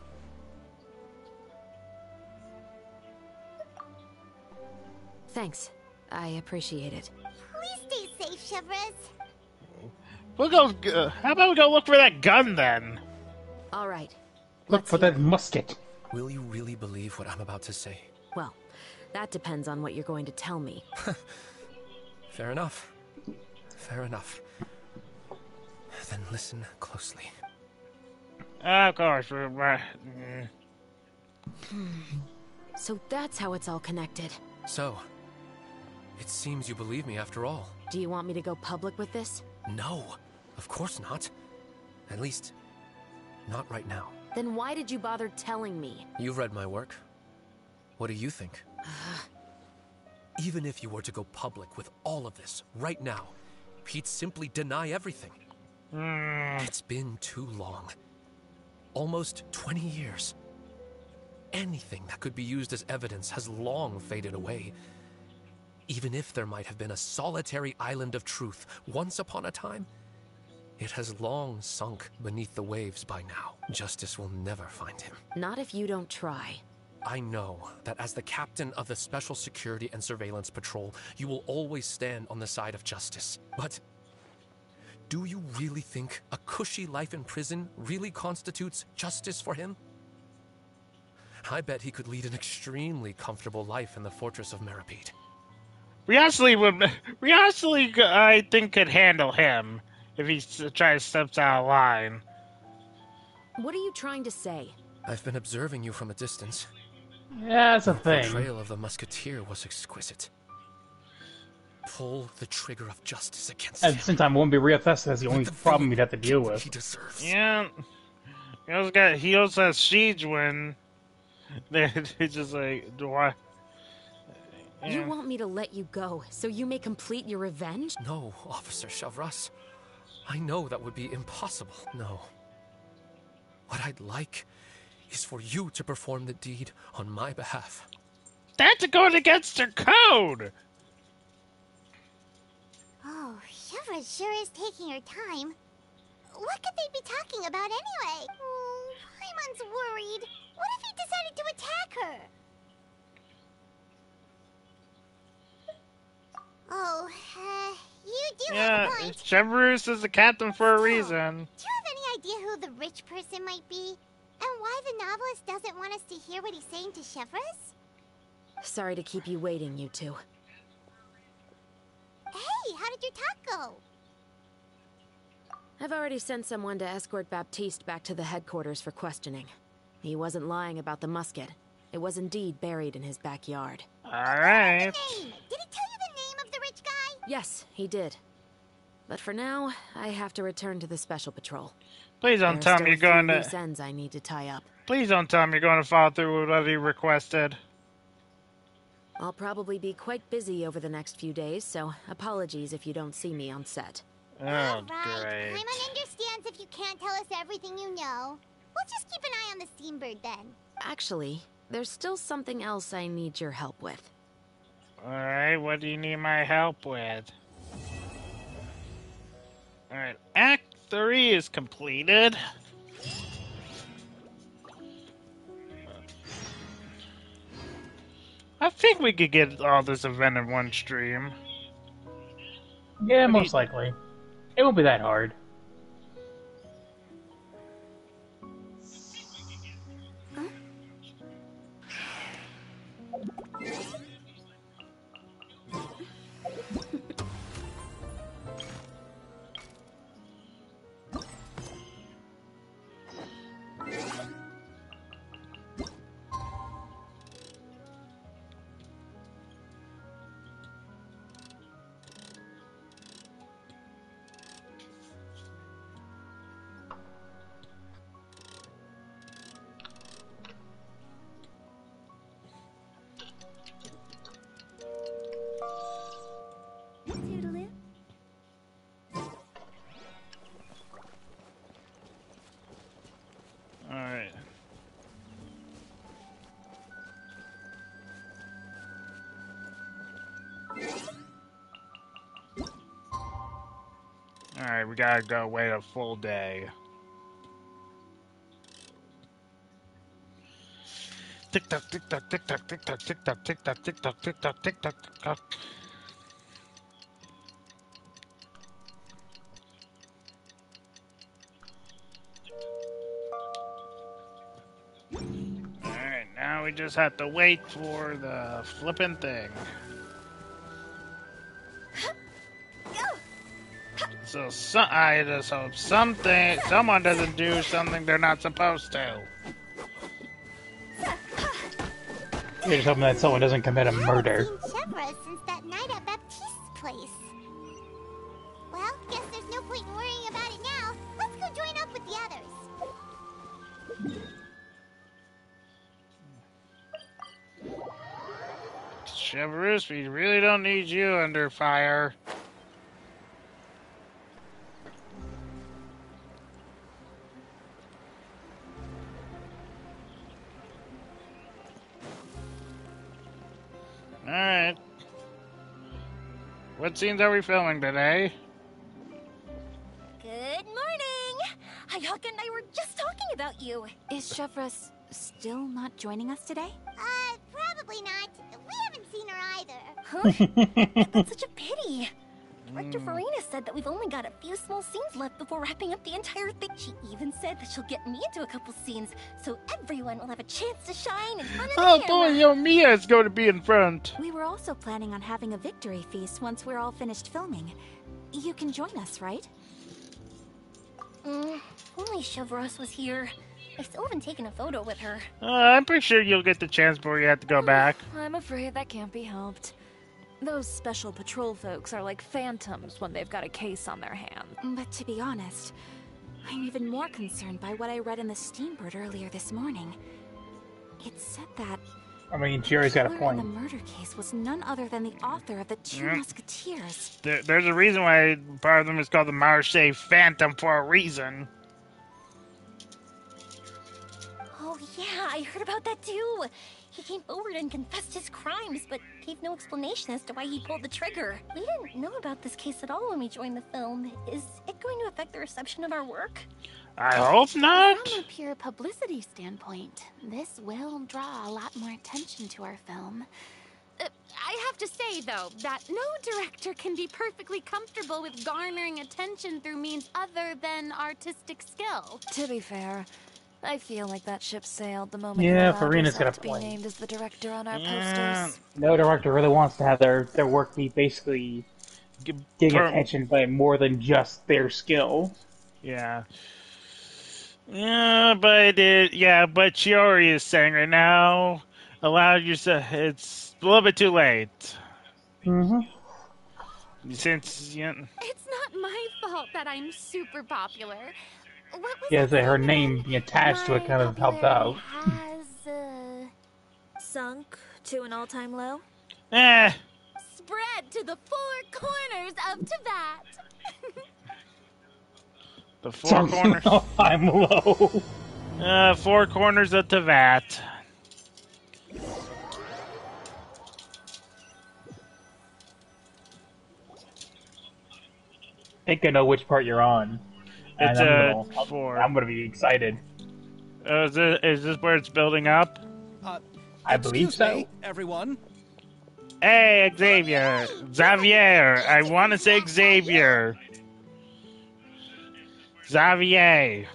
J: Thanks. I appreciate it.
I: Please stay safe, Chevres.
A: We'll go. How about we go look for that gun then?
J: All right.
O: Look for that musket.
U: Will you really believe what I'm about to say?
J: Well, that depends on what you're going to tell me.
U: Fair enough. Fair enough. Then listen closely.
A: Of course.
J: So that's how it's all connected.
U: So, it seems you believe me after all.
J: Do you want me to go public with this?
U: No, of course not. At least, not right now.
J: Then why did you bother telling me?
U: You've read my work. What do you think? Even if you were to go public with all of this right now, he'd simply deny everything. It's been too long. Almost 20 years. Anything that could be used as evidence has long faded away. Even if there might have been a solitary island of truth once upon a time, it has long sunk beneath the waves by now. Justice will never find him.
J: Not if you don't try.
U: I know that as the captain of the Special Security and Surveillance Patrol, you will always stand on the side of justice. But do you really think a cushy life in prison really constitutes justice for him? I bet he could lead an extremely comfortable life in the fortress of Meripede.
A: Riasli, I think, could handle him if he tries to step out of line.
J: What are you trying to say?
U: I've been observing you from a distance.
O: Yeah, that's a
U: The
O: thing.
U: portrayal of the musketeer was exquisite. Pull the trigger of justice against
O: At
U: him.
O: the same time, it wouldn't be Riathesa. That's the only problem you'd have to deal with.
U: He deserves.
A: Yeah. He also has Siege when it's just like, do I?
J: You want me to let you go so you may complete your revenge?
U: No, Officer Shavras. I know that would be impossible. No. What I'd like is for you to perform the deed on my behalf.
A: That's going against their code!
I: Oh, Chevres sure is taking her time. What could they be talking about anyway? Oh, Paimon's worried. What if he decided to attack her? Oh, you do have a point.
A: Chevroos is the captain for a reason.
I: Do you have any idea who the rich person might be? And why the novelist doesn't want us to hear what he's saying to Chevres?
J: Sorry to keep you waiting, you two.
I: Hey, how did your talk go?
J: I've already sent someone to escort Baptiste back to the headquarters for questioning. He wasn't lying about the musket. It was indeed buried in his backyard.
A: Alright.
I: Did he tell you the name of the rich guy?
J: Yes, he did. But for now, I have to return to the Special Patrol.
A: Please don't tell me you're going to...
J: loose ends I need to tie up.
A: Please don't tell me you're going to follow through with what he requested.
J: I'll probably be quite busy over the next few days, so apologies if you don't see me on set.
A: Oh, great.
I: Paimon understands if you can't tell us everything you know. We'll just keep an eye on the Steambird then.
J: Actually, there's still something else I need your help with.
A: Alright, what do you need my help with? Alright, Act 3 is completed. I think we could get all this event in one stream.
O: Yeah, most likely. It won't be that hard.
A: Alright, we gotta go wait a full day. Tick tock, tick tock, tick tock, tick tock, tick tock, tick tock, tick tock, tick tock, tick tock, tick tock. Alright, now we just have to wait for the flippin' thing. So, I just hope someone doesn't do something they're not supposed to.
O: You're just hoping that someone doesn't commit a murder.
I: Chevra since that night at Baptiste's place. Well, guess there's no point in worrying about it now. Let's go join up with the others.
A: Chevrus, we really don't need you under fire. Alright. What scenes are we filming today?
F: Good morning! Hayaka and I were just talking about you.
H: Is Chevrus still not joining us today?
I: Probably not. We haven't seen her either.
F: Huh? That's such a pity. Director Farina said that we've only got a few small scenes left before wrapping up the entire thing. She even said that she'll get me into a couple scenes, so everyone will have a chance to shine in front of the
A: Oh
F: camera.
A: boy, yo, Mia is going to be in front.
H: We were also planning on having a victory feast once we're all finished filming. You can join us, right?
F: Only Chevros was here. I still haven't taken a photo with her.
A: I'm pretty sure you'll get the chance before you have to go back.
E: I'm afraid that can't be helped. Those special patrol folks are like phantoms when they've got a case on their hands.
H: But to be honest, I'm even more concerned by what I read in the Steambird earlier this morning. It said that
O: I mean, Jerry's got a
H: killer in
O: point.
H: the murder case was none other than the author of the Two Musketeers.
A: There's a reason why part of them is called the Marseille Phantom for a reason.
F: Oh yeah, I heard about that too. He came forward and confessed his crimes, but gave no explanation as to why he pulled the trigger. We didn't know about this case at all when we joined the film. Is it going to affect the reception of our work?
A: I hope not.
N: From a pure publicity standpoint, this will draw a lot more attention to our film. I have to say, though, that no director can be perfectly comfortable with garnering attention through means other than artistic skill.
E: To be fair, I feel like that ship sailed the moment
O: Yeah,
E: you allowed
O: Farina's got a
E: yourself to be
O: point.
E: named as the director on our posters.
O: No director really wants to have their work be basically getting attention by more than just their skill.
A: Yeah. Yeah, but but Chiori is saying right now, allow yourself. It's a little bit too late. Since
N: It's not my fault that I'm super popular. What was
O: Yeah, so her name being attached to it kind of helped out.
E: Sunk to an all-time low?
N: Spread to the four corners of Teyvat.
A: The four corners.
O: I'm low.
A: Four corners of Teyvat.
O: I think I know which part you're on.
A: It's
O: I'm gonna be excited.
A: Is this where it's building up?
O: I believe so.
C: Me, everyone.
A: Hey, Xavier. I want to say Xavier. Xavier.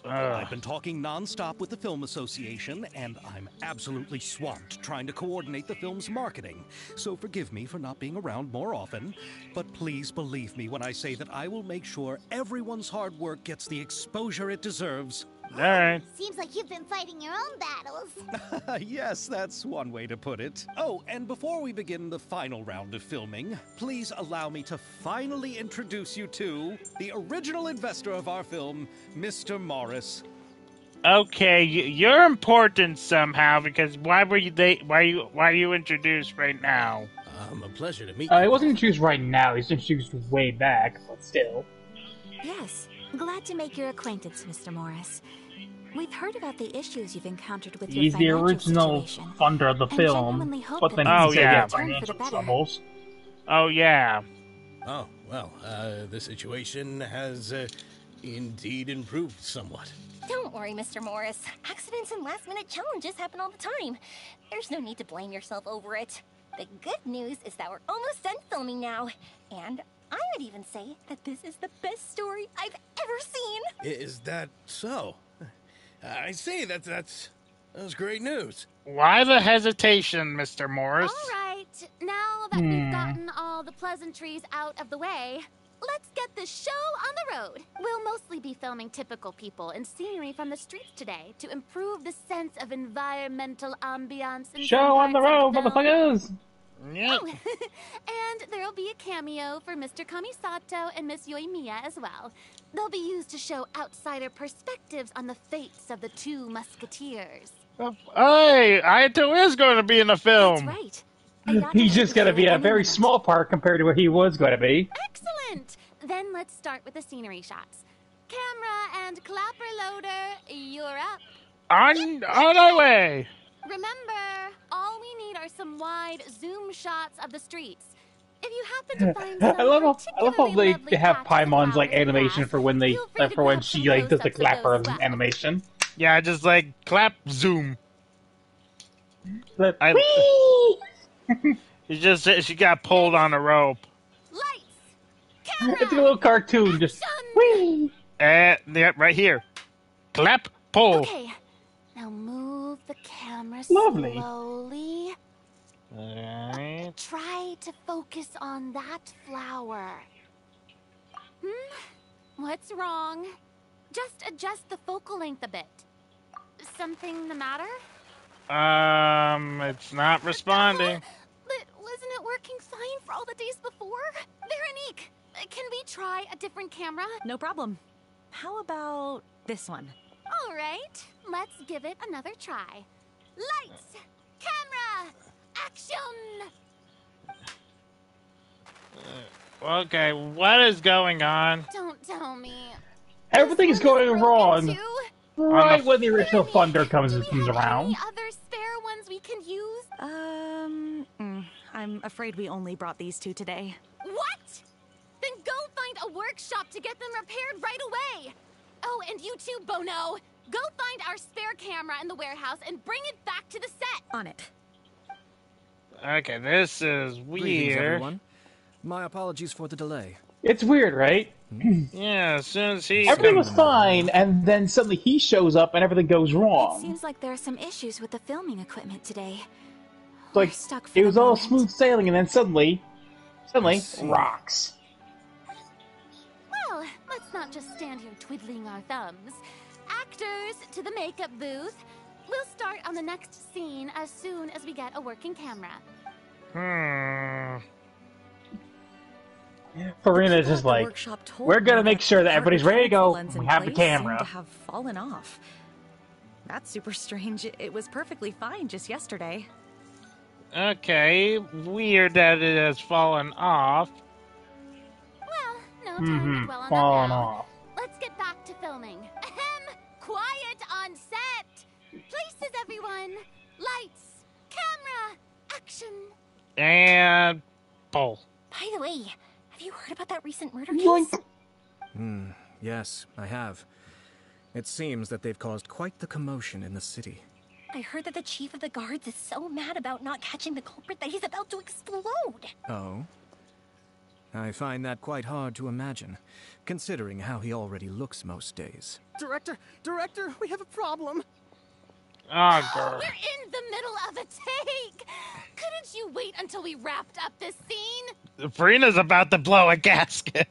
C: I've been talking non-stop with the Film Association, and I'm absolutely swamped trying to coordinate the film's marketing. So forgive me for not being around more often, but please believe me when I say that I will make sure everyone's hard work gets the exposure it deserves.
A: All right.
I: Seems like you've been fighting your own battles.
C: Yes, that's one way to put it. Oh, and before we begin the final round of filming, please allow me to finally introduce you to the original investor of our film, Mr. Morris.
A: Okay, you're important somehow because why are you introduced right now?
D: A pleasure to meet
O: you. He wasn't introduced right now. He's introduced way back, but still.
H: Yes, glad to make your acquaintance, Mr. Morris. We've heard about the issues you've encountered with your
O: He's the
H: financial
O: original
H: situation,
O: funder of the
H: and
O: film,
H: genuinely hope
O: but then
H: that
O: he's
H: things
O: gonna
H: will
O: get
H: turn for the
O: financial
H: better.
O: troubles.
A: Oh, yeah.
D: Oh, Well, the situation has indeed improved somewhat.
F: Don't worry, Mr. Morris. Accidents and last-minute challenges happen all the time. There's no need to blame yourself over it. The good news is that we're almost done filming now. And I would even say that this is the best story I've ever seen.
D: Is that so? I see, that's great news.
A: Why the hesitation, Mr. Morris?
N: All right, now that we've gotten all the pleasantries out of the way, let's get this show on the road. We'll mostly be filming typical people and scenery from the streets today to improve the sense of environmental ambiance. In
O: Show on the road, motherfuckers!
A: Yep.
N: Oh, and there'll be a cameo for Mr. Kamisato and Miss Yoimiya as well. They'll be used to show outsider perspectives on the fates of the two musketeers.
A: Hey, Aito is going to be in the film.
N: That's right.
O: He's just going to be a very small part compared to where he was going to be.
N: Excellent! Then let's start with the scenery shots. Camera and clapper loader, you're up.
A: On our way.
N: Remember, all we need are some wide zoom shots of the streets. If you happen to find some
O: I love how they have Paimon's like animation for when she like does the clapper animation.
A: Yeah, just like clap zoom. She got pulled on a rope.
O: It's a little cartoon, just whee.
A: Yeah, right here. Clap, pull.
N: Okay, now move the camera
O: Lovely.
N: slowly.
A: Alright.
N: Try to focus on that flower. What's wrong? Just adjust the focal length a bit. Something the matter?
A: It's not responding.
N: But wasn't it working fine for all the days before? Veronique, can we try a different camera?
M: No problem. How about this one?
N: All right, let's give it another try. Lights, camera, action!
A: Okay, what is going on?
N: Don't tell me.
O: Everything is going wrong.
N: Too?
O: Right when the original Thunder comes around.
N: Any other spare ones we can use?
M: I'm afraid we only brought these two today.
N: What? Then go find a workshop to get them repaired right away. Oh, and you too, Bono. Go find our spare camera in the warehouse and bring it back to the set.
M: On it.
A: Okay, this is
G: Greetings,
A: weird.
G: everyone. My apologies for the delay.
O: It's weird, right?
A: Yeah, as soon as he...
O: Everything was fine, and then suddenly he shows up and everything goes
H: It
O: wrong.
H: seems like there are some issues with the filming equipment today.
O: It's like,
H: stuck for
O: it
H: the
O: was all
H: moment.
O: smooth sailing, and then suddenly, rocks.
N: Well, let's not just stand here twiddling our thumbs. Actors, to the makeup booth. We'll start on the next scene as soon as we get a working camera.
O: Farina's just like, we're gonna make sure that everybody's ready to go. We have the
M: Seem
O: camera.
M: to have fallen off. That's super strange. It was perfectly fine just yesterday.
A: Okay, weird that it has fallen off.
N: Well, no time to dwell on
O: fallen
N: that now.
O: off.
N: Let's get back to filming. Ahem! Quiet on set! Places, everyone! Lights! Camera! Action!
A: And... pull.
F: By the way, have you heard about that recent murder case?
G: Yes, I have. It seems that they've caused quite the commotion in the city.
F: I heard that the chief of the guards is so mad about not catching the culprit that he's about to explode.
G: Oh? I find that quite hard to imagine, considering how he already looks most days.
L: Director, we have a problem.
A: Oh, girl.
N: We're in the middle of a take! Couldn't you wait until we wrapped up this scene?
A: Farina's about to blow a gasket.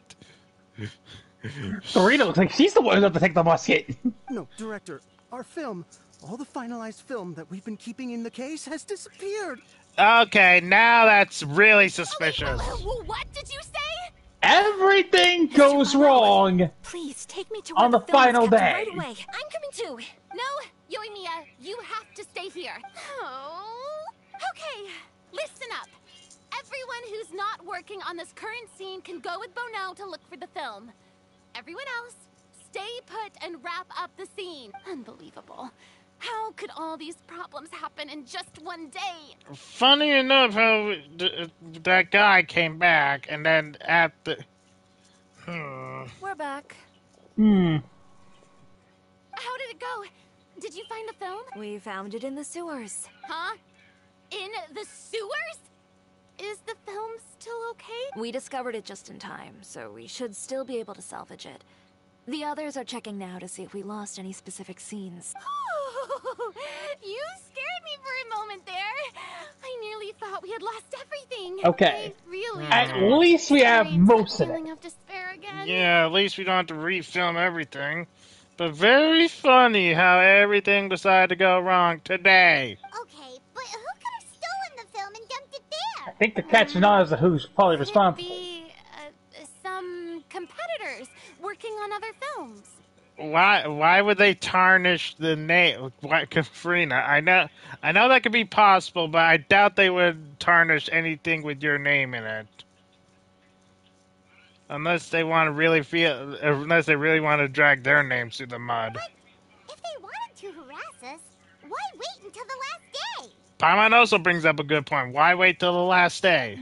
O: Farina looks like she's the one who's about to take the musket.
L: No, Director, our film, all the finalized film that we've been keeping in the case has disappeared.
A: Okay, now that's really suspicious.
N: What did you say?
O: Everything goes wrong.
H: Please take me to
O: on the
H: where film is
O: final
H: kept
O: day.
H: right away.
N: I'm coming too. No, Yoimiya, you have to stay here. Oh. Okay, listen up. Everyone who's not working on this current scene can go with Bono to look for the film. Everyone else, stay put and wrap up the scene. Unbelievable. How could all these problems happen in just one day?
A: Funny enough how that guy came back and then at the...
E: We're back.
O: Hmm.
N: How did it go? Did you find the film?
E: We found it in the sewers.
N: Huh? In the sewers? Is the film still okay?
E: We discovered it just in time, so we should still be able to salvage it. The others are checking now to see if we lost any specific scenes.
N: Oh, you scared me for a moment there. I nearly thought we had lost everything.
O: Okay.
N: I really
O: At least we have most of it.
N: feeling of despair again.
A: Yeah, at least we don't have to refilm everything. But very funny how everything decided to go wrong today.
I: Okay, but who could have stolen the film and dumped it there?
O: I think the catch now is who's probably responsible.
N: Be some competitors working on other films.
A: Why would they tarnish the name? Farina, I know that could be possible, but I doubt they would tarnish anything with your name in it. Unless they want to unless they really want to drag their names through the mud.
I: But if they wanted to harass us, why wait until the last day?
A: Paimon also brings up a good point. Why wait till the last day?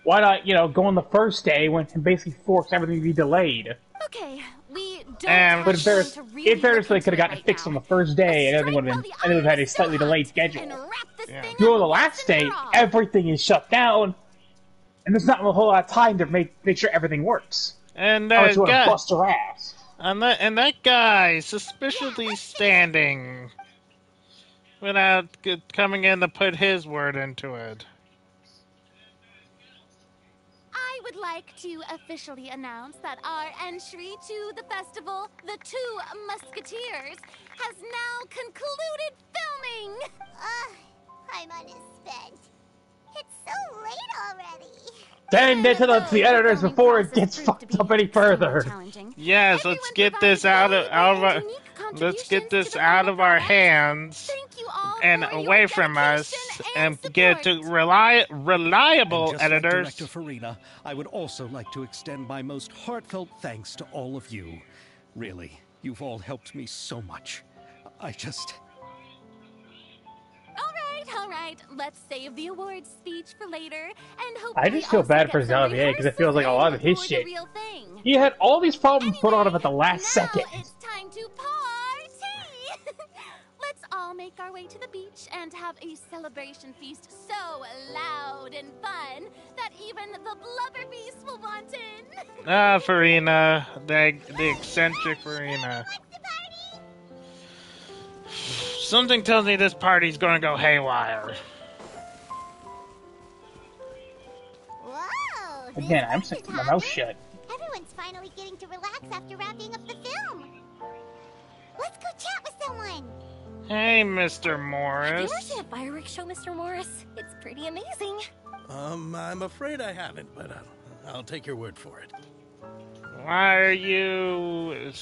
O: Why not, go on the first day when and basically force everything to be delayed?
N: Okay, we don't have
O: But in fairness,
N: time to really
O: they could have gotten it fixed on the first day, and everything would have had a slightly delayed schedule. You go on the last day, everything is shut down, and there's not a whole lot of time to make sure everything works.
A: And
O: that guy, bust her ass.
A: And that guy suspiciously standing without coming in to put his word into it.
N: I would like to officially announce that our entry to the festival, The Two Musketeers, has now concluded filming!
I: Paimon is spent. It's so late already.
O: Send it to the editors before it gets fucked up any further.
A: Yes, let's get this out of our hands and away from us, and get to reliable
C: And just
A: editors.
C: Like Director Farina, I would also like to extend my most heartfelt thanks to all of you. Really, you've all helped me so much.
N: All right, let's save the awards speech for later, and hopefully
O: I just feel bad for Xavier because it feels like a lot of his shit. He had all these problems put on him at the last second.
N: It's time to party! Let's all make our way to the beach and have a celebration feast so loud and fun that even the blubber beast will want in.
A: Farina, the eccentric Farina. Something tells me this party's gonna go haywire.
I: Whoa!
O: Again, I'm sticking my mouth shut.
I: Everyone's finally getting to relax after wrapping up the film. Let's go chat with someone.
A: Hey, Mr.
F: Have
A: Morris.
F: you ever seen a fireworks show, Mr. Morris? It's pretty amazing.
D: I'm afraid I haven't, but I'll take your word for it.
A: Why are you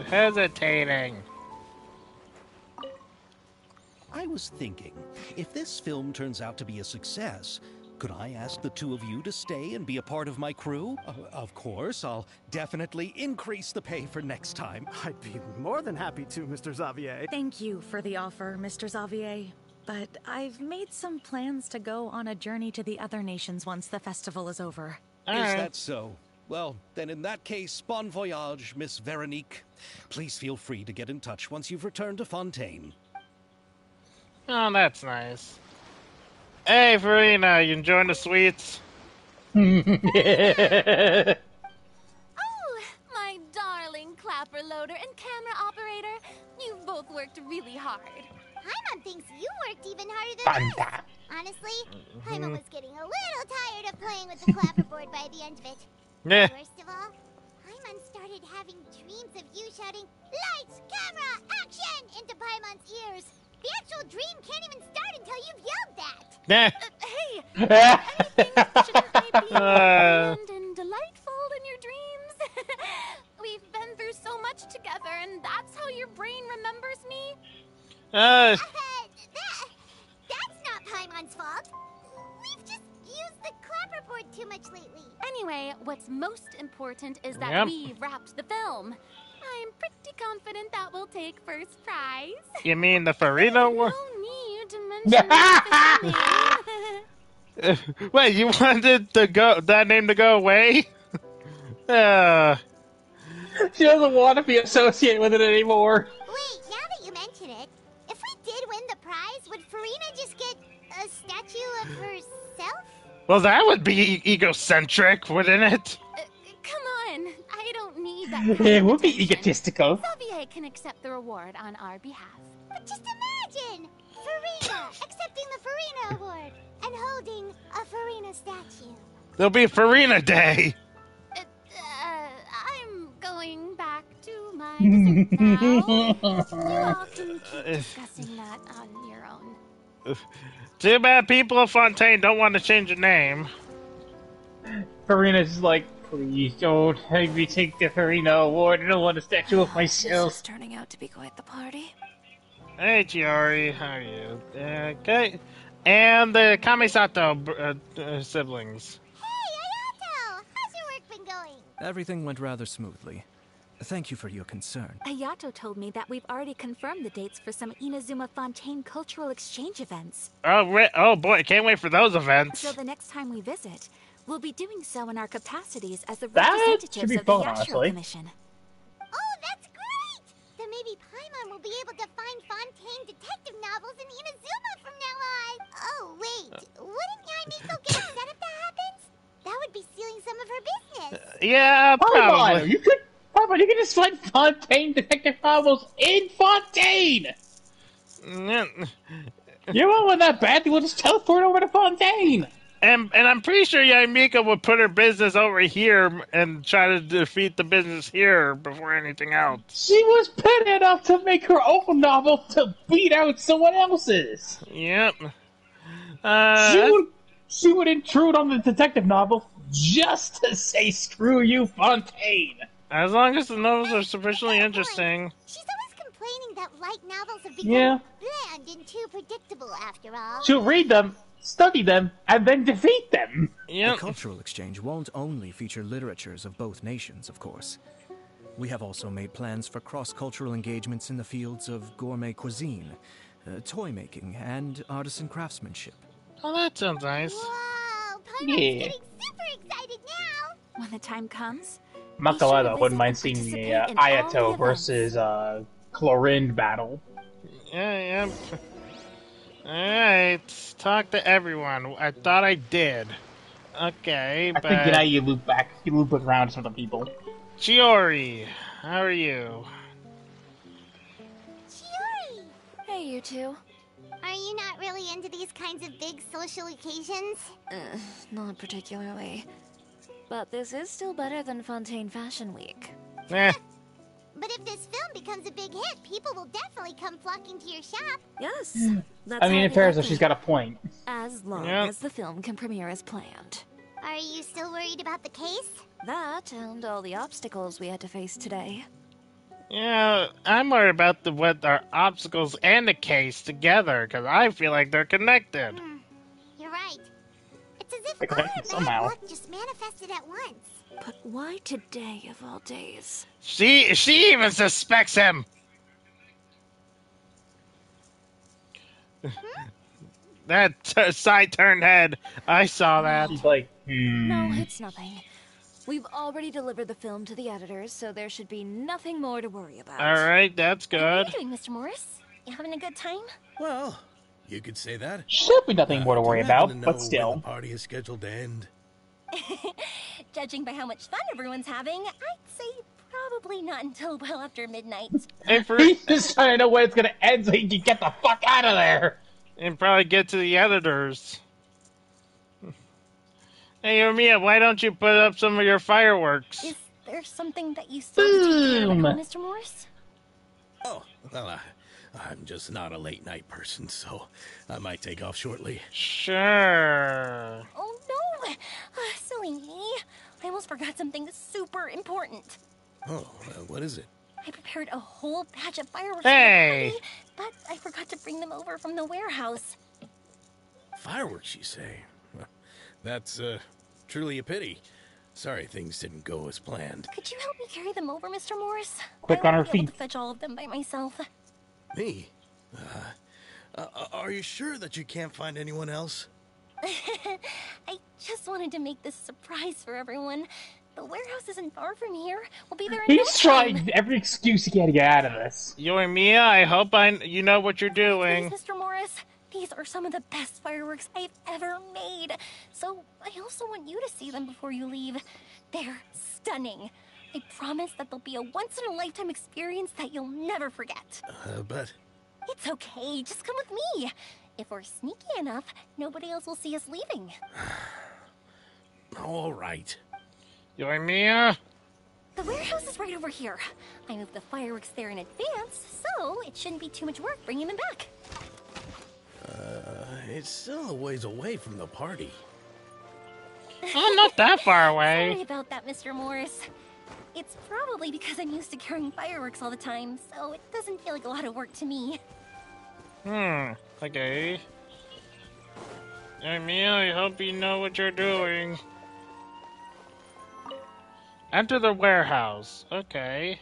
A: hesitating?
C: I was thinking, if this film turns out to be a success, could I ask the two of you to stay and be a part of my crew? Of course, I'll definitely increase the pay for next time.
L: I'd be more than happy to, Mr. Xavier.
M: Thank you for the offer, Mr. Xavier. But I've made some plans to go on a journey to the other nations once the festival is over.
C: Is that so? Well, then in that case, bon voyage, Miss Veronique. Please feel free to get in touch once you've returned to Fontaine.
A: Oh, that's nice. Hey, Farina, you enjoying the sweets?
N: Oh, my darling clapper loader and camera operator. You've both worked really hard.
I: Paimon thinks you worked even harder than us. Honestly, Paimon was getting a little tired of playing with the clapperboard by the end of it.
A: Yeah.
I: Worst of all, Paimon started having dreams of you shouting, "Lights, camera, action!" into Paimon's ears. The actual dream can't even start until you've yelled that.
N: Hey! Shouldn't I be grand and delightful in your dreams? We've been through so much together, and that's how your brain remembers me?
I: That's not Paimon's fault. We've just used the clapperboard too much lately.
N: Anyway, what's most important is that
A: Yep.
N: we wrapped the film. I'm pretty confident that we'll take first prize.
A: You mean the Farina one?
N: No need to mention the name.
A: Wait, you wanted that name to go away?
O: She doesn't want to be associated with it anymore.
I: Wait, now that you mention it, if we did win the prize, would Farina just get a statue of herself?
A: Well, that would be egocentric, wouldn't it?
N: Come on, I don't need that.
O: It would be egotistical.
N: Xavier can accept the reward on our behalf.
I: But just imagine! Farina accepting the Farina Award and holding a Farina statue.
A: There'll be Farina Day.
N: I'm going back to my visit now. You all can keep discussing that on your own.
A: Too bad people of Fontaine don't want to change the name.
O: Farina's like, please don't have me take the Farina Award. I don't want a statue of myself.
E: This is turning out to be quite the party.
A: Hey, Chiori, how are you? Okay. And the Kamisato siblings.
I: Hey, Ayato! How's your work been going?
G: Everything went rather smoothly. Thank you for your concern.
H: Ayato told me that we've already confirmed the dates for some Inazuma Fontaine cultural exchange events.
A: Oh boy, I can't wait for those events.
H: So the next time we visit, we'll be doing so in our capacities as the
O: That
H: representatives
O: should be
H: of
O: fun,
H: the Yashiro
O: honestly.
H: Commission.
I: Oh, that's great! Then maybe Paimon will be able to find Fontaine detective novels in Inazuma from now on. Oh, wait. Wouldn't Yaimiko get upset if that happens? That would be stealing some of her business.
A: Yeah, probably.
O: You can just find Fontaine detective novels in Fontaine! You want one that bad, we'll just teleport over to Fontaine!
A: And I'm pretty sure Yaimika would put her business over here and try to defeat the business here before anything else.
O: She was petty enough to make her own novel to beat out someone else's!
A: Yep.
O: She would intrude on the detective novel just to say screw you, Fontaine!
A: As long as the novels are sufficiently interesting.
I: She's always complaining that light novels have become bland and too predictable after all.
O: She'll read them, study them, and then defeat them.
G: The cultural exchange won't only feature literatures of both nations, of course. We have also made plans for cross-cultural engagements in the fields of gourmet cuisine, toy making, and artisan craftsmanship.
A: Oh, that sounds nice.
I: Whoa, Paimon's getting super excited now.
H: When the time comes,
O: Makalada wouldn't mind seeing the Ayato versus Chlorinde battle.
A: Yeah. Alright, talk to everyone. I thought I did. Okay,
O: I think now you loop back. You loop around to the people.
A: Chiori, how are you?
I: Chiori!
E: Hey, you two.
I: Are you not really into these kinds of big social occasions?
E: Not particularly. But this is still better than Fontaine Fashion Week.
I: But if this film becomes a big hit, people will definitely come flocking to your shop.
H: Yes.
O: I mean, in fairness, she's got a point.
E: As long as the film can premiere as planned.
I: Are you still worried about the case?
E: That and all the obstacles we had to face today.
A: Yeah, I'm worried about what our obstacles and the case together, because I feel like they're connected.
I: You're right. It's as if
O: They're
I: all
O: connected
I: our
O: somehow.
I: bad luck just manifested at once.
E: But why today of all days?
A: She even suspects him. That side-turned head. I saw that.
O: She's like,
E: No, it's nothing. We've already delivered the film to the editors, so there should be nothing more to worry about.
A: Alright, that's good.
F: How are you doing, Mr. Morris? You having a good time?
D: Well, you could say that.
O: Should be nothing more to worry
D: Do you happen
O: about,
D: to
O: but
D: know
O: still.
D: when the party is scheduled to end.
F: Judging by how much fun everyone's having, I'd say probably not until well after midnight.
O: He's just trying to know when it's gonna end so he can get the fuck out of there.
A: And probably get to the editors. Hey, Yomiya, why don't you put up some of your fireworks?
F: Is there something that you still have to take care of at home, Mr. Morris?
D: Oh, well, I'm just not a late night person, so I might take off shortly.
A: Sure.
F: Oh no! Silly me. I almost forgot something super important.
D: Oh, what is it?
F: I prepared a whole batch of fireworks
A: Hey!
F: for the party, but I forgot to bring them over from the warehouse.
D: Fireworks, you say? Well, that's truly a pity. Sorry things didn't go as planned.
F: Could you help me carry them over, Mr. Morris?
O: Quick
F: I
O: on her
F: won't be able
O: feet.
F: to fetch all of them by myself.
D: Me? Are you sure that you can't find anyone else?
F: I just wanted to make this surprise for everyone. The warehouse isn't far from here. We'll be there in no
O: He's
F: time.
O: trying every excuse he can to get out of this.
A: Yoimiya, I hope you know what you're doing.
F: Please, Mr. Morris. These are some of the best fireworks I've ever made. So I also want you to see them before you leave. They're stunning. I promise that they'll be a once-in-a-lifetime experience that you'll never forget.
D: But...
F: It's okay. Just come with me. If we're sneaky enough, nobody else will see us leaving.
D: All right.
A: Yoimiya?
F: The warehouse is right over here. I moved the fireworks there in advance, so it shouldn't be too much work bringing them back.
D: It's still a ways away from the party.
A: Oh, not that far away.
F: Sorry about that, Mr. Morris. It's probably because I'm used to carrying fireworks all the time, so it doesn't feel like a lot of work to me.
A: Okay. Yoimiya, I hope you know what you're doing. Enter the warehouse. Okay.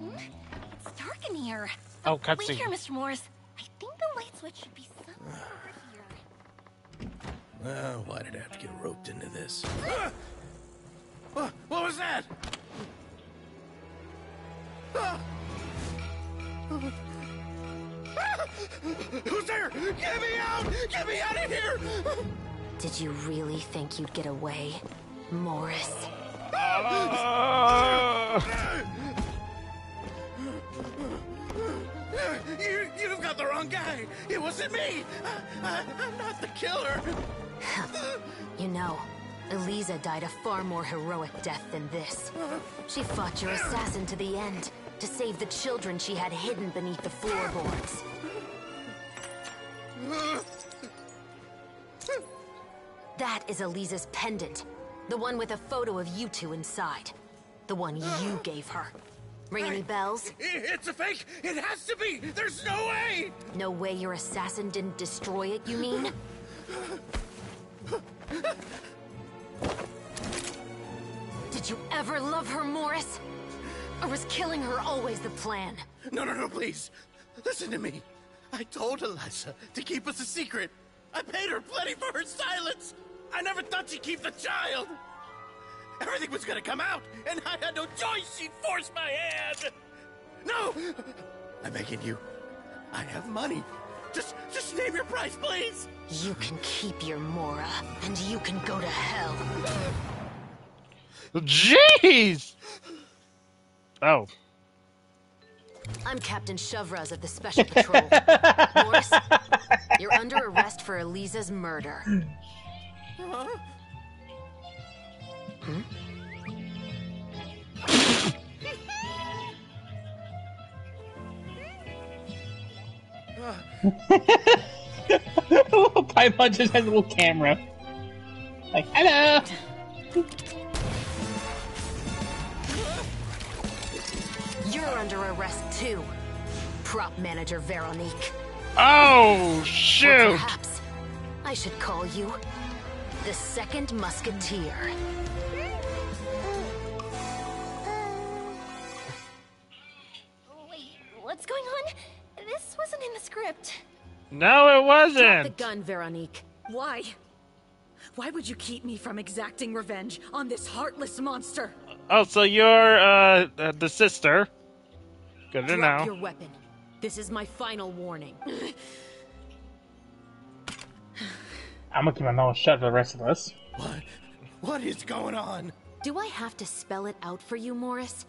F: It's dark in here.
A: Oh,
F: Wait
A: cutscene.
F: here, Mr. Morris. I think the light switch should be somewhere over here.
D: Why did I have to get roped into this? What was that? Who's there? Get me out! Get me out of here!
J: Did you really think you'd get away, Morris?
D: You've got the wrong guy. It wasn't me. I'm not the killer.
J: You know, Eliza died a far more heroic death than this. She fought your assassin to the end, to save the children she had hidden beneath the floorboards. That is Eliza's pendant. The one with a photo of you two inside. The one you gave her. Ring any bells?
D: It's a fake! It has to be! There's no way!
J: No way your assassin didn't destroy it, you mean? Did you ever love her, Morris? Or was killing her always the plan?
D: No, please. Listen to me. I told Eliza to keep us a secret. I paid her plenty for her silence. I never thought she'd keep the child. Everything was gonna come out, and I had no choice. She'd force my hand. No! I'm begging you. I have money. Just name your price, please.
J: You can keep your Mora, and you can go to hell.
A: Jeez! Oh.
J: I'm Captain Shovraz of the Special Patrol. Morris, you're under arrest for Eliza's murder.
D: Huh?
J: Hmm?
O: Paimon just has a little camera. Like, hello!
J: You're under arrest too, prop manager Veronique.
A: Oh, shoot!
J: Or perhaps I should call you the Second Musketeer.
F: Wait, what's going on? This wasn't in the script.
A: No, it wasn't!
J: Drop the gun, Veronique.
M: Why? Why would you keep me from exacting revenge on this heartless monster?
A: Oh, so you're, the sister. Good to
J: Drop
A: know.
J: your weapon. This is my final warning.
O: I'm gonna keep my mouth shut for the rest of us.
D: What is going on?
J: Do I have to spell it out for you, Morris?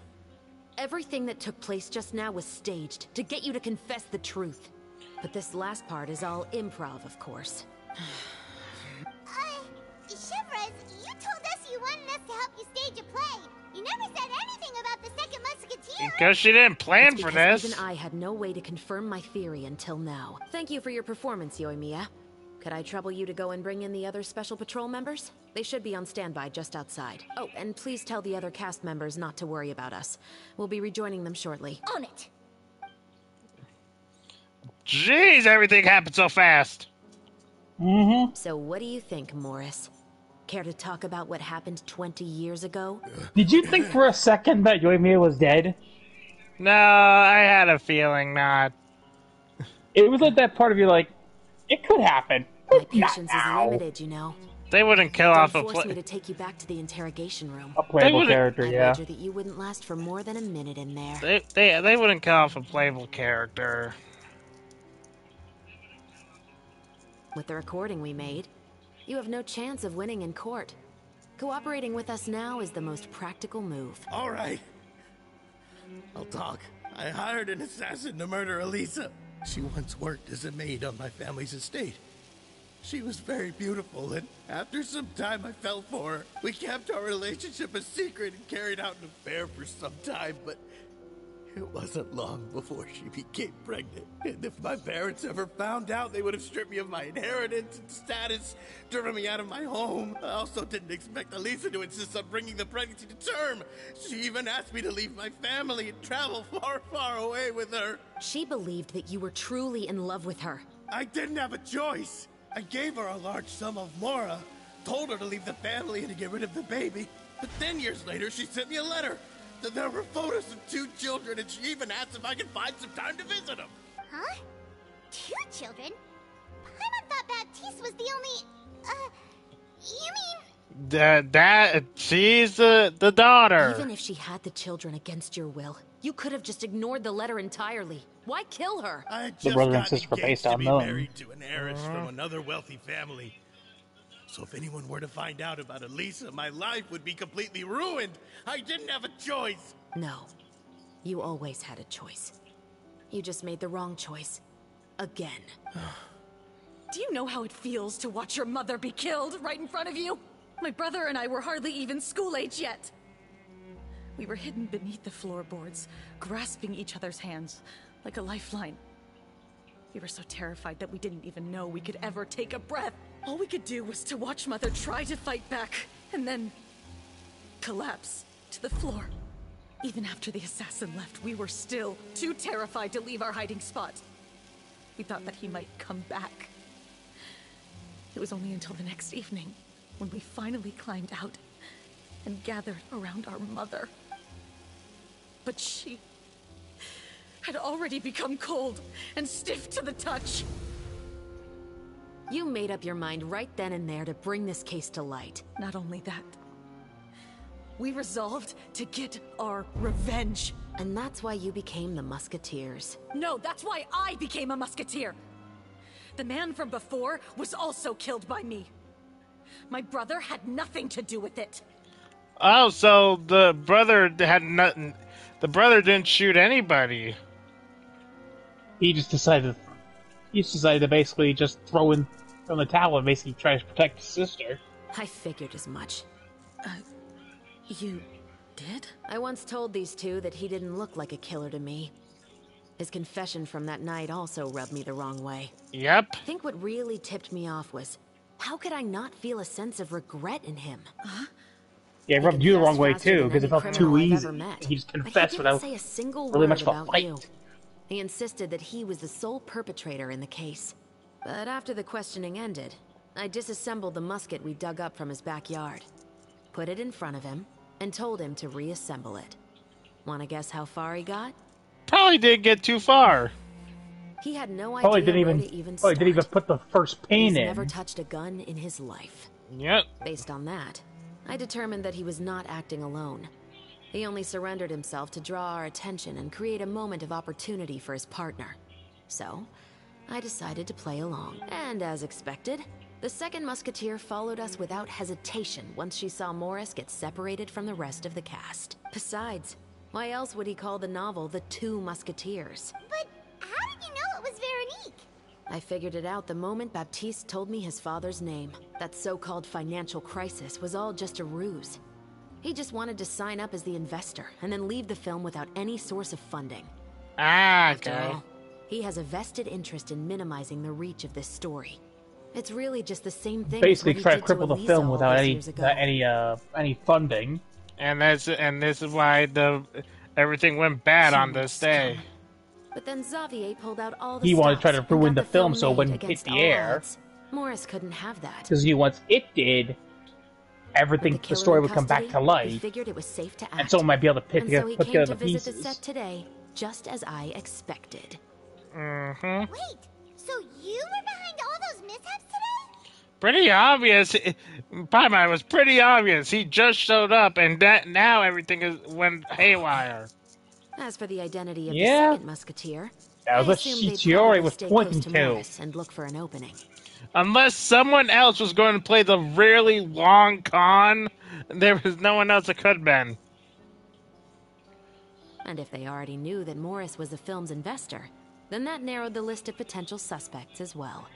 J: Everything that took place just now was staged to get you to confess the truth. But this last part is all improv, of course.
I: Shivers, you told us you wanted us to help you stage a play. You never said anything about the Second Musketeer.
A: Because she didn't plan
J: It's
A: for
J: because
A: this.
J: even I had no way to confirm my theory until now. Thank you for your performance, Yoimiya. Could I trouble you to go and bring in the other Special Patrol members? They should be on standby just outside. Oh, and please tell the other cast members not to worry about us. We'll be rejoining them shortly.
F: On it.
A: Jeez, everything happened so fast.
O: Mm-hmm.
J: So what do you think, Morris? Care to talk about what happened 20 years ago?
O: Did you think for a second that Yoimiya was dead?
A: No, I had a feeling not.
O: It was like that part of you, like, It could happen.
J: My patience is limited, you know.
A: They wouldn't kill off a
J: Don't force me to take you back to the interrogation room.
O: A playable character,
J: I'd
O: yeah.
J: wager that you wouldn't last for more than a minute in there.
A: They wouldn't kill off a playable character.
J: With the recording we made, you have no chance of winning in court. Cooperating with us now is the most practical move.
D: All right. I'll talk. I hired an assassin to murder Elisa. She once worked as a maid on my family's estate. She was very beautiful, and after some time I fell for her. We kept our relationship a secret and carried out an affair for some time, but it wasn't long before she became pregnant. And if my parents ever found out, they would have stripped me of my inheritance and status, driven me out of my home. I also didn't expect Elisa to insist on bringing the pregnancy to term. She even asked me to leave my family and travel far, far away with her.
J: She believed that you were truly in love with her.
D: I didn't have a choice. I gave her a large sum of mora, told her to leave the family and to get rid of the baby. But then years later, she sent me a letter. There were photos of 2 children, and she even asked if I could find some time to visit them.
I: Huh? 2 children? Paimon thought Baptiste was the only... you mean...
A: She's the daughter.
J: Even if she had the children against your will, you could have just ignored the letter entirely. Why kill her?
D: I had
O: The
D: just
O: brother and
D: gotten
O: sister were
D: engaged
O: based
D: to
O: on
D: be
O: them.
D: married to an heiress from another wealthy family. So if anyone were to find out about Elisa, my life would be completely ruined. I didn't have a choice.
J: No. You always had a choice. You just made the wrong choice. Again.
M: Do you know how it feels to watch your mother be killed right in front of you? My brother and I were hardly even school age yet. We were hidden beneath the floorboards, grasping each other's hands like a lifeline. We were so terrified that we didn't even know we could ever take a breath. All we could do was to watch Mother try to fight back, and then collapse to the floor. Even after the assassin left, we were still too terrified to leave our hiding spot. We thought that he might come back. It was only until the next evening, when we finally climbed out and gathered around our mother. But she had already become cold and stiff to the touch.
J: You made up your mind right then and there to bring this case to light.
M: Not only that, we resolved to get our revenge.
J: And that's why you became the Musketeers.
M: No, that's why I became a Musketeer. The man from before was also killed by me. My brother had nothing to do with it.
A: Oh, so the brother had nothing. The brother didn't shoot anybody.
O: He just decided to basically just throw in from the towel and basically try to protect his sister.
J: I figured as much.
M: You did?
J: I once told these 2 that he didn't look like a killer to me. His confession from that night also rubbed me the wrong way.
A: Yep.
J: I think what really tipped me off was, how could I not feel a sense of regret in him?
M: Huh?
O: Yeah, it rubbed you the wrong way too, because it felt too easy. He just confessed without
J: say a single
O: really
J: word
O: much of a
J: about
O: fight.
J: you. He insisted that he was the sole perpetrator in the case. But after the questioning ended, I disassembled the musket we dug up from his backyard, put it in front of him, and told him to reassemble it. Wanna guess how far he got?
A: Probably didn't get too far.
J: He had no idea
O: Probably
J: where to even start.
O: didn't even put the first pain
J: He's
O: in.
J: never touched a gun in his life.
A: Yep.
J: Based on that, I determined that he was not acting alone. He only surrendered himself to draw our attention and create a moment of opportunity for his partner. So, I decided to play along. And as expected, the second Musketeer followed us without hesitation once she saw Morris get separated from the rest of the cast. Besides, why else would he call the novel The 2 Musketeers?
I: But how did you know it was Veronique?
J: I figured it out the moment Baptiste told me his father's name. That so-called financial crisis was all just a ruse. He just wanted to sign up as the investor and then leave the film without any source of funding.
A: Okay.
J: After all, he has a vested interest in minimizing the reach of this story. It's really just the same thing.
O: Basically, try to cripple the film without any funding.
A: And this is why everything went bad on this day.
J: But then Xavier pulled out all the
O: He wanted to
J: stops
O: try to ruin
J: and
O: the
J: got
O: film so it
J: made
O: wouldn't hit
J: against
O: the
J: all
O: air.
J: odds. Morris couldn't have that.
O: Because once it did, everything, the story would come back to
J: He
O: life,
J: figured it was safe to act.
O: and someone might be able to put
J: And so he
O: together
J: came
O: the
J: to visit the
O: pieces.
J: set today, just as I expected.
A: Mm-hmm.
I: Wait, so you were behind all mishaps today?
A: Pretty obvious. Paimon was pretty obvious. He just showed up, and now everything went haywire.
J: As for the identity of
O: Yeah.
J: the second musketeer,
O: That was
J: I
O: what
J: assume they'd
O: Shichiori
J: probably
O: was
J: stay
O: pointing
J: close to
O: to.
J: Morris and look for an opening.
A: Unless someone else was going to play the really long con, there was no one else that could have been.
J: And if they already knew that Morris was the film's investor, then that narrowed the list of potential suspects as well.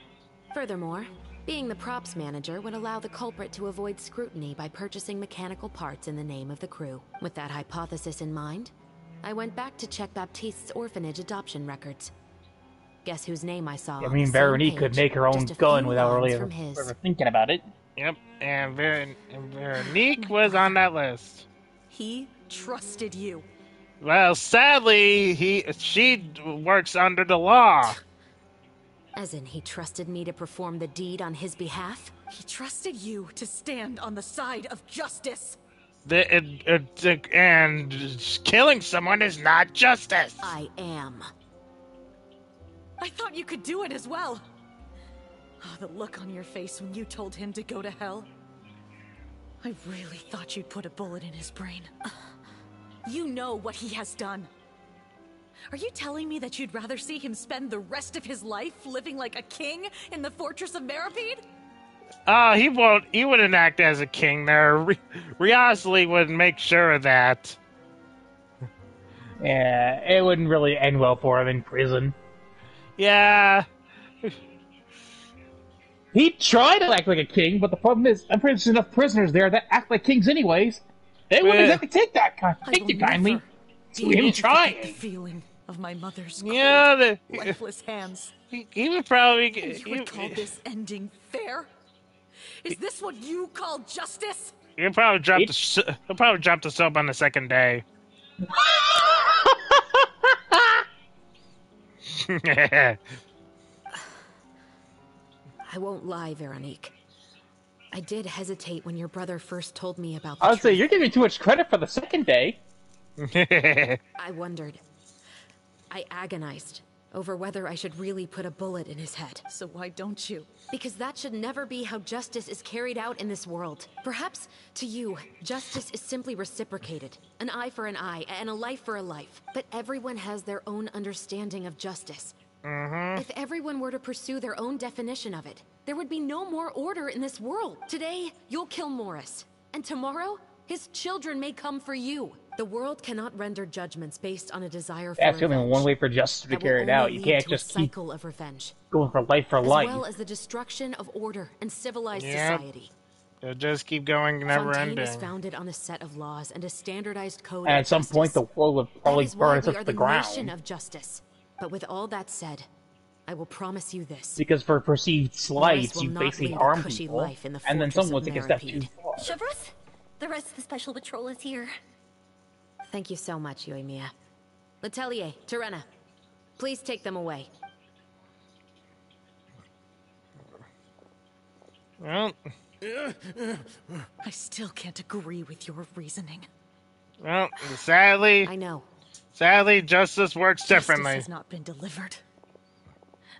J: Furthermore, being the props manager would allow the culprit to avoid scrutiny by purchasing mechanical parts in the name of the crew. With that hypothesis in mind, I went back to check Baptiste's orphanage adoption records. Guess whose name I saw?
O: I mean, Veronique could make her own gun without really ever thinking about it.
A: Yep, and Veronique was on that list.
M: He trusted you.
A: Well, sadly, she works under the law.
J: As in, he trusted me to perform the deed on his behalf?
M: He trusted you to stand on the side of justice.
A: And killing someone is not justice.
J: I am.
M: I thought you could do it as well. Oh, the look on your face when you told him to go to hell. I really thought you'd put a bullet in his brain. You know what he has done. Are you telling me that you'd rather see him spend the rest of his life living like a king in the Fortress of Meripede?
A: He won't. He wouldn't act as a king there. Riosley would make sure of that.
O: Yeah, it wouldn't really end well for him in prison.
A: Yeah.
O: He tried to act like a king, but the problem is, I'm pretty sure there's enough prisoners there that act like kings anyways. They wouldn't exactly take you kindly. To him trying.
M: The feeling of my mother's cold, lifeless hands.
A: He would probably.
M: And you would call this ending fair? Is this what you call justice?
A: He'll probably drop the soap on the second day.
J: I won't lie, Veronique. I did hesitate when your brother first told me about the
O: I would say you're giving too much credit for the second day.
J: I wondered. I agonized over whether I should really put a bullet in his head.
M: So why don't you?
J: Because that should never be how justice is carried out in this world. Perhaps, to you, justice is simply reciprocated. An eye for an eye, and a life for a life. But everyone has their own understanding of justice. If everyone were to pursue their own definition of it, there would be no more order in this world. Today, you'll kill Morris. And tomorrow, his children may come for you. The world cannot render judgments based on a desire for
O: That's only one way for justice to be carried out. You can't just keep
J: cycle of revenge,
O: going for life for life.
J: as well as the destruction of order and civilized society.
A: It'll just keep going, never
J: Fontaine
A: ending.
J: is founded on a set of laws and a standardized code.
O: And at some point, the world would probably burn us to the ground.
J: Nation of justice. But with all that said, I will promise you this.
O: Because for perceived slights,
J: will
O: you
J: not
O: basically
J: lead a
O: harm
J: cushy
O: people,
J: life in the
O: and then
J: fortress
O: someone
J: of
O: will take a step too
J: Meripede.
O: far.
F: Chevros, the rest of the Special Patrol is here.
J: Thank you so much, Yoimiya. Letelier, Terena, please take them away.
A: Well,
M: I still can't agree with your reasoning.
A: well, sadly,
J: I know.
A: Sadly, justice works differently.
M: Justice has not been delivered.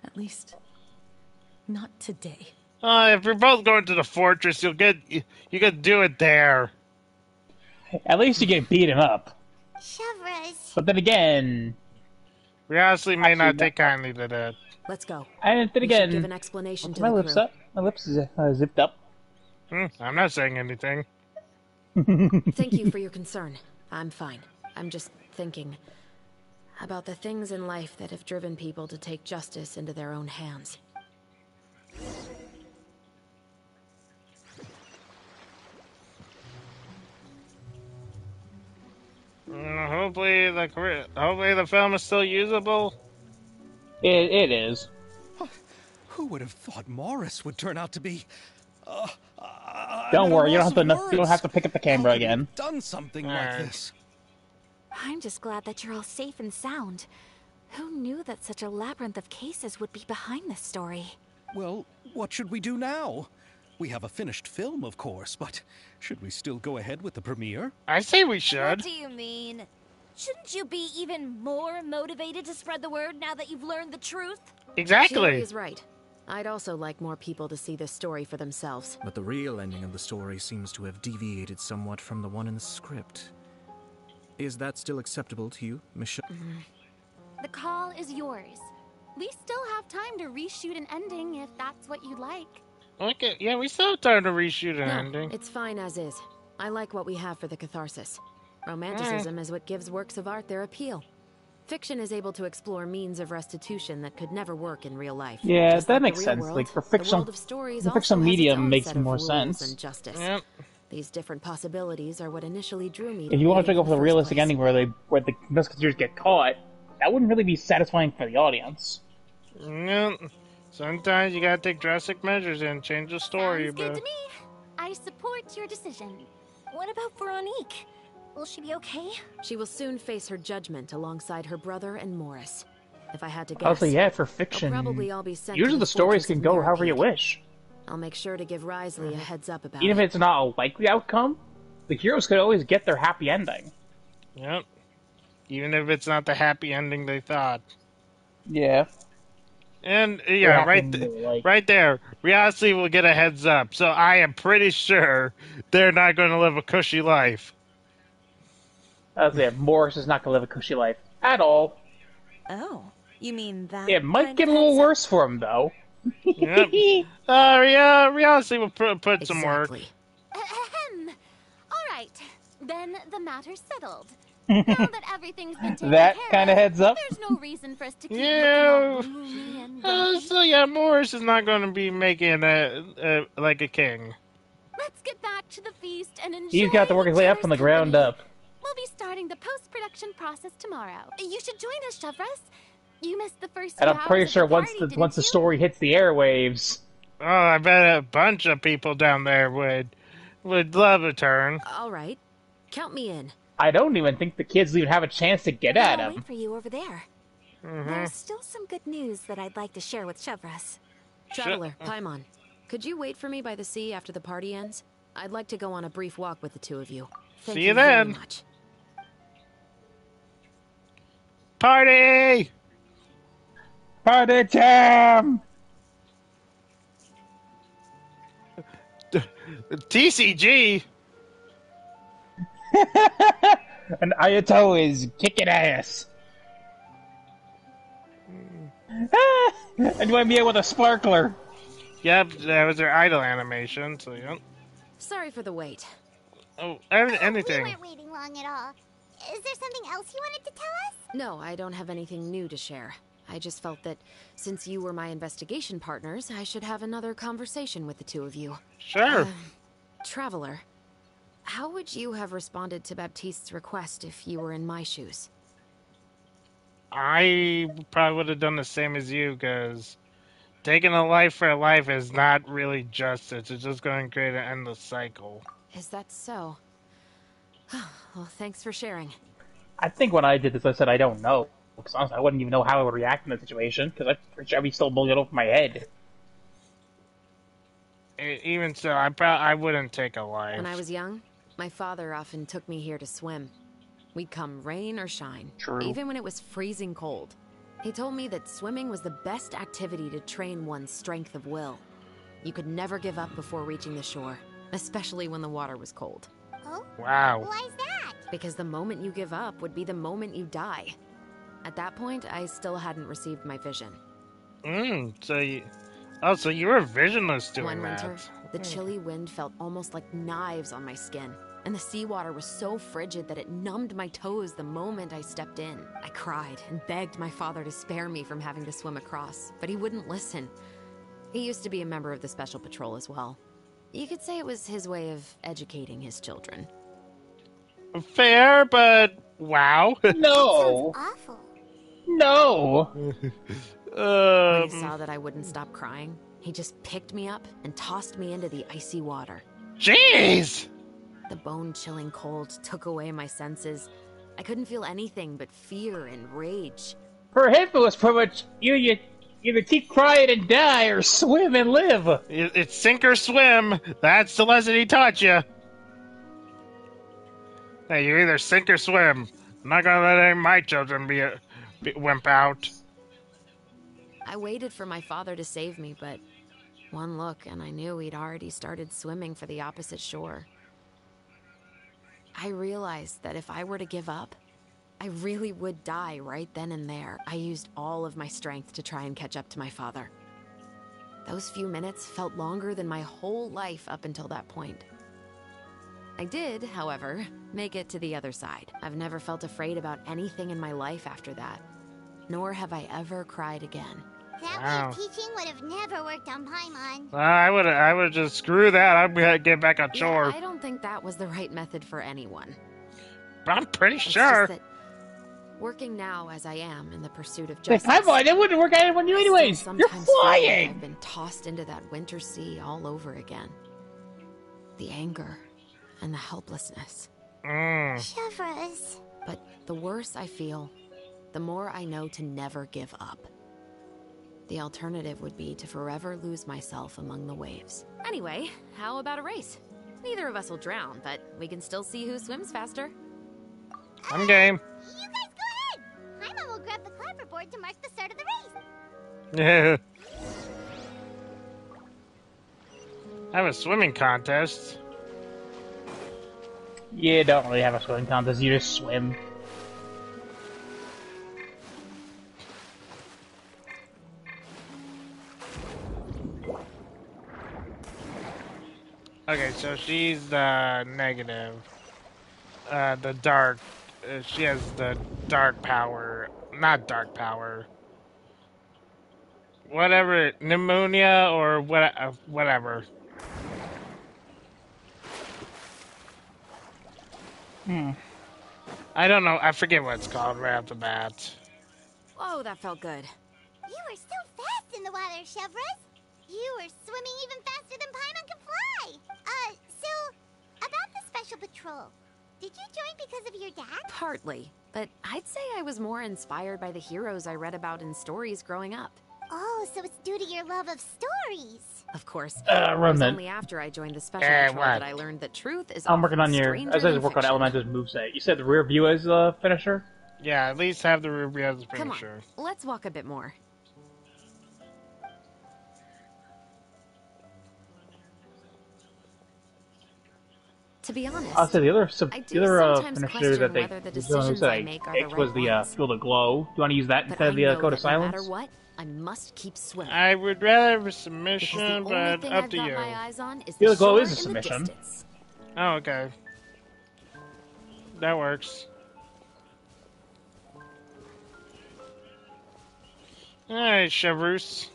M: At least, not today.
A: If you're both going to the fortress, you could do it there.
O: At least you can beat him up.
I: Chevros.
O: But then again,
A: we honestly may not take kindly to that.
J: Let's go.
O: And then
J: We
O: again,
J: should give an explanation to
O: my
J: the
O: lips
J: crew.
O: up. My lips is zipped up.
A: I'm not saying anything.
J: Thank you for your concern. I'm fine. I'm just thinking about the things in life that have driven people to take justice into their own hands.
A: Hopefully the film is still usable.
O: It is.
C: Who would have thought Morris would turn out to be?
O: Don't worry, you don't have to pick up the camera again.
C: Done something like this.
B: I'm just glad that you're all safe and sound. Who knew that such a labyrinth of cases would be behind this story?
C: Well, what should we do now? We have a finished film, of course, but should we still go ahead with the premiere?
A: I say we should.
B: What do you mean? Shouldn't you be even more motivated to spread the word now that you've learned the truth?
A: Exactly.
J: She is right. I'd also like more people to see this story for themselves.
G: But the real ending of the story seems to have deviated somewhat from the one in the script. Is that still acceptable to you, Michelle?
N: The call is yours. We still have time to reshoot an ending if that's what you'd like.
A: Okay, yeah, we still have time to reshoot an ending.
J: It's fine as is. I like what we have for the catharsis. Romanticism is what gives works of art their appeal. Fiction is able to explore means of restitution that could never work in real life.
O: Yeah,
J: Just
O: that
J: like
O: makes
J: the real
O: sense.
J: world,
O: Like for
J: the
O: fiction,
J: world of stories
O: the
J: also
O: fiction
J: has its
O: medium
J: own
O: makes
J: set of
O: more
J: rules
O: sense.
J: and justice.
A: Yep.
J: These different possibilities are what initially drew me.
O: If you want to go for the realistic ending where the Musketeers get caught, that wouldn't really be satisfying for the audience.
A: Yep. Sometimes you gotta take drastic measures and change the story,
N: Sounds good
A: but
N: to me. I support your decision.
F: What about Veronique? Will she be okay?
J: She will soon face her judgment alongside her brother and Morris. If I had to guess,
O: Also, yeah, for fiction,
J: they'll probably all be sent
O: usually
J: to
O: the stories
J: Fortress
O: can
J: of
O: go however you
J: Narrowpeak.
O: wish.
J: I'll make sure to give Risley a heads up about
O: Even
J: it.
O: if it's not a likely outcome, the heroes could always get their happy ending.
A: yep. Even if it's not the happy ending they thought.
O: Yeah.
A: And yeah,
O: like...
A: right there, Riazi will get a heads up. So I am pretty sure they're not going to live a cushy life.
O: Morris is not going to live a cushy life at all.
E: Oh, you mean that?
O: It might get a little worse for him, though.
A: Yep. Riazi will put some work.
N: Ahem. All right, then the matter's settled. Now that everything's been taken
O: That
N: care
O: kind of heads up.
N: there's no reason for us to keep
A: Yeah.
N: looking all gloomy and
A: So yeah, Morris is not going to be making like a king.
N: Let's get back to the feast and enjoy.
O: He's got to work his way up from the ground up.
N: We'll be starting the post-production process tomorrow. You should join us, Chevros. You missed the first 2
O: And I'm
N: hours
O: pretty
N: of
O: sure
N: the party,
O: once the story hits the airwaves.
A: Oh, I bet a bunch of people down there would love a turn.
J: All right, count me in.
O: I don't even think the kids even have a chance to get at
H: I'll
O: him.
H: wait for you over there. There's still some good news that I'd like to share with Chevros.
J: Traveler, Paimon, could you wait for me by the sea after the party ends? I'd like to go on a brief walk with the two of you. Thank
A: See you
J: very
A: then.
J: much.
A: Party!
O: Party time!
A: TCG?
O: And Ayato is kicking ass. And you want me with a sparkler.
A: Yep, that was their idol animation, so yep.
J: Sorry for the wait.
A: Oh,
I: We
A: anything.
I: weren't waiting long at all. Is there something else you wanted to tell us?
J: No, I don't have anything new to share. I just felt that since you were my investigation partners, I should have another conversation with the two of you.
A: Sure.
J: Traveler, how would you have responded to Baptiste's request if you were in my shoes?
A: I probably would have done the same as you, because taking a life for a life is not really justice. It's just going to create an endless cycle.
J: Is that so? Well, thanks for sharing.
O: I think when I did this, I said I don't know. Because honestly, I wouldn't even know how I would react in that situation, because I'm pretty sure I'd be still bullying over my head.
A: Even so, I wouldn't take a life.
J: When I was young, my father often took me here to swim. We'd come rain or shine,
O: True.
J: even when it was freezing cold. He told me that swimming was the best activity to train one's strength of will. You could never give up before reaching the shore, especially when the water was cold.
I: Oh?
A: Wow.
I: Why's that?
J: Because the moment you give up would be the moment you die. At that point, I still hadn't received my vision.
A: So you were visionless doing
J: One
A: that.
J: winter, the chilly wind felt almost like knives on my skin, and the seawater was so frigid that it numbed my toes the moment I stepped in. I cried and begged my father to spare me from having to swim across, but he wouldn't listen. He used to be a member of the Special Patrol as well. You could say it was his way of educating his children.
A: Fair, but wow.
O: No.
I: Awful.
O: No.
J: When he saw that I wouldn't stop crying, he just picked me up and tossed me into the icy water.
A: Jeez!
J: The bone-chilling cold took away my senses. I couldn't feel anything but fear and rage.
O: For him, it was pretty much you either keep crying and die or swim and live.
A: It's sink or swim. That's the lesson he taught you. Hey, you either sink or swim. I'm not gonna let any of my children be wimp out.
J: I waited for my father to save me, but one look and I knew he'd already started swimming for the opposite shore. I realized that if I were to give up, I really would die right then and there. I used all of my strength to try and catch up to my father. Those few minutes felt longer than my whole life up until that point. I did, however, make it to the other side. I've never felt afraid about anything in my life after that, nor have I ever cried again.
I: That
A: Wow.
I: way of teaching would have never worked on Paimon.
A: I would just screw that. I'd get back on shore.
J: Yeah, I don't think that was the right method for anyone.
A: But I'm pretty
J: It's
A: sure.
J: just that working now as I am in the pursuit of
O: Hey,
J: justice,
O: Paimon, it wouldn't work out on you anyways. You're
J: sometimes feel like
O: flying.
J: I've been tossed into that winter sea all over again. The anger and the helplessness.
I: Chevres.
J: But the worse I feel, the more I know to never give up. The alternative would be to forever lose myself among the waves. Anyway, how about a race? Neither of us will drown, but we can still see who swims faster.
A: I'm game.
I: You guys go ahead. Paimon will grab the clapperboard to mark the start of the race.
A: Yeah. Have a swimming contest.
O: You don't really have a swimming contest, you just swim.
A: Okay, so she's the negative. The dark. She has the dark power. Not dark power. Whatever. Pneumonia or whatever. I don't know. I forget what it's called right off the bat.
J: Whoa, that felt good.
I: You were so fast in the water, Chevres. You were swimming even faster than Paimon can fly. So, about the Special Patrol. Did you join because of your dad?
J: Partly, but I'd say I was more inspired by the heroes I read about in stories growing up.
I: Oh, so it's due to your love of stories.
J: Of course,
O: run
J: it was
O: that.
J: only after I joined the Special Patrol
A: what?
J: that I learned that truth is
O: I'm working on your.
J: stranger
O: As I
J: than
O: work on
J: fiction.
O: Elemental's moveset. You said the rear view is the finisher?
A: Yeah, at least have the ruby as a
J: Come on,
A: finisher.
J: let's walk a bit more. To be honest,
O: I'll say the other,
J: I
O: the
J: do
O: other
J: sometimes
O: finisher that
J: question
O: they
J: whether the
O: was the one who
J: decisions
O: said
J: I
O: I
J: make are the
O: picked
J: right
O: was the
J: ones.
O: Feel the Glow. Do you want to use that
J: But
O: instead
J: I
O: of the
J: know
O: Code
J: that
O: of Silence?
J: no matter what, I must keep swimming.
A: I would rather have a
J: Because
A: submission,
J: the only
A: but
J: thing
A: up
J: I've
A: to
J: got
A: you.
J: my eyes on is
O: Feel
J: the
O: the Glow
J: shore
O: is a
J: in the
O: submission.
J: distance.
A: Oh, okay. That works. Alright, Chevrouse.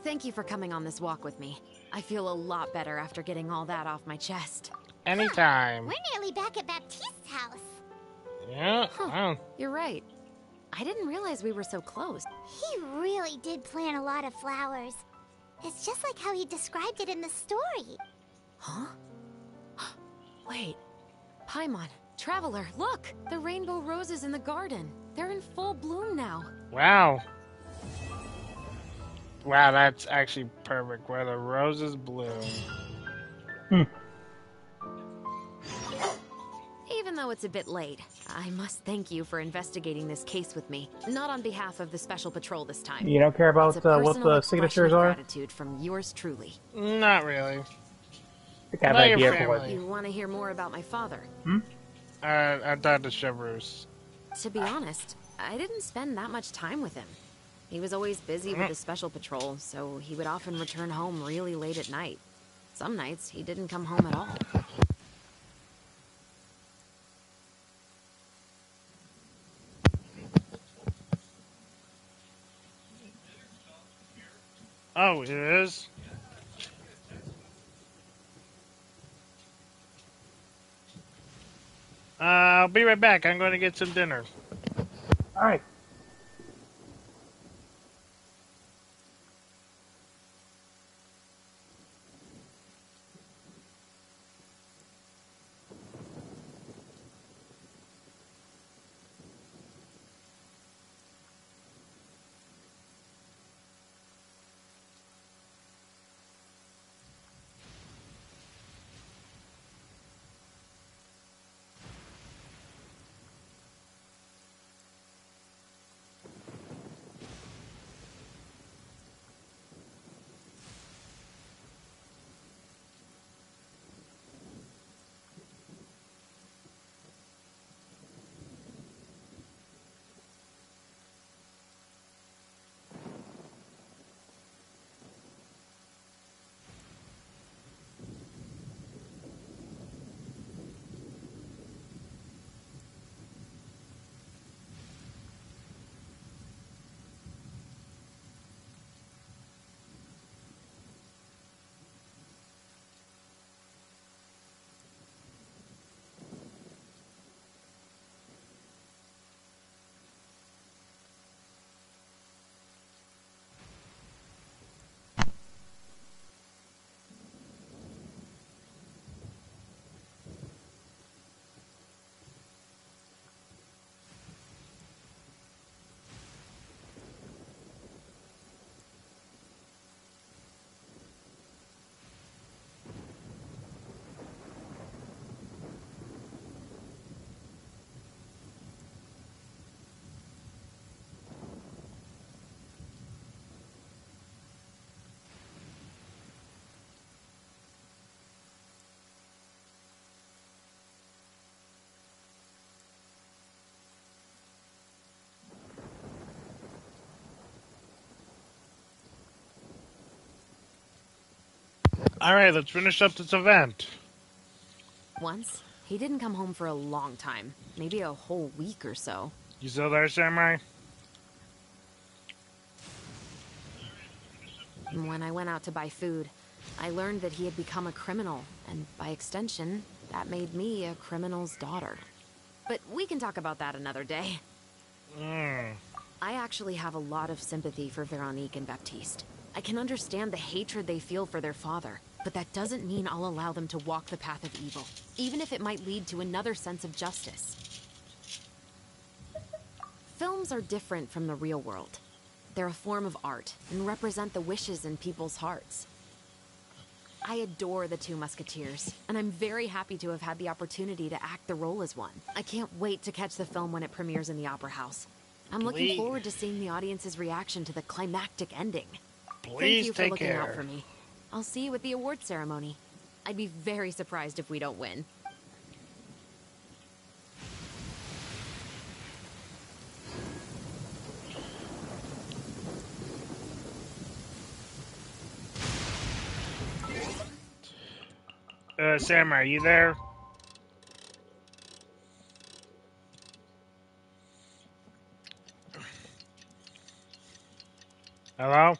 J: Thank you for coming on this walk with me. I feel a lot better after getting all that off my chest.
A: Anytime.
I: We're nearly back at Baptiste's house.
A: Yeah, well,
J: You're right. I didn't realize we were so close.
I: He really did plant a lot of flowers. It's just like how he described it in the story.
J: Huh? Wait. Paimon, Traveler, look! The rainbow roses in the garden. They're in full bloom now.
A: wow. Wow, that's actually perfect. Where the roses bloom.
J: Even though it's a bit late, I must thank you for investigating this case with me. Not on behalf of the Special Patrol this time.
O: You don't care about
J: It's a
O: what
J: personal
O: the
J: expression
O: signatures
J: of
O: are?
J: gratitude from yours truly.
A: Not really.
O: I have
A: Not
O: an
A: your
O: idea for what.
A: family.
J: You want to hear more about my father?
A: I thought the Chevrouse.
J: To be honest, I didn't spend that much time with him. He was always busy with the Special Patrol, so he would often return home really late at night. Some nights, he didn't come home at all.
A: Oh, it is? I'll be right back. I'm going to get some dinner.
O: Alright.
A: Alright, let's finish up this event.
J: Once, he didn't come home for a long time. Maybe a whole week or so.
A: You still there, Samurai?
J: When I went out to buy food, I learned that he had become a criminal, and by extension, that made me a criminal's daughter. But we can talk about that another day. I actually have a lot of sympathy for Veronique and Baptiste. I can understand the hatred they feel for their father, but that doesn't mean I'll allow them to walk the path of evil, even if it might lead to another sense of justice. Films are different from the real world. They're a form of art and represent the wishes in people's hearts. I adore the two Musketeers, and I'm very happy to have had the opportunity to act the role as one. I can't wait to catch the film when it premieres in the Opera House. I'm looking forward to seeing the audience's reaction to the climactic ending. Thank you for looking out for me. I'll see you at the award ceremony. I'd be very surprised if we don't win.
A: Sam, are you there? Hello?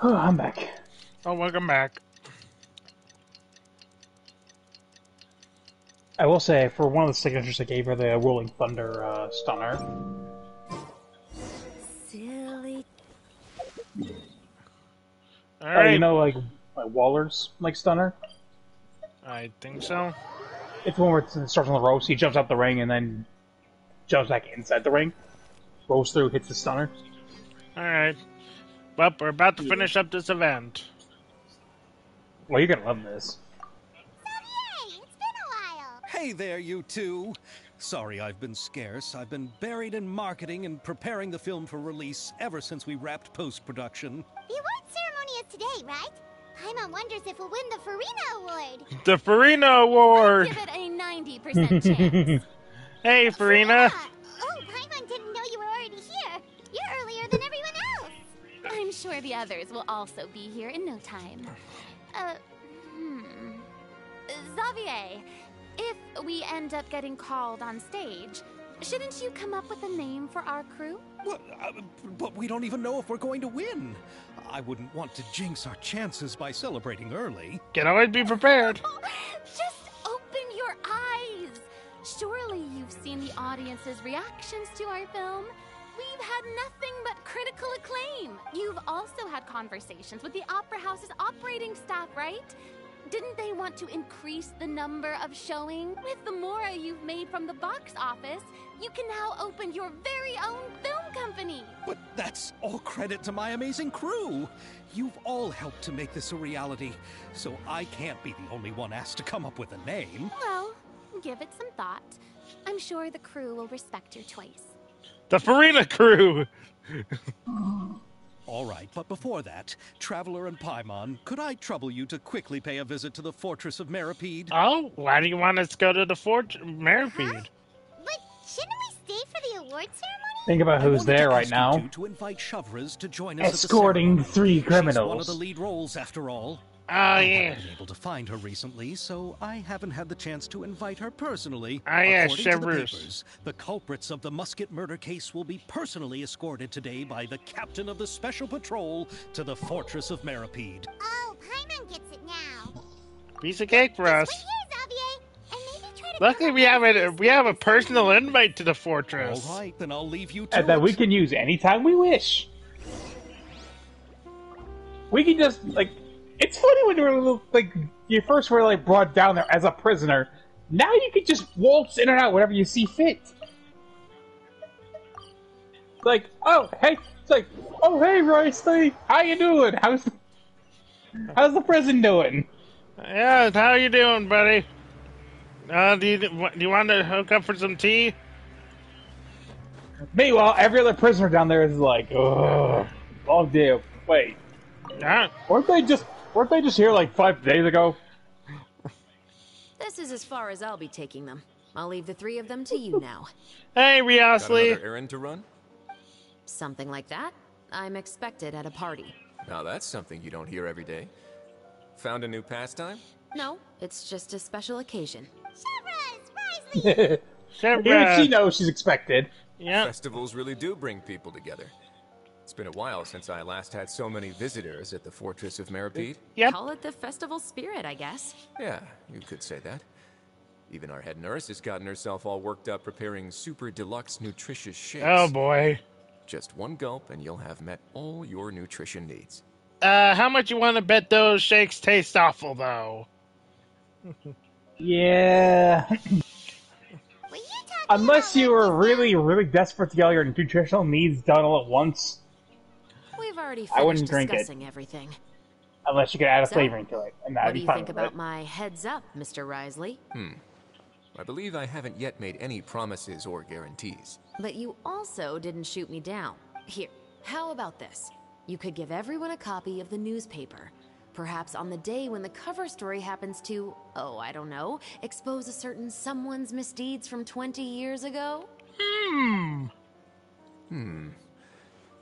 O: Oh, I'm back.
A: Oh, welcome back.
O: I will say, for one of the signatures, I gave her the Rolling Thunder stunner.
H: Silly.
A: Alright.
O: You know, like Waller's stunner?
A: I think so.
O: It's the one where it starts on the ropes, he jumps out the ring and then jumps back inside the ring. Rolls through, hits the stunner.
A: Alright. Well, we're about to finish up this event.
O: Well, you're gonna love this.
C: Hey there, you two. Sorry I've been scarce. I've been buried in marketing and preparing the film for release ever since we wrapped post-production.
I: The award ceremony is today, right? Paimon wonders if we'll win the Farina Award.
A: The Farina Award!
N: Give it a 90% chance.
A: Hey, Farina!
I: Oh, Paimon didn't know you were already here. You're earlier than everyone else.
N: I'm sure the others will also be here in no time. Xavier, if we end up getting called on stage, shouldn't you come up with a name for our crew?
C: What? But we don't even know if we're going to win. I wouldn't want to jinx our chances by celebrating early.
A: Can always be prepared.
N: Just open your eyes. Surely you've seen the audience's reactions to our film. We've had nothing but critical acclaim. You've also had conversations with the Opera House's operating staff, right? Didn't they want to increase the number of showings? With the mora you've made from the box office, you can now open your very own film company.
C: But that's all credit to my amazing crew. You've all helped to make this a reality, so I can't be the only one asked to come up with a name.
N: Well, give it some thought. I'm sure the crew will respect your choice.
A: The Farina crew!
C: All right, but before that, Traveler and Paimon, could I trouble you to quickly pay a visit to the Fortress of Meripede?
A: Oh, why do you want us to go to the Meripede?
I: Huh? But shouldn't we stay for the award ceremony?
O: Think about who's there right now.
C: To invite Shovras to join us
O: escorting
C: at the
O: 3 criminals.
C: She's one of the lead roles, after all.
A: Oh, yeah.
C: I haven't been able to find her recently, so I haven't had the chance to invite her personally.
A: Ah, yeah,
C: According to the
A: Shovras.
C: papers, the culprits of the Musket murder case will be personally escorted today by the captain of the Special Patrol to the Fortress of Meripede.
I: Oh, Paimon gets it now.
A: Piece of cake for us.
I: Wait here, Xavier, and maybe try to
A: Luckily, we have a personal invite to the fortress.
C: All right, then I'll leave you to
O: And that
C: it.
O: we can use anytime we wish. We can just, it's funny when you're, you first were, brought down there as a prisoner. Now you can just waltz in and out whenever you see fit. Oh, hey, Royce, how you doing? How's the prison doing?
A: Yeah, how you doing, buddy? Do you want to hook up for some tea?
O: Meanwhile, every other prisoner down there is ugh, long day. Wait, weren't they just here 5 days ago?
J: This is as far as I'll be taking them. I'll leave the three of them to you now.
A: Hey,
K: Got
A: Riosley.
K: another errand to run?
J: Something like that. I'm expected at a party.
K: Now that's something you don't hear every day. Found a new pastime?
J: No, it's just a special occasion.
O: Even she knows she's expected.
A: Yeah.
K: Festivals really do bring people together. It's been a while since I last had so many visitors at the Fortress of Meripede.
J: Call it the festival spirit, I guess.
K: Yeah, you could say that. Even our head nurse has gotten herself all worked up preparing super deluxe nutritious shakes.
A: Oh boy.
K: Just one gulp and you'll have met all your nutrition needs.
A: How much you want to bet those shakes taste awful, though?
O: Yeah. Unless you were really, really desperate to get all your nutritional needs done all at once.
J: We've already
O: I wouldn't
J: finished
O: drink it.
J: discussing everything.
O: Unless you could add a
J: So,
O: flavoring to it. And
J: What
O: that'd
J: do
O: be
J: you
O: fun
J: think
O: with
J: about
O: it.
J: my heads up, Mr. Risley?
K: I believe I haven't yet made any promises or guarantees.
J: But you also didn't shoot me down. Here, how about this? You could give everyone a copy of the newspaper. Perhaps on the day when the cover story happens to, oh, I don't know, expose a certain someone's misdeeds from 20 years ago?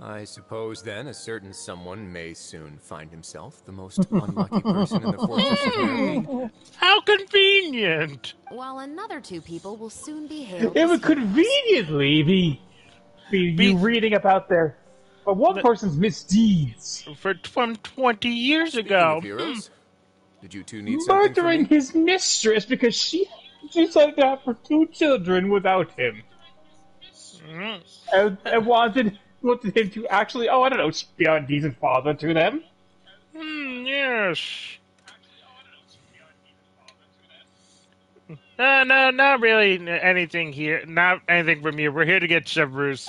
K: I suppose then a certain someone may soon find himself the most unlucky person in the Fortress of Meripede.
A: How convenient!
J: While another two people will soon be hailed
O: It
J: as
O: would conveniently be you reading about their... But one person's misdeeds.
A: From 20 years
K: Speaking
A: ago.
K: of heroes, did you two need something from
O: Murdering
K: me?
O: his mistress because she decided to have her 2 children without him. And wanted him to actually, I don't know, be a decent father to them.
A: Yes. No, not really anything here. Not anything from you. We're here to get Chevreuse.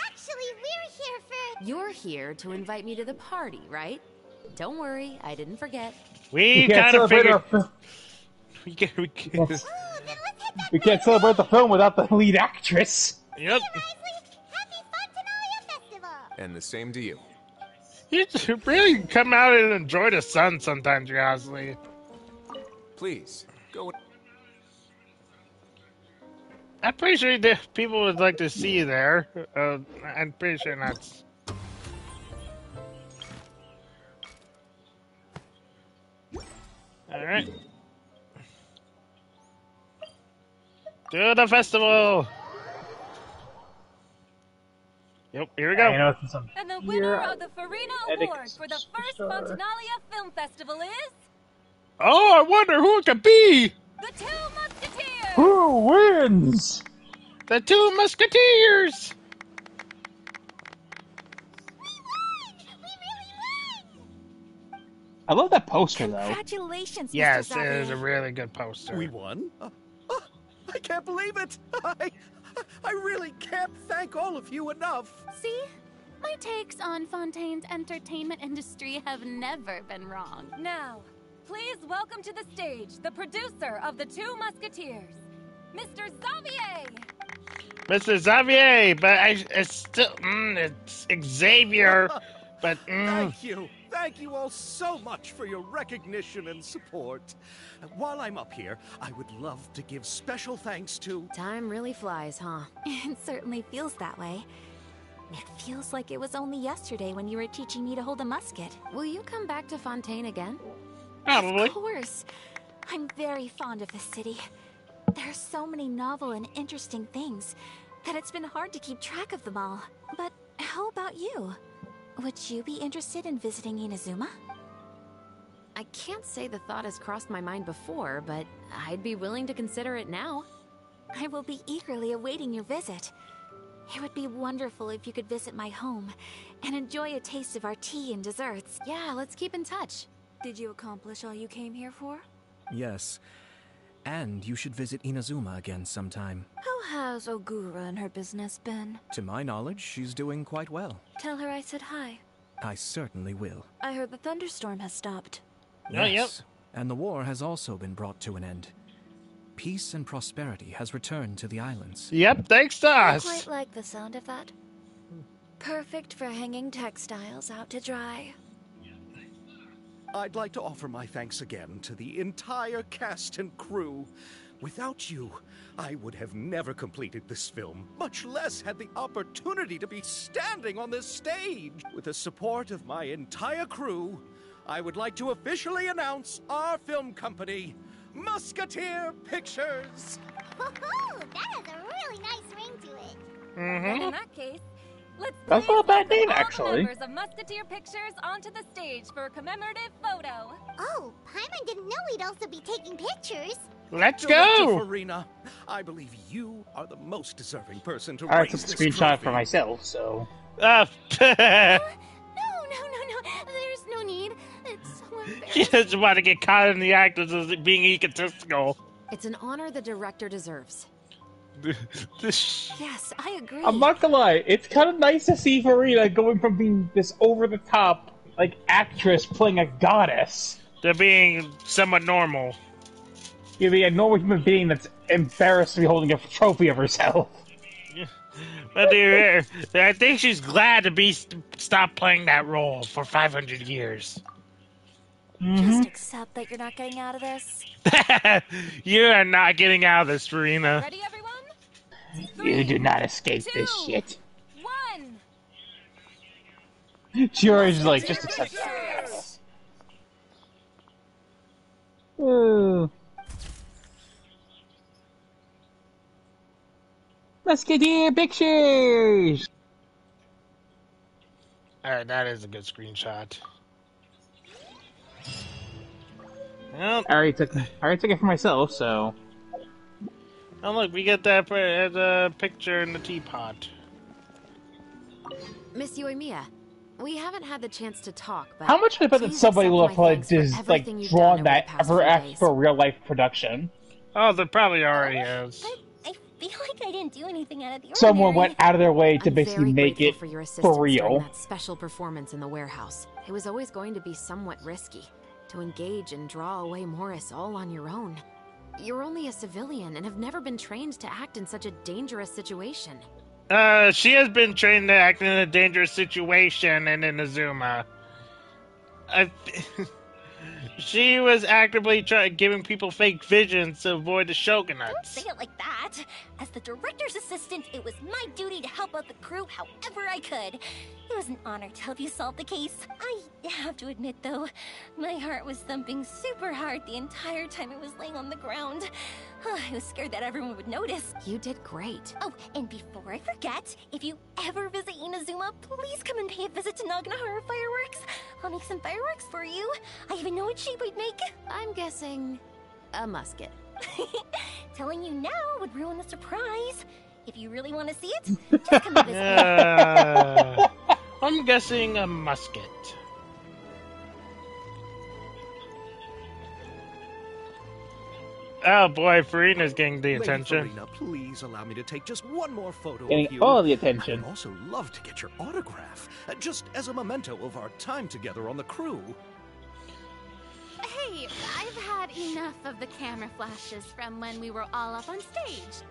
I: Actually, we're here for...
J: You're here to invite me to the party, right? Don't worry, I didn't forget.
A: We kind of figured... We
O: can't celebrate the film without the lead actress.
A: Yep.
K: And the same to you.
A: You really come out and enjoy the sun sometimes, Riosley.
K: Please, go.
A: I'm pretty sure the people would like to see you there. I'm pretty sure that's... Alright. To the festival! Yep, here we go.
V: And the winner of the Farina Award for the first Fontanalia Film Festival is...
A: Oh, I wonder who it could be!
V: The Two Musketeers!
O: Who wins?
A: The Two Musketeers!
O: I love that poster, though.
V: Congratulations,
A: Yes,
V: Mr.
A: it
V: Xavier.
A: is a really good poster.
D: We won? I can't believe it! I really can't thank all of you enough!
N: See? My takes on Fontaine's entertainment industry have never been wrong.
V: Now, please welcome to the stage the producer of The Two Musketeers, Mr. Xavier!
A: Mr. Xavier, but it's still, it's Xavier, but,
D: Thank you all so much for your recognition and support. While I'm up here, I would love to give special thanks to...
J: Time really flies, huh?
H: It certainly feels that way. It feels like it was only yesterday when you were teaching me to hold a musket.
J: Will you come back to Fontaine again?
A: Probably.
H: Of course. I'm very fond of the city. There are so many novel and interesting things that it's been hard to keep track of them all. But how about you? Would you be interested in visiting Inazuma?
J: I can't say the thought has crossed my mind before, but I'd be willing to consider it now.
H: I will be eagerly awaiting your visit. It would be wonderful if you could visit my home and enjoy a taste of our tea and desserts.
J: Yeah, let's keep in touch.
H: Did you accomplish all you came here for?
G: Yes. And you should visit Inazuma again sometime.
H: How has Ogura and her business been?
G: To my knowledge, she's doing quite well.
H: Tell her I said hi.
G: I certainly will.
H: I heard the thunderstorm has stopped.
G: Yes. And the war has also been brought to an end. Peace and prosperity has returned to the islands.
A: Yep, thanks to
H: I
A: us.
H: quite like the sound of that. Perfect for hanging textiles out to dry.
D: I'd like to offer my thanks again to the entire cast and crew.
C: Without you, I would have never completed this film, much less had the opportunity to be standing on this stage. With the support of my entire crew, I would like to officially announce our film company, Musketeer Pictures.
I: Woohoo! That has a really nice ring to it.
V: Then in that case, let's
O: That's
V: please
O: not a bad
V: welcome
O: name,
V: all
O: actually.
V: the members of Musketeer Pictures onto the stage for a commemorative photo.
I: Oh, Paimon didn't know we'd also be taking pictures.
A: Let's
C: Director
A: go!
C: Farina, I believe you are the most deserving person to
O: I
C: raise
O: took a
C: this
O: screenshot
C: trophy.
O: for myself, so.
B: No, there's no need. It's so embarrassing.
A: She doesn't want to get caught in the act of being egotistical.
J: It's an honor the director deserves.
H: Yes, I agree.
O: I'm not gonna lie, it's kind of nice to see Farina going from being this over-the-top, like, actress playing a goddess
A: to being somewhat normal.
O: You being a normal human being that's embarrassed to be holding a trophy of herself.
A: But I think she's glad to stop playing that role for 500 years.
H: Just accept that you're not getting out of this.
A: You are not getting out of this, Farina.
V: Ready, everyone?
O: You do not escape this shit.
V: 1.
O: George, like, just accept that. Ooh. Musketeer Pictures!
A: Alright, that is a good screenshot. Well,
O: I already took it for myself, so.
A: oh look, we get that picture in the teapot.
J: Miss Yoimiya, we haven't had the chance to talk, but
O: How much do I bet that somebody will have like drawn that ever after for a real life production?
A: Oh, there probably already is.
F: I feel like I didn't do anything out of the ordinary.
O: Someone went out of their way to
J: I'm
O: basically
J: very
O: make
J: grateful
O: it
J: for your assistance
O: for
J: during
O: real.
J: that special performance in the warehouse. It was always going to be somewhat risky to engage and draw away Morris all on your own. You're only a civilian and have never been trained to act in such a dangerous situation.
A: She has been trained to act in a dangerous situation in Inazuma. She was actively giving people fake visions to avoid the shogunates.
F: Don't say it like that. As the director's assistant, it was my duty to help out the crew however I could. It was an honor to help you solve the case. I have to admit, though, my heart was thumping super hard the entire time it was laying on the ground. I was scared that everyone would notice.
J: You did great.
F: Oh, and before I forget, if you ever visit Inazuma, please come and pay a visit to Naganohara Fireworks. I'll make some fireworks for you. I even know what shape I'd make.
J: I'm guessing a musket.
F: Telling you now would ruin the surprise. If you really want to see it, just come and visit me.
A: I'm guessing a musket. Oh boy, Farina's getting the attention.
C: Lady Farina, please allow me to take just one more photo
O: Getting
C: of you.
O: all the attention.
C: I would also love to get your autograph, just as a memento of our time together on the crew.
N: Hey, I've had enough of the camera flashes from when we were all up on stage.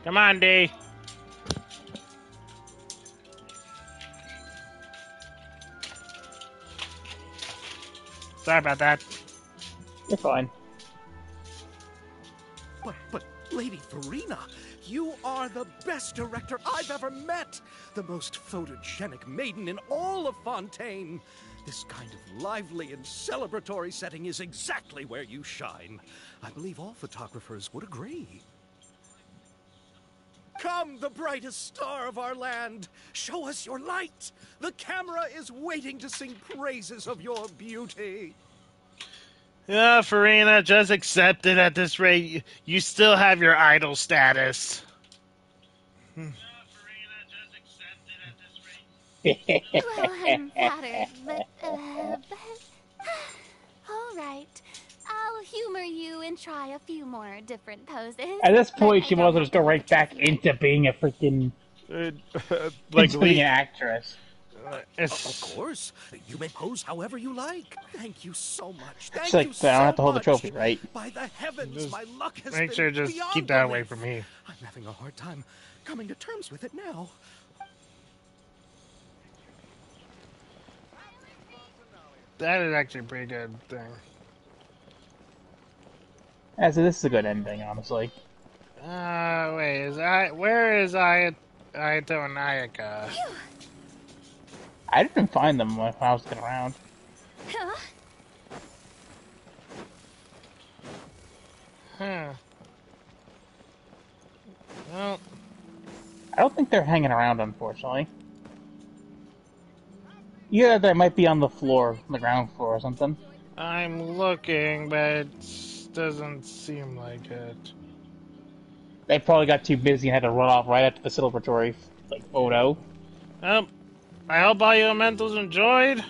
A: Come on, D. Sorry about that.
O: You're fine.
C: But, Lady Farina, you are the best director I've ever met! The most photogenic maiden in all of Fontaine! This kind of lively and celebratory setting is exactly where you shine. I believe all photographers would agree. Come, the brightest star of our land! Show us your light! The camera is waiting to sing praises of your beauty!
A: Yeah, Farina, just accept it at this rate. You still have your idol status.
N: Well, I'm flattered, but all right. I'll humor you and try a few more different poses.
O: At this point, she might as well just go right back into being a freaking
A: like
O: into being an actress.
C: Of course. You may pose however you like. Thank you so much. Thank
O: She's like,
C: you
O: I don't have
C: so
O: to hold the
C: much.
O: trophy, right?
C: By the heavens, my luck has
A: Make
C: been
A: sure just
C: beyond
A: keep that away
C: belief.
A: from me.
C: I'm having a hard time coming to terms with it now.
A: that is actually a pretty good thing.
O: Yeah, so this is a good ending, honestly.
A: Wait, where is Ayato and Ayaka?
O: I didn't find them when I was looking around.
A: Huh. Well,
O: I don't think they're hanging around, unfortunately. Yeah, they might be on the floor, on the ground floor or something.
A: I'm looking, but it doesn't seem like it.
O: They probably got too busy and had to run off right after the celebratory photo.
A: Well, I hope all you Elementals enjoyed.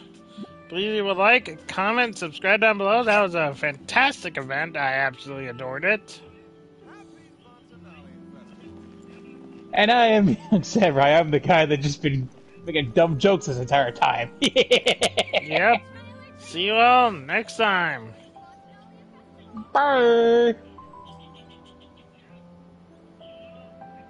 A: Please leave a like, comment, subscribe down below. That was a fantastic event. I absolutely adored it.
O: And I am Samurai. I'm the guy that just been making dumb jokes this entire time.
A: Yep. See you all next time.
O: Bye.